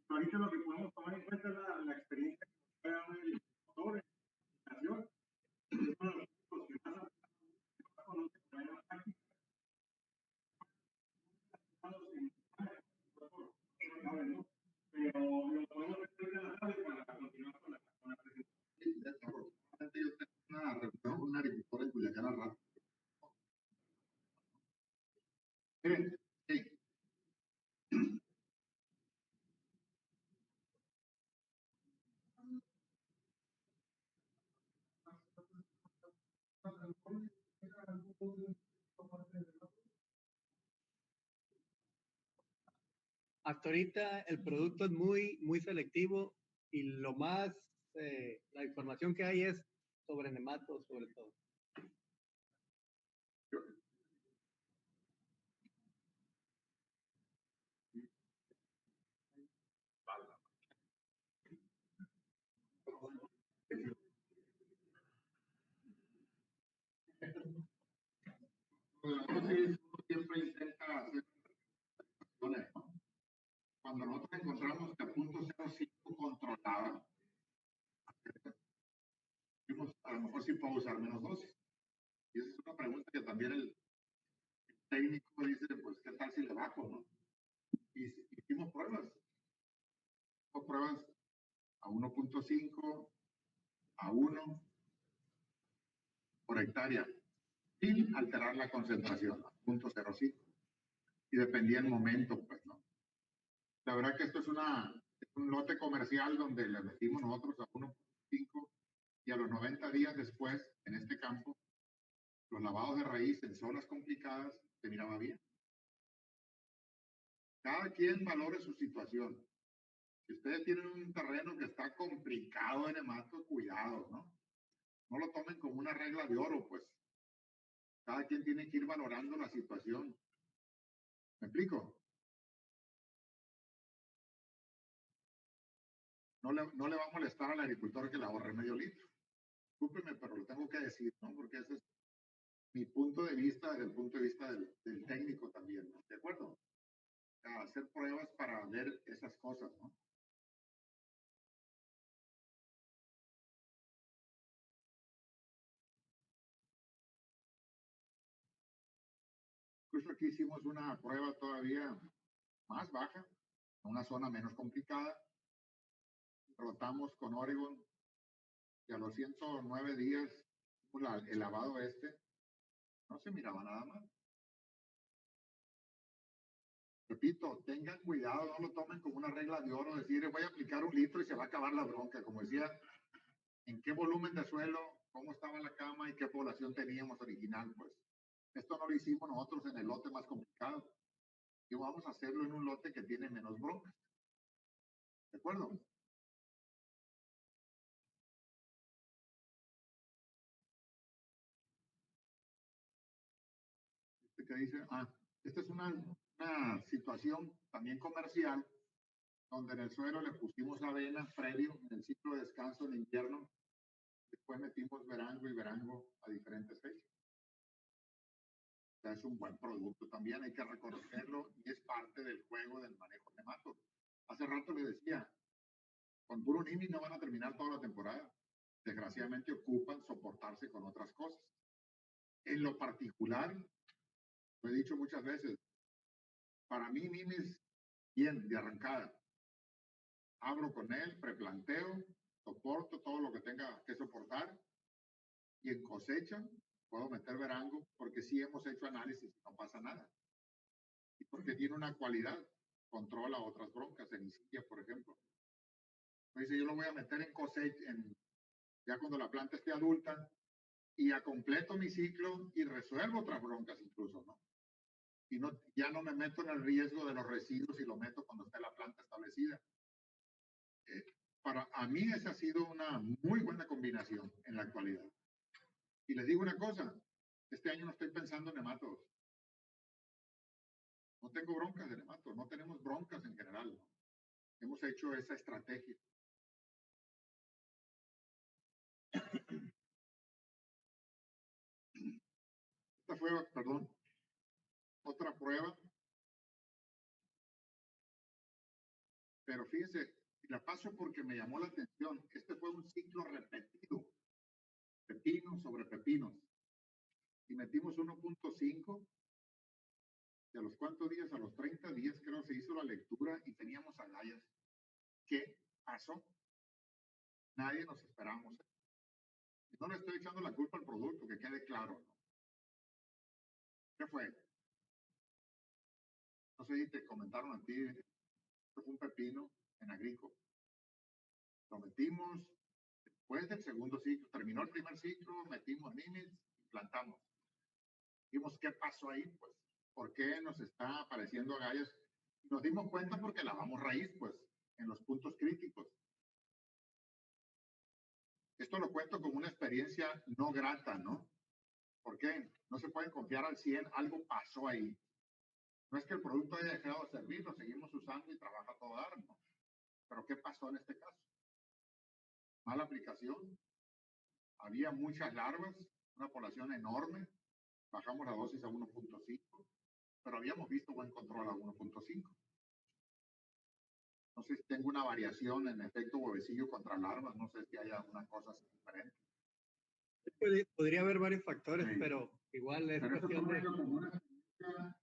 ahorita lo que podemos tomar en cuenta es la experiencia que nos da el motor, la estación, y uno de los puntos que más conoce la práctica, pero lo podemos hacer en la tarde para continuar con la presentación. Yo tengo una reunión con un agricultor en Culiacán al rato. Miren, sí. Hasta ahorita el producto es muy selectivo y lo más, la información que hay es sobre nematos, sobre todo. a lo mejor sí puedo usar menos dosis. Y esa es una pregunta que también el técnico dice, pues, ¿qué tal si le bajo, no? Y hicimos pruebas a 1.5, a 1 por hectárea, sin alterar la concentración, a 0.05. Y dependía el momento, pues, ¿no? La verdad que esto es un lote comercial donde le metimos nosotros a 1.5 y a los 90 días después, en este campo, los lavados de raíz en zonas complicadas se miraba bien. Cada quien valore su situación. Si ustedes tienen un terreno que está complicado de nematos, cuidado, ¿no? No lo tomen como una regla de oro, pues. Cada quien tiene que ir valorando la situación. ¿Me explico? No le va a molestar al agricultor que le ahorre medio litro. Discúlpeme, pero lo tengo que decir, ¿no? Porque ese es mi punto de vista desde el punto de vista del técnico también, ¿no? ¿De acuerdo? Hacer pruebas para ver esas cosas, ¿no? Incluso aquí hicimos una prueba todavía más baja, una zona menos complicada. Rotamos con Oregon y a los 109 días el lavado no se miraba nada más. Repito, tengan cuidado, no lo tomen como una regla de oro, decir voy a aplicar 1 litro y se va a acabar la bronca. Como decía, en qué volumen de suelo, cómo estaba la cama y qué población teníamos original, pues. Esto no lo hicimos nosotros en el lote más complicado. Y vamos a hacerlo en un lote que tiene menos broncas. ¿De acuerdo? ¿Qué dice? Esta es una situación también comercial donde en el suelo le pusimos avena previo en el ciclo de descanso en invierno. Después metimos verango y verango a diferentes fechas. O sea, es un buen producto también, hay que reconocerlo y es parte del juego del manejo de nematos. Hace rato le decía, con puro NIMI no van a terminar toda la temporada. Desgraciadamente ocupan soportarse con otras cosas. En lo particular, lo he dicho muchas veces, para mí NIMI es bien de arrancada. Abro con él, preplanteo, soporto todo lo que tenga que soportar y en cosecha puedo meter verango porque sí hemos hecho análisis y no pasa nada. Y porque tiene una cualidad, controla otras broncas, semilla, por ejemplo. Entonces yo lo voy a meter en cosecha, ya cuando la planta esté adulta, y a completo mi ciclo y resuelvo otras broncas incluso, ¿no? Y no, ya no me meto en el riesgo de los residuos y lo meto cuando esté la planta establecida. Para a mí esa ha sido una muy buena combinación en la actualidad. Y les digo una cosa, este año no estoy pensando en nematos. No tengo broncas de nematos, no tenemos broncas en general, ¿no? Hemos hecho esa estrategia. Esta fue, perdón, otra prueba. Pero fíjense, la paso porque me llamó la atención. Este fue un ciclo repetido. Pepinos sobre pepinos. Y metimos 1.5. Y a los cuantos días, a los 30 días, creo, se hizo la lectura y teníamos agallas. ¿Qué pasó? Nadie nos esperamos. No le estoy echando la culpa al producto, que quede claro, ¿no? ¿Qué fue? No sé si te comentaron a ti, esto fue un pepino en agrícola. Lo metimos después del segundo ciclo, terminó el primer ciclo, metimos NIMIS y plantamos. Vimos qué pasó ahí, pues, por qué nos está apareciendo agallas. Nos dimos cuenta porque lavamos raíz, pues, en los puntos críticos. Esto lo cuento como una experiencia no grata, ¿no? ¿Por qué? No se pueden confiar al 100, algo pasó ahí. No es que el producto haya dejado de servir, lo seguimos usando y trabaja a todo dar, ¿no? Pero ¿qué pasó en este caso? Mala aplicación, había muchas larvas, una población enorme, bajamos la dosis a 1.5, pero habíamos visto buen control a 1.5. No sé si tengo una variación en efecto huevecillo contra larvas, no sé si hay alguna cosa diferente. podría haber varios factores, Sí. pero igual es Pero esto cuestión de... como una experiencia.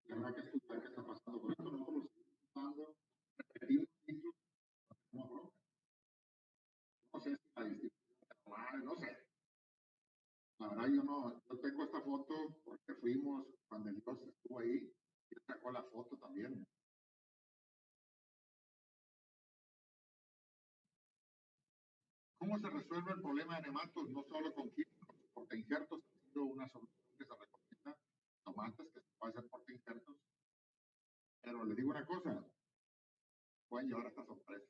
Y habrá que estudiar qué está pasando con esto. Nosotros lo seguimos usando, repetimos ciclos, no bronca. No sé si la distribución, no sé. La verdad, yo tengo esta foto porque fuimos, cuando el Dios estuvo ahí, y sacó la foto también. ¿Cómo se resuelve el problema de nematos? No solo con químicos, porque injertos ha sido una solución que se recomienda. Tomates que se puede hacer por injertos. Pero les digo una cosa, pueden llevar hasta sorpresa.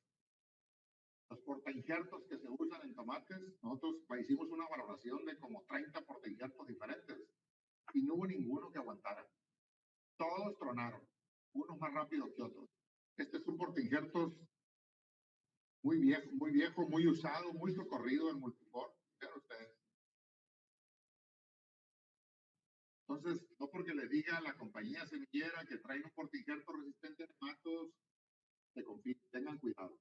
Los portainjertos que se usan en tomates, nosotros hicimos una valoración de como 30 portainjertos diferentes y no hubo ninguno que aguantara. Todos tronaron, unos más rápidos que otros. Este es un portainjertos muy viejo, muy usado, muy socorrido en Multifor. Vean ustedes. Entonces, no porque le diga a la compañía semillera que trae un portainjerto resistente a nematos, se confíen, tengan cuidado.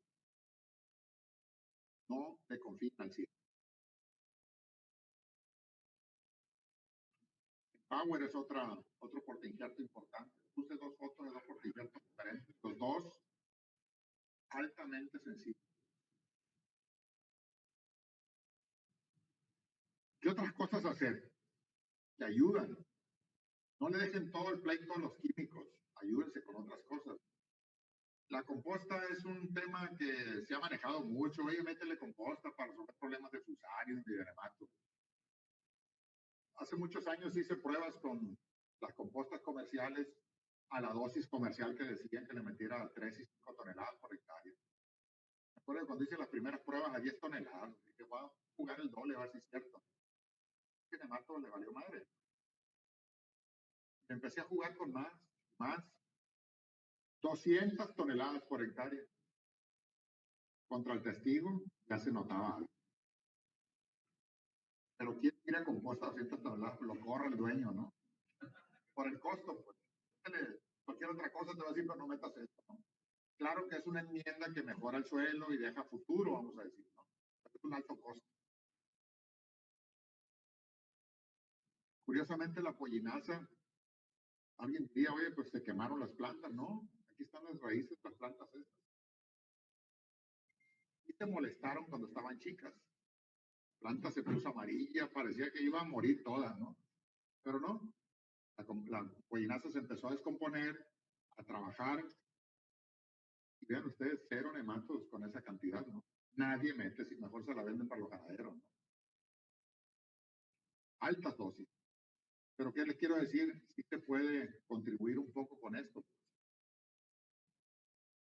No se confíen al 100. Power es otro portainjerto importante. Puse dos fotos de dos portainjertos diferentes, los dos altamente sensibles. ¿Qué otras cosas hacer? Que ayudan. No le dejen todo el pleito a los químicos, ayúdense con otras cosas. La composta es un tema que se ha manejado mucho. Oye, métele composta para resolver problemas de fusarios y de nematos. Hace muchos años hice pruebas con las compostas comerciales a la dosis comercial que decían que le metiera 3 y 5 toneladas por hectárea. Me acuerdo cuando hice las primeras pruebas a 10 toneladas. Dije, voy a jugar el doble a ver si es cierto. Que nemato le valió madre. Empecé a jugar con más. 200 toneladas por hectárea. Contra el testigo ya se notaba algo. Pero ¿quién tira composta a 200 toneladas? Lo corre el dueño, ¿no? Por el costo, pues. Cualquier otra cosa te va a decir, pero no metas esto, ¿no? Claro que es una enmienda que mejora el suelo y deja futuro, vamos a decir, ¿no? Pero es un alto costo. Curiosamente, la pollinaza, alguien diría, oye, pues se quemaron las plantas, ¿no? Aquí están las raíces, las plantas estas. Y se molestaron cuando estaban chicas. La planta se puso amarilla, parecía que iba a morir toda, ¿no? Pero no. La pollinaza se empezó a descomponer, a trabajar. Y vean ustedes, 0 nematos con esa cantidad, ¿no? Nadie mete, si mejor se la venden para los ganaderos, ¿no? Altas dosis. Pero ¿qué les quiero decir? Sí se puede contribuir un poco con esto.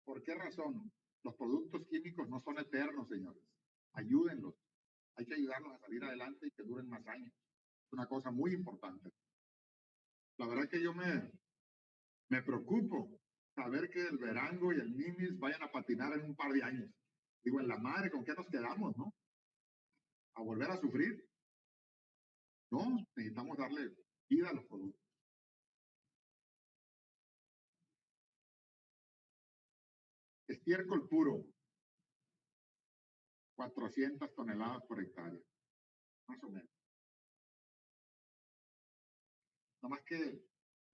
¿Por qué razón? Los productos químicos no son eternos, señores. Ayúdenlos. Hay que ayudarlos a salir adelante y que duren más años. Es una cosa muy importante. La verdad que yo me preocupo saber que el verango y el nimis vayan a patinar en un par de años. Digo, en la madre, ¿con qué nos quedamos, no? ¿A volver a sufrir? No, necesitamos darle vida a los productos. Estiércol puro, 400 toneladas por hectárea, más o menos. No más que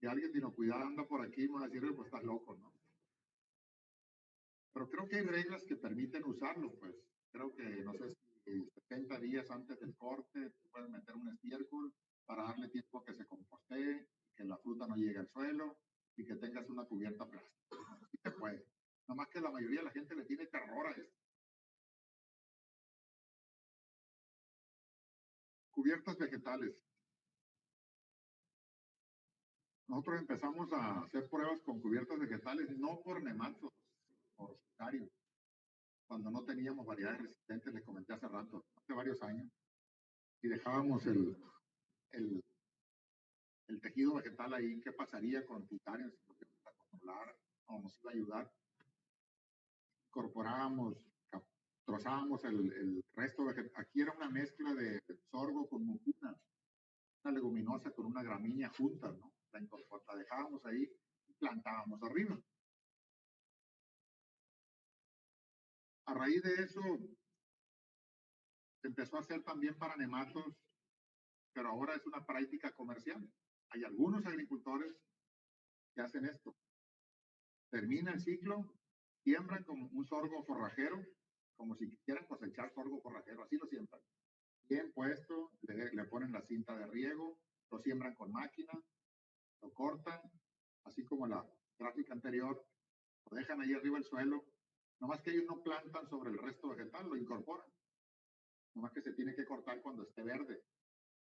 alguien de inocuidad anda por aquí y me va a decir, pues estás loco, ¿no? Pero creo que hay reglas que permiten usarlo, pues. Creo que, no sé si 70 días antes del corte, puedes meter un estiércol para darle tiempo a que se compostee, que la fruta no llegue al suelo y que tengas una cubierta plástica. Sí se puede. Nada más que la mayoría de la gente le tiene terror a esto. Cubiertas vegetales. Nosotros empezamos a hacer pruebas con cubiertas vegetales, no por nematos, por fusarios. Cuando no teníamos variedades resistentes, les comenté hace rato, hace varios años, y dejábamos el tejido vegetal ahí, ¿qué pasaría con fusarios? Si lo íbamos a controlar, o nos iba a ayudar. Incorporábamos trozábamos el resto de aquí era una mezcla de sorgo con mucuna, una leguminosa con una gramínea juntas, ¿no? La dejábamos ahí y plantábamos arriba. A raíz de eso, se empezó a hacer también para nematos, pero ahora es una práctica comercial. Hay algunos agricultores que hacen esto. Termina el ciclo, siembran como un sorgo forrajero, como si quisieran cosechar sorgo forrajero, así lo siembran. Bien puesto, le ponen la cinta de riego, lo siembran con máquina, lo cortan, así como la gráfica anterior, lo dejan ahí arriba el suelo, nomás que ellos no plantan sobre el resto vegetal, lo incorporan. Nomás que se tiene que cortar cuando esté verde,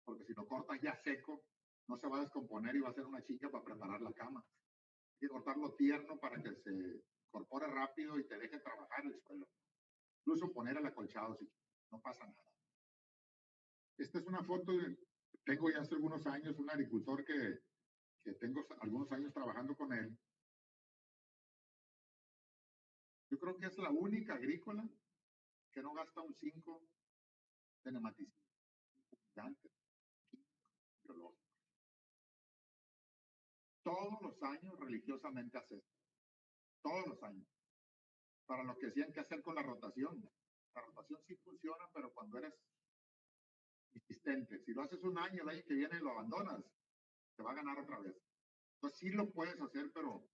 porque si lo cortas ya seco, no se va a descomponer y va a ser una chica para preparar la cama. Hay que cortarlo tierno para que se incorpore rápido y te deje trabajar el suelo. Incluso poner el acolchado si no pasa nada. Esta es una foto, tengo ya hace algunos años un agricultor que tengo algunos años trabajando con él. Yo creo que es la única agrícola que no gasta un 5 de nematicida, biológico. Todos los años religiosamente hace esto. Todos los años. Para lo que decían que hacer con la rotación. La rotación sí funciona, pero cuando eres insistente. Si lo haces un año, el año que viene lo abandonas, te va a ganar otra vez. Entonces sí lo puedes hacer, pero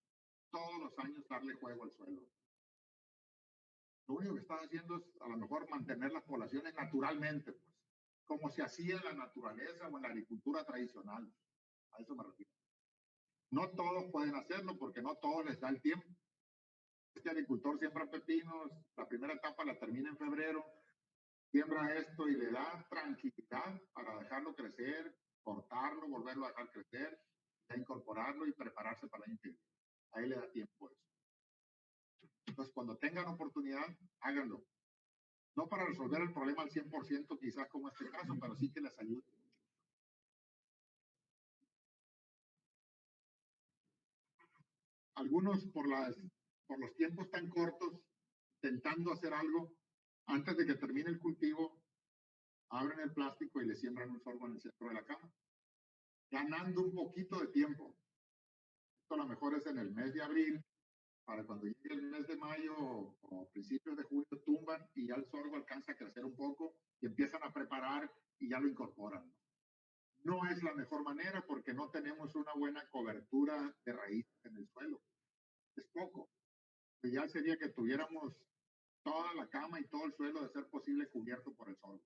todos los años darle juego al suelo. Lo único que estás haciendo es a lo mejor mantener las poblaciones naturalmente, pues, como se hacía en la naturaleza o en la agricultura tradicional. A eso me refiero. No todos pueden hacerlo porque no todos les da el tiempo. Este agricultor siembra pepinos, la primera etapa la termina en febrero, siembra esto y le da tranquilidad para dejarlo crecer, cortarlo, volverlo a dejar crecer, ya incorporarlo y prepararse para el año que viene. Ahí le da tiempo eso. Entonces, cuando tengan oportunidad, háganlo. No para resolver el problema al 100%, quizás como este caso, pero sí que les ayude. Algunos por los tiempos tan cortos, intentando hacer algo, antes de que termine el cultivo, abren el plástico y le siembran un sorgo en el centro de la cama, ganando un poquito de tiempo. Esto a lo mejor es en el mes de abril, para cuando llegue el mes de mayo o principios de julio tumban y ya el sorgo alcanza a crecer un poco y empiezan a preparar y ya lo incorporan. No es la mejor manera porque no tenemos una buena cobertura de raíces en el suelo. Es poco. Lo ideal sería que tuviéramos toda la cama y todo el suelo de ser posible cubierto por el sorgo.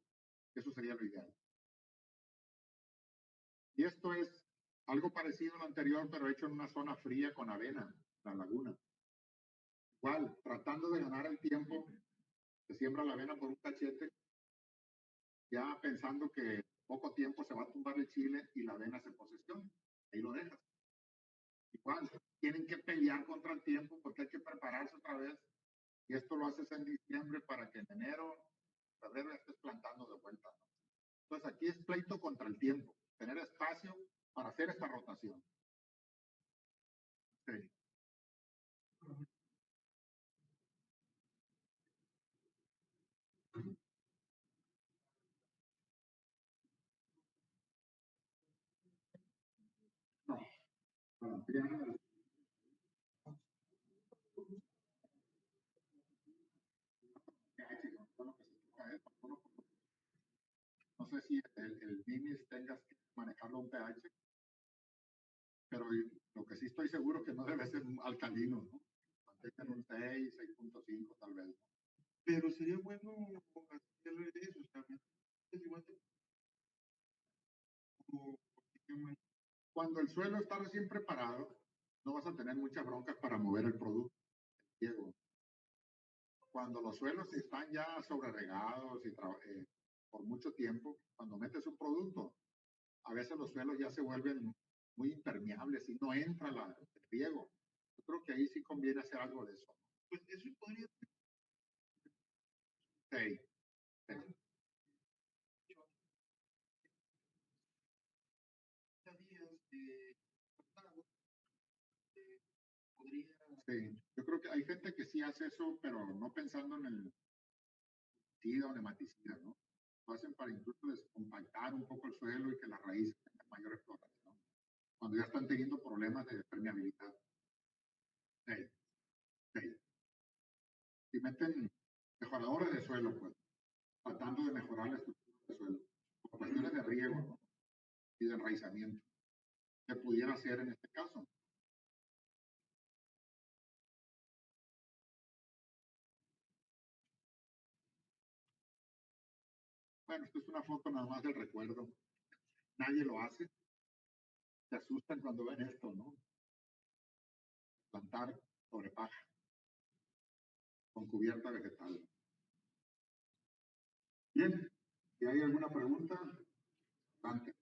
Eso sería lo ideal. Y esto es algo parecido a lo anterior, pero hecho en una zona fría con avena, la laguna. Igual, tratando de ganar el tiempo, se siembra la avena por un cachete, ya pensando que poco tiempo se va a tumbar el chile y la avena se posesiona. Ahí lo dejas. Igual, tienen que pelear contra el tiempo porque hay que prepararse otra vez. Y esto lo haces en diciembre para que en enero, febrero estés plantando de vuelta, ¿no? Entonces aquí es pleito contra el tiempo, tener espacio para hacer esta rotación. Sí. No, no sé si el NIMIS tengas que manejarlo un pH, pero lo que sí estoy seguro que no debe ser alcalino, ¿no? Mantengan un 6, 6.5 tal vez. Pero sería bueno hacerle eso, o sea, es igual de... Cuando el suelo está recién preparado, no vas a tener muchas broncas para mover el producto. Diego. Cuando los suelos están ya sobreregados y por mucho tiempo, cuando metes un producto, a veces los suelos ya se vuelven muy impermeables y no entra el riego. Yo creo que ahí sí conviene hacer algo de eso. Pues eso podría ser. Sí. Sí. Sí, yo creo que hay gente que sí hace eso, pero no pensando en el fungicida o nematicida, ¿no? Lo hacen para incluso descompactar un poco el suelo y que las raíces tengan mayor explotación. Cuando ya están teniendo problemas de permeabilidad. Si meten mejoradores de suelo, pues, tratando de mejorar la estructura del suelo, por cuestiones de riego, ¿no? Y de enraizamiento, que pudiera ser en este caso. Bueno, esto es una foto nada más del recuerdo. Nadie lo hace. Se asustan cuando ven esto, ¿no? Plantar sobre paja, con cubierta vegetal. Bien, si hay alguna pregunta, adelante.